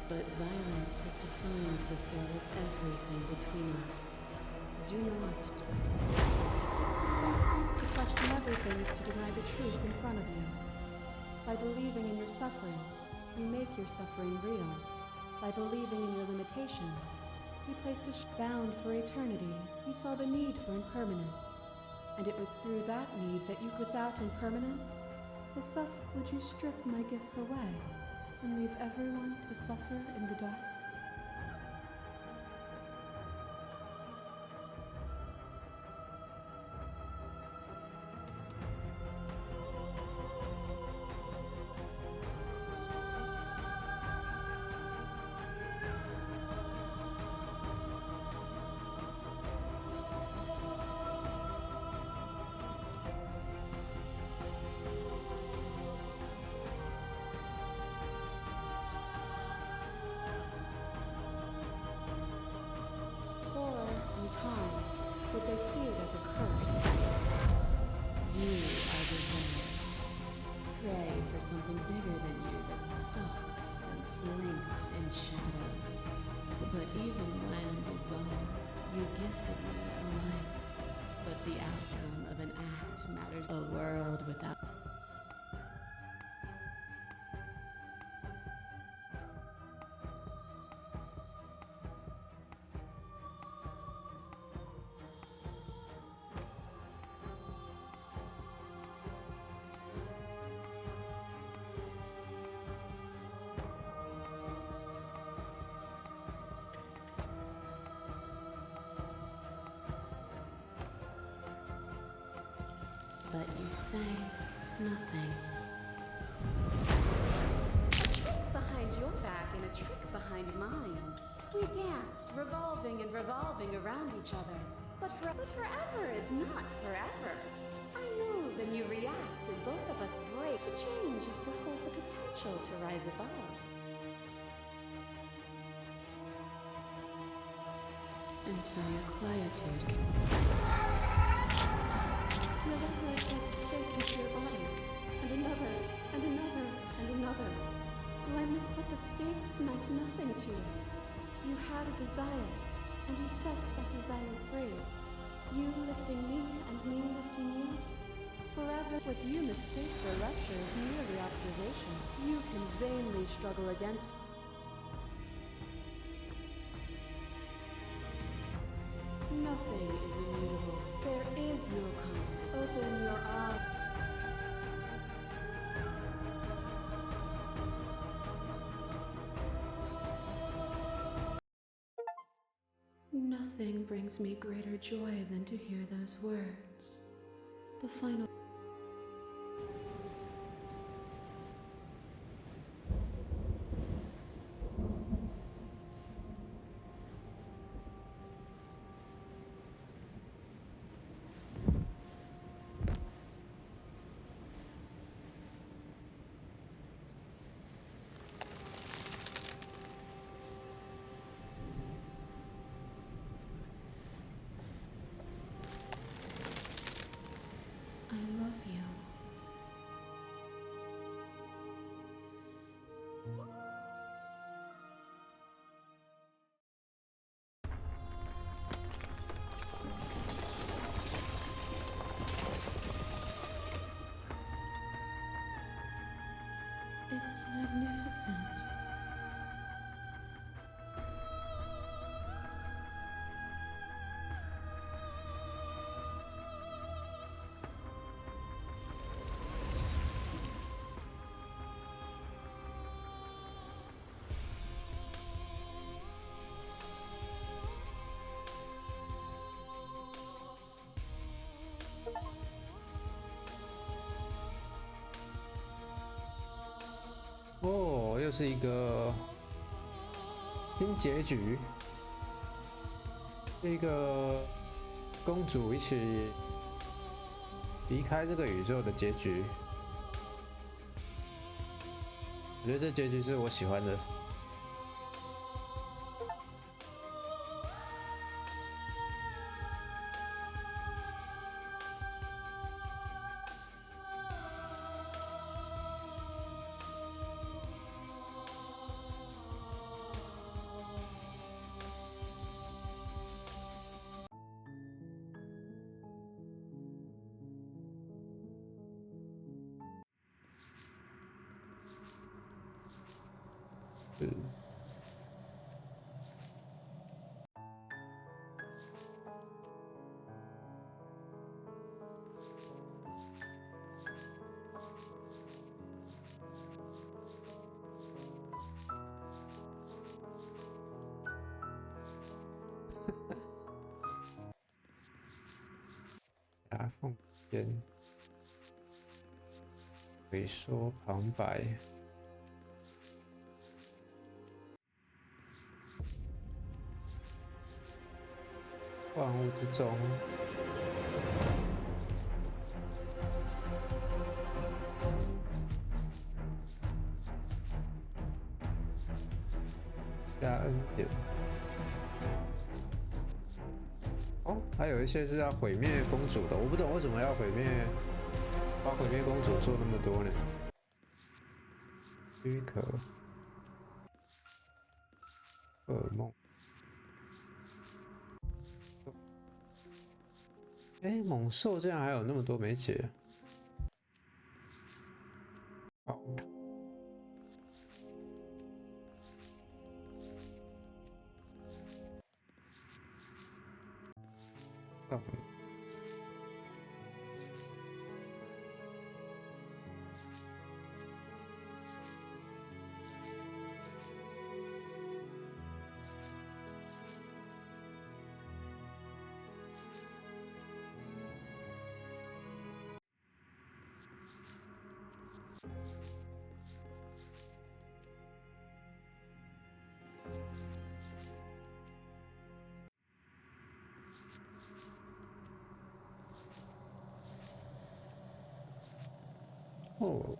But violence has defined the flow of everything between us. Do not. To question everything is to deny the truth in front of you. By believing in your suffering, you make your suffering real. By believing in your limitations, you placed bound for eternity. You saw the need for impermanence. And it was through that need that you, without impermanence, would you strip my gifts away and leave everyone to suffer in the dark? Time, would they see it as a curse? You are the one. Pray for something bigger than you that stalks and slinks in shadows. But even when dissolved, you gifted me a life. But the outcome of an act matters. A world without. but you say nothing. Behind your back and a trick behind mine. We dance, revolving and revolving around each other. But forever is not forever. I move and you react, and both of us break. To change is to hold the potential to rise above. And so your quietude Your love life takes a stake into your body, and another, and another, and another. Do I miss what the stakes meant nothing to you? You had a desire, and you set that desire free. You lifting me, and me lifting you. Forever with you mistake for rupture is merely observation. You can vainly struggle against. Nothing is immutable. There is no constant. Open your eyes. Nothing brings me greater joy than to hear those words. The final. I love you. It's magnificent.哦，又是一个新结局，一个公主一起离开这个宇宙的结局。我觉得这结局是我喜欢的。是牙缝间回缩旁白。万物之中，加恩典。哦，还有一些是要毁灭公主的，我不懂为什么要毁灭，把毁灭公主做那么多呢？躯壳，噩梦。哎，猛兽竟然还有那么多没解。好，告诉你。哦，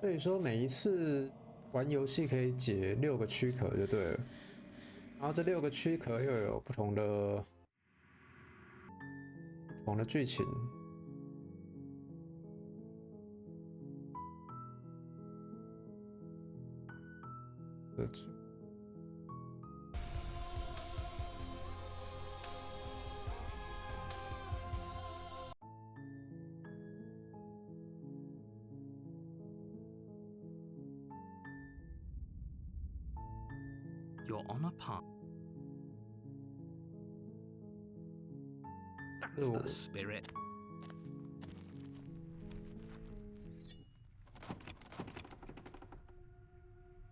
所以说每一次玩游戏可以解6个躯壳就对了，然后这6个躯壳又有不同的剧情。You're on a path. That's the spirit.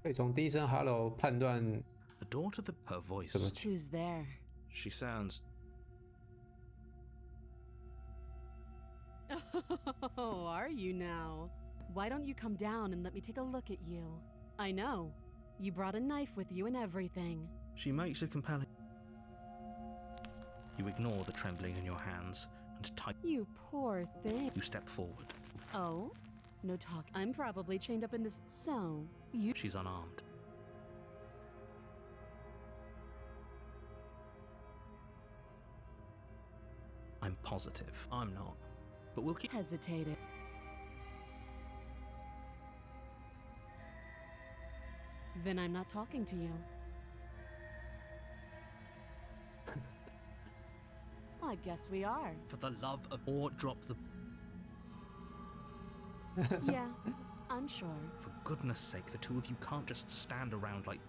可以从第一声 “hello” 判断 The door to her voice. Who's there? She sounds. Oh, are you now? Why don't you come down and let me take a look at you? I know. You brought a knife with you and everything. She makes a compelling. You ignore the trembling in your hands and type. You poor thing. You step forward. Oh? No talk. I'm probably chained up in this. So, you. She's unarmed. I'm positive. I'm not. But we'll keep. Hesitated. Then I'm not talking to you. I guess we are. For the love of. Or drop the. Yeah, I'm sure. For goodness sake, the two of you can't just stand around like.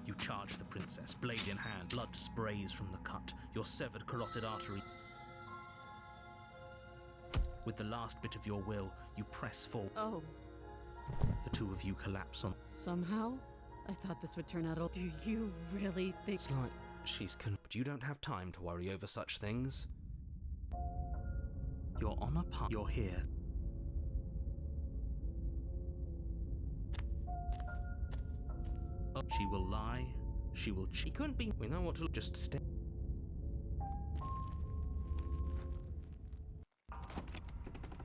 You charge the princess, blade in hand. Blood sprays from the cut, your severed carotid artery. With the last bit of your will, you press forward. Oh. The two of you collapse on. Somehow? I thought this would turn out. Do you really think? It's like she's but you don't have time to worry over such things. You're on a path. You're here. She will lie. She will. She couldn't be. We know what to. Just stay.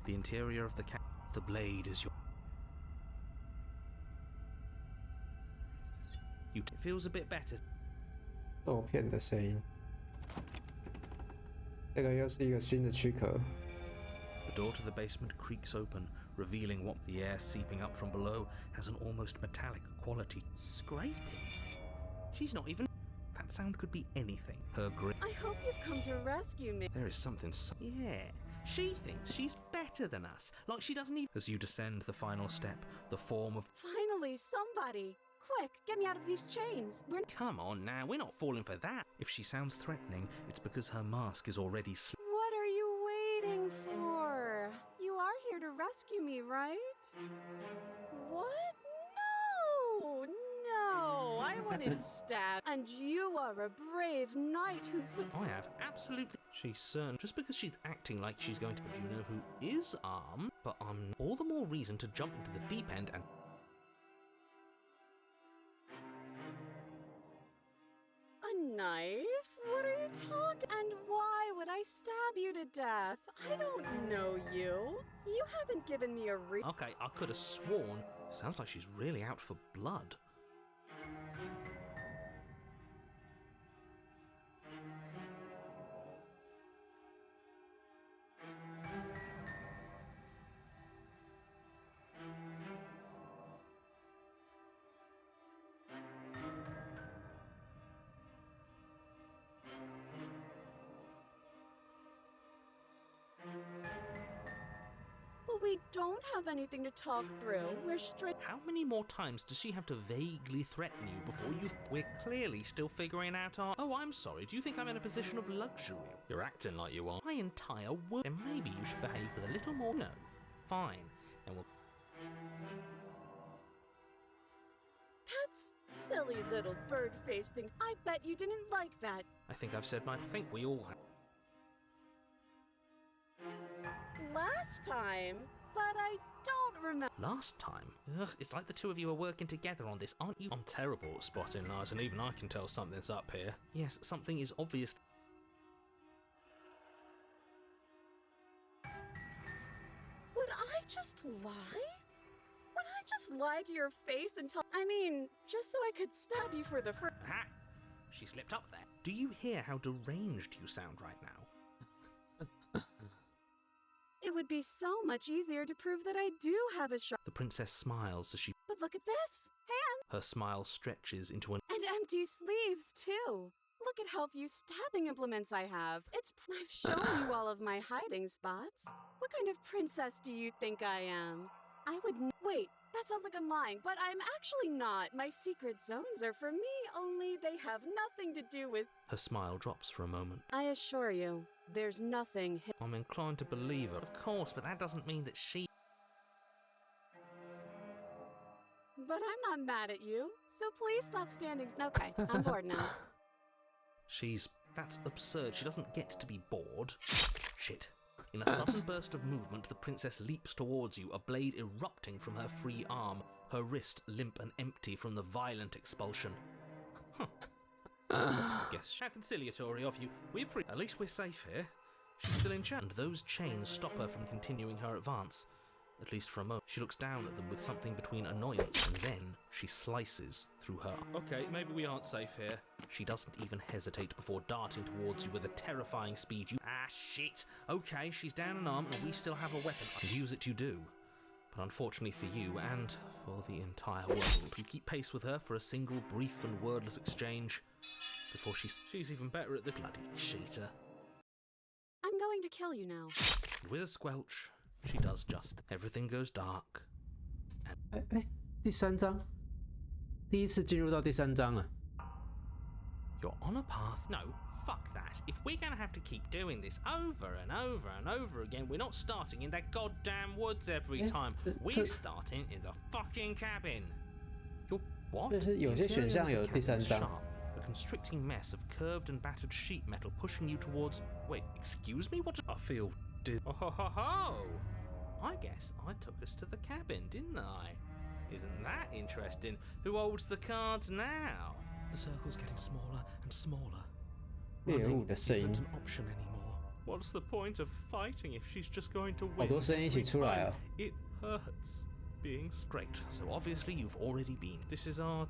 The interior of the cat. The blade is your. You. It feels a bit better. 豆片的声音。这个又是一个新的躯壳。The door to the basement creaks open, revealing what the air seeping up from below has an almost metallic quality. Scraping? She's not even. That sound could be anything. Her grit. I hope you've come to rescue me. There is something so. Yeah. She thinks she's better than us. Like she doesn't even. As you descend the final step, the form of. Finally, somebody! Quick, get me out of these chains. We're. Come on now, we're not falling for that. If she sounds threatening, it's because her mask is already. What are you waiting for? You are here to rescue me, right? What? No! No! I wouldn't stab. And you are a brave knight who's. I have absolutely. She's certain. Just because she's acting like she's going to. Do you know who is armed? But I'm. All the more reason to jump into the deep end and. A knife? What are you talking? And why would I stab you to death? I don't know you. You haven't given me a Okay, I could have sworn. Sounds like she's really out for blood. But we don't have anything to talk through. We're straight. How many more times does she have to vaguely threaten you before you... We're clearly still figuring out our... Oh, I'm sorry. Do you think I'm in a position of luxury? You're acting like you are. My entire world. Then maybe you should behave with a little more... No. Fine. Then we'll... That's silly little bird-faced thing. I bet you didn't like that. I think I've said my... I think we all have... Last time, but I don't remember. Last time? Ugh, it's like the two of you are working together on this, aren't you? I'm terrible at spotting lies, and even I can tell something's up here. Yes, something is obvious. just lie? Would I just lie to your face and tell? I mean, just so I could stab you for the first. Aha! She slipped up there. Do you hear how deranged you sound right now? It would be so much easier to prove that I do have a sharp. The princess smiles as she... But look at this! Hands! Her smile stretches into an... And empty sleeves, too! Look at how few stabbing implements I have. I've shown you all of my hiding spots. What kind of princess do you think I am? Wait, that sounds like I'm lying, but I'm actually not. My secret zones are for me, only they have nothing to do with... Her smile drops for a moment. I assure you, there's nothing... I'm inclined to believe her. Of course, but that doesn't mean that she... But I'm not mad at you, so please stop standing... Okay, I'm bored now. That's absurd. She doesn't get to be bored. Shit. In a sudden burst of movement, the princess leaps towards you, a blade erupting from her free arm, her wrist limp and empty from the violent expulsion. Guess how conciliatory of you. At least we're safe here. She's still in chains, and those chains stop her from continuing her advance. At least for a moment. She looks down at them with something between annoyance, and then she slices through her. Okay, maybe we aren't safe here. She doesn't even hesitate before darting towards you with a terrifying speed. Shit! Okay, she's down an arm, and we still have a weapon. Use it you do. But unfortunately for you, and for the entire world, you keep pace with her for a single brief and wordless exchange before she's even better at the bloody cheater. I'm going to kill you now. And with a squelch, she does just. Everything goes dark. 第三章，第一次进入到第三章了。You're on a path. No, fuck that. If we're gonna have to keep doing this over and over and over again, we're not starting in that goddamn woods every time. We're starting in the fucking cabin. You're what? 就是有些选项有第三章。 A constricting mess of curved and battered sheet metal pushing you towards. Wait, excuse me? What? I feel. Oh ho ho ho! I guess I took us to the cabin, didn't I? Isn't that interesting? Who holds the cards now? The circle's getting smaller and smaller. Running isn't an option anymore. What's the point of fighting if she's just going to win? 好多声音一起出来哦。 It hurts being straight. So obviously you've already been. This is our...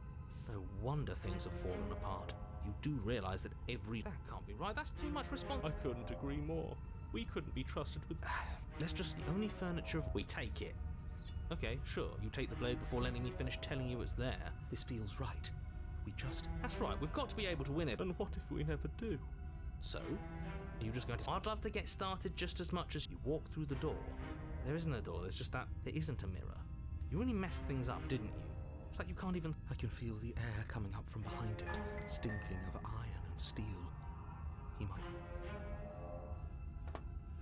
No wonder things have fallen apart. You do realise that That can't be right. That's too much responsibility. I couldn't agree more. We couldn't be trusted with... Let's just... The only furniture... We take it. Okay, sure. You take the blade before letting me finish telling you it's there. This feels right. We just... That's right. We've got to be able to win it. And what if we never do? So? Are you just going to... I'd love to get started just as much as... You walk through the door. There isn't a door. There's just that... There isn't a mirror. You really messed things up, didn't you? It's like you can't even... I can feel the air coming up from behind it, stinking of iron and steel. He might...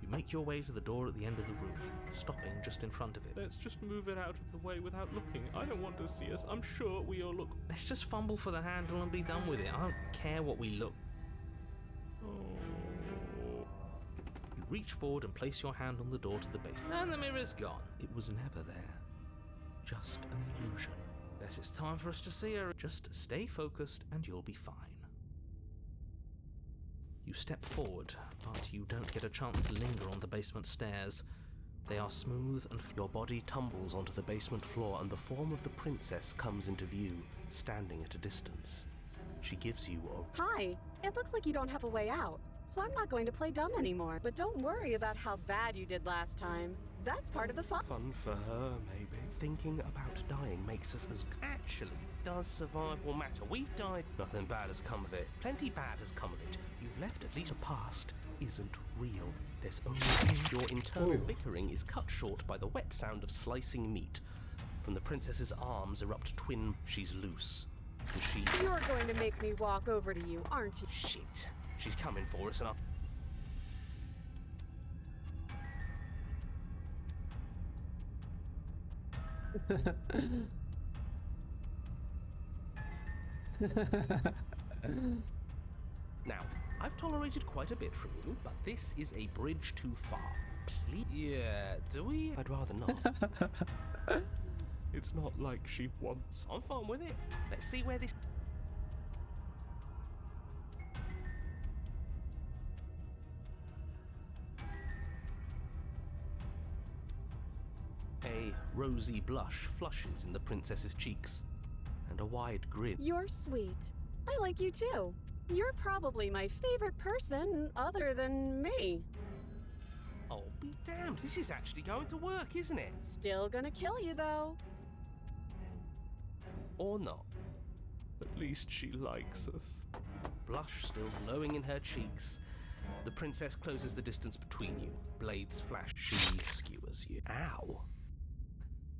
You make your way to the door at the end of the room, stopping just in front of it. Let's just move it out of the way without looking. I don't want to see us. I'm sure we all look... Let's just fumble for the handle and be done with it. I don't care what we look... Oh. You reach forward and place your hand on the door to the base. And the mirror's gone. It was never there. Just an illusion. Guess it's time for us to see her. Just stay focused and you'll be fine. You step forward, but you don't get a chance to linger on the basement stairs. They are smooth and your body tumbles onto the basement floor and the form of the princess comes into view, standing at a distance. She gives you a... Hi, it looks like you don't have a way out, so I'm not going to play dumb anymore. But don't worry about how bad you did last time. That's part of the fun. Fun for her, maybe. Thinking about dying makes us as... Actually, does survival matter? We've died. Nothing bad has come of it. Plenty bad has come of it. You've left at least a past isn't real. There's only your internal bickering is cut short by the wet sound of slicing meat. From the princess's arms erupt twin... She's loose. And she... You're going to make me walk over to you, aren't you? Shit. She's coming for us and I'll... Now, I've tolerated quite a bit from you, but this is a bridge too far. Please? Yeah, do we? I'd rather not. It's not like she wants. I'm fine with it. Let's see where this... A rosy blush flushes in the princess's cheeks, and a wide grin. You're sweet. I like you too. You're probably my favorite person other than me. Oh, be damned, this is actually going to work, isn't it? Still gonna kill you though. Or not. At least she likes us. Blush still glowing in her cheeks. The princess closes the distance between you. Blades flash. She skewers you. Ow.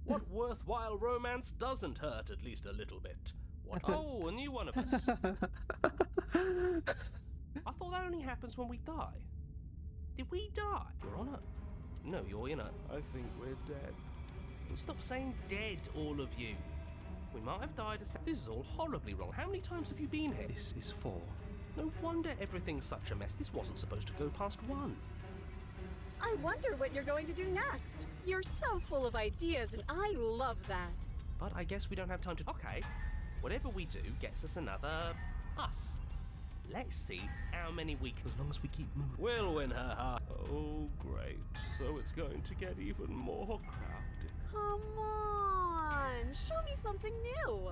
What worthwhile romance doesn't hurt at least a little bit? What? Oh, a new one of us. I thought that only happens when we die. Did we die? Your Honor? No, Your Honor. I think we're dead. Stop saying dead, all of you. We might have died a This is all horribly wrong. How many times have you been here? This is 4. No wonder everything's such a mess. This wasn't supposed to go past 1. I wonder what you're going to do next. You're so full of ideas and I love that. But I guess we don't have time to... Okay, whatever we do gets us another... us. Let's see how many we can... As long as we keep moving. We'll win her heart. Oh, great. So it's going to get even more crowded. Come on, show me something new.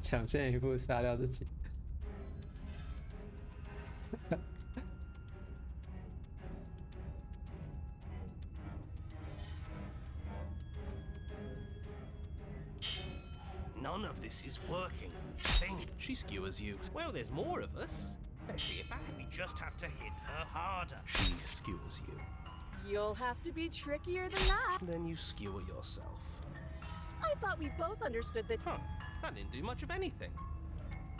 抢先一步杀掉自己。None of this is working. Think. She skewers you. Well, there's more of us. Let's see if that... We just have to hit her harder. She skewers you. You'll have to be trickier than that. Then you skewer yourself. I thought we both understood that. Huh. That didn't do much of anything.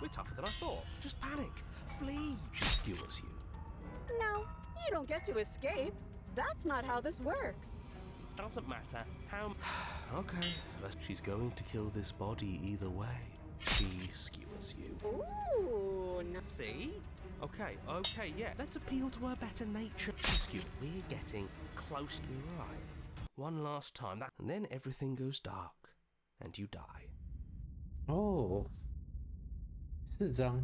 We're tougher than I thought. Just panic. Flee. She skewers you. No, you don't get to escape. That's not how this works. It doesn't matter how... Okay, but she's going to kill this body either way. She skewers you. Ooh, no. See? Okay, yeah. Let's appeal to her better nature. Skew. We're getting close to right. One last time, and then everything goes dark. And you die.哦，4张。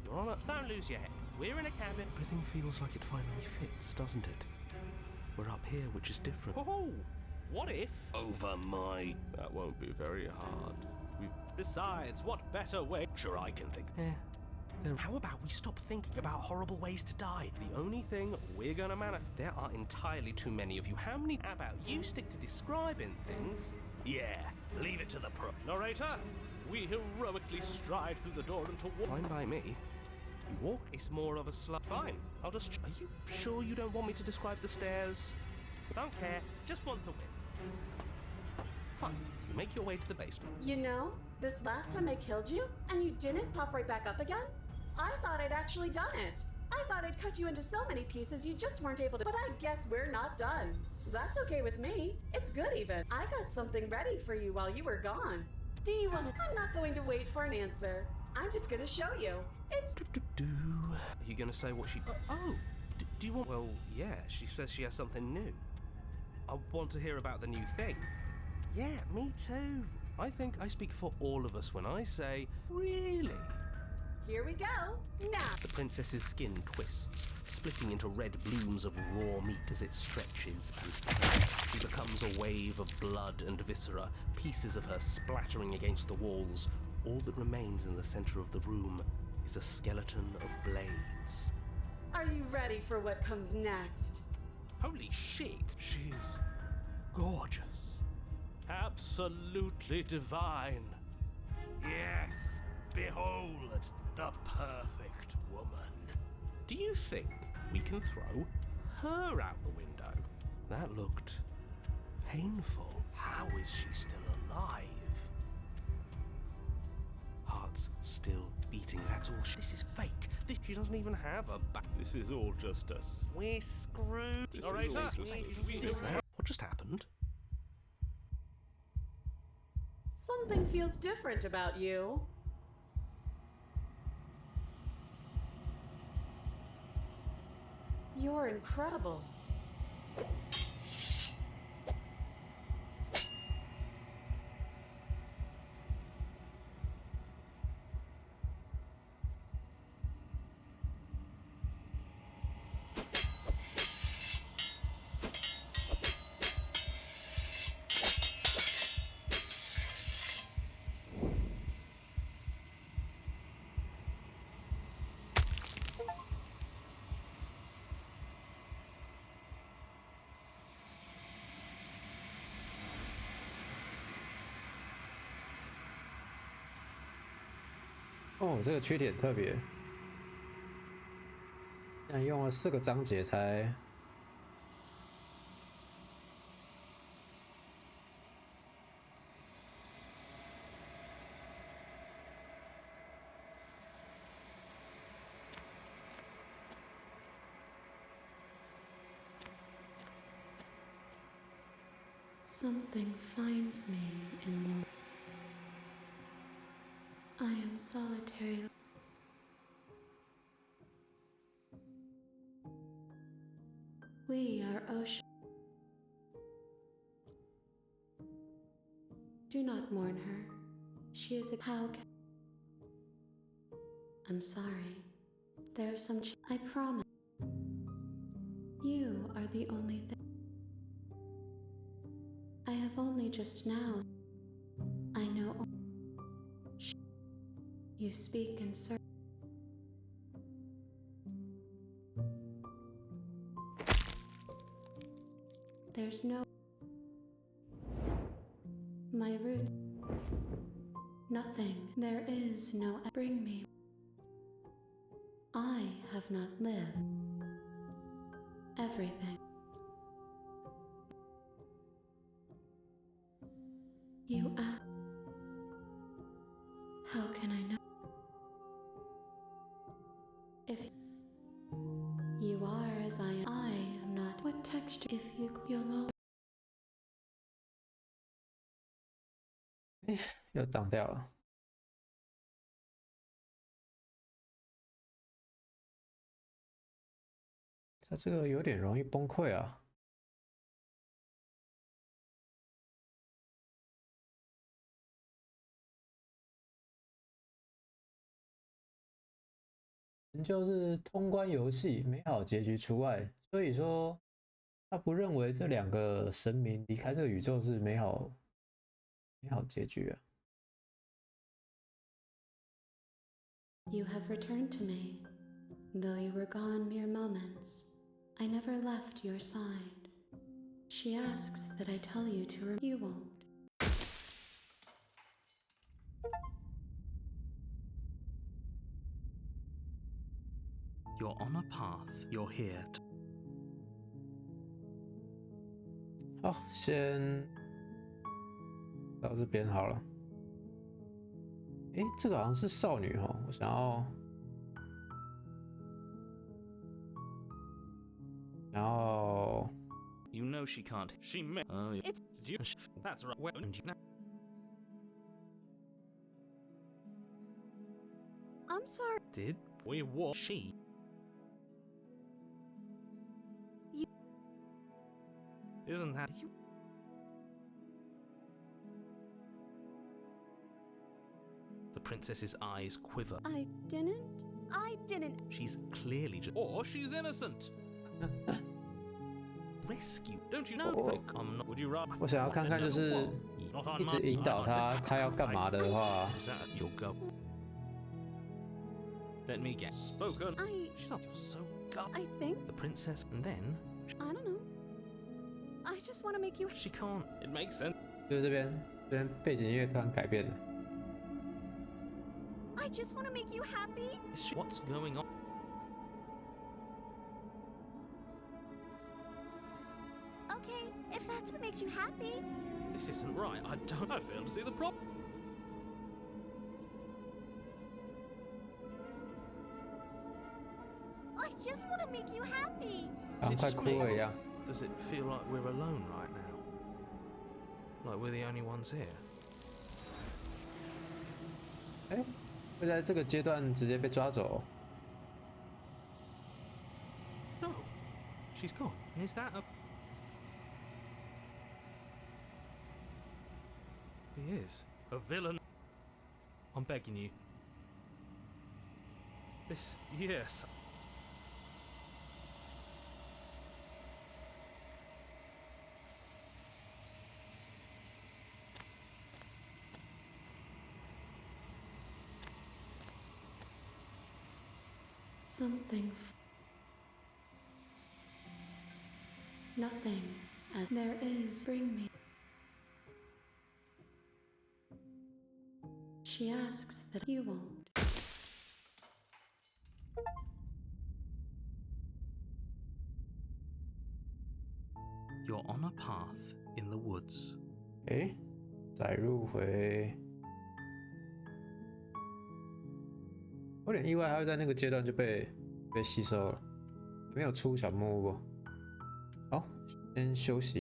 Your Honor, don't lose your head. We're in a cabin. Everything feels like it finally fits, doesn't it? We're up here, which is different. Oh, what if? Over my... That won't be very hard. Besides, what better way? Sure, I can think. How about we stop thinking about horrible ways to die? The only thing we're gonna manifest. There are entirely too many of you. How many? How about you stick to describing things? Yeah, leave it to the pro. Narrator, we heroically stride through the door into war. Fine by me. You walk. It's more of a slow. Fine, I'll just. Are you sure you don't want me to describe the stairs? Don't care. Just want to win. Fine. You make your way to the basement. You know, this last time I killed you, and you didn't pop right back up again? I thought I'd actually done it. I thought I'd cut you into so many pieces you just weren't able to. But I guess we're not done. That's okay with me. It's good even. I got something ready for you while you were gone. Do you want to? I'm not going to wait for an answer. I'm just going to show you. It's... Are you going to say what she... do you want... Well, yeah, she says she has something new. I want to hear about the new thing. Yeah, me too. I think I speak for all of us when I say, really? Here we go. Now. The princess's skin twists, splitting into red blooms of raw meat as it stretches and she becomes a wave of blood and viscera, pieces of her splattering against the walls. All that remains in the center of the room is a skeleton of blades. Are you ready for what comes next? Holy shit! She's gorgeous. Absolutely divine. Yes, behold the perfect woman. Do you think we can throw her out the window? That looked painful. How is she still alive? Heart's still beating, that's all. This is fake. She doesn't even have a back. This is all just a... We're screwed. All right, what just happened? Something feels different about you. You're incredible. 哦，这个缺点特别，竟然用了4个章节才。Something finds me in the... I am solitary. We are ocean. Do not mourn her. She is a... How can... I'm sorry. There are some... I promise. You are the only thing. I have only just now... I know... You speak in certain... There's no... My roots... Nothing. There is no... Bring me... I have not lived. Everything. You ask... How can I know? If you are as I am not. What texture? If you'll... 又挡掉了。它这个有点容易崩溃啊。就是通关游戏，美好结局除外。所以说，他不认为这2个神明离开这个宇宙是美好结局啊。You have returned to me, though you were gone mere moments. I never left your side. She asks that I tell you to you won't. You're on a path. You're here. 好，先到这边好了。诶，这个好像是少女哈，我想要，然后 You know she can't. She may. It's... Did you? That's right. Well, and you know. I'm sorry. Did we watch she? You... Isn't that you? The princess's eyes quiver. I didn't. She's clearly just... Or she's innocent. Rescue. Don't you know? I'm not... Would you rather... 我想要看看，就是一直引导他要干嘛的话。You'll go. Let me guess. Spoken. Shut up. You're so gut. I think... The princess, and then... I don't know. I just want to make you... She can't. It makes sense. 就是这边背景音乐突然改变了。I just want to make you happy. What's going on? Okay, if that's what makes you happy. This isn't right. I fail to see the problem. I just want to make you happy. 好像快哭了一样。 Does it feel like we're alone right now? Like we're the only ones here? 哎，会在这个阶段直接被抓走。 No, she's gone. And is that a... He is a villain. I'm begging you. This, yes. Something... Nothing as there is. Bring me... She asks that you won't. on a path in the woods. 载入回。我有点意外，他会在那个阶段就被吸收了，没有出小木屋。好，先休息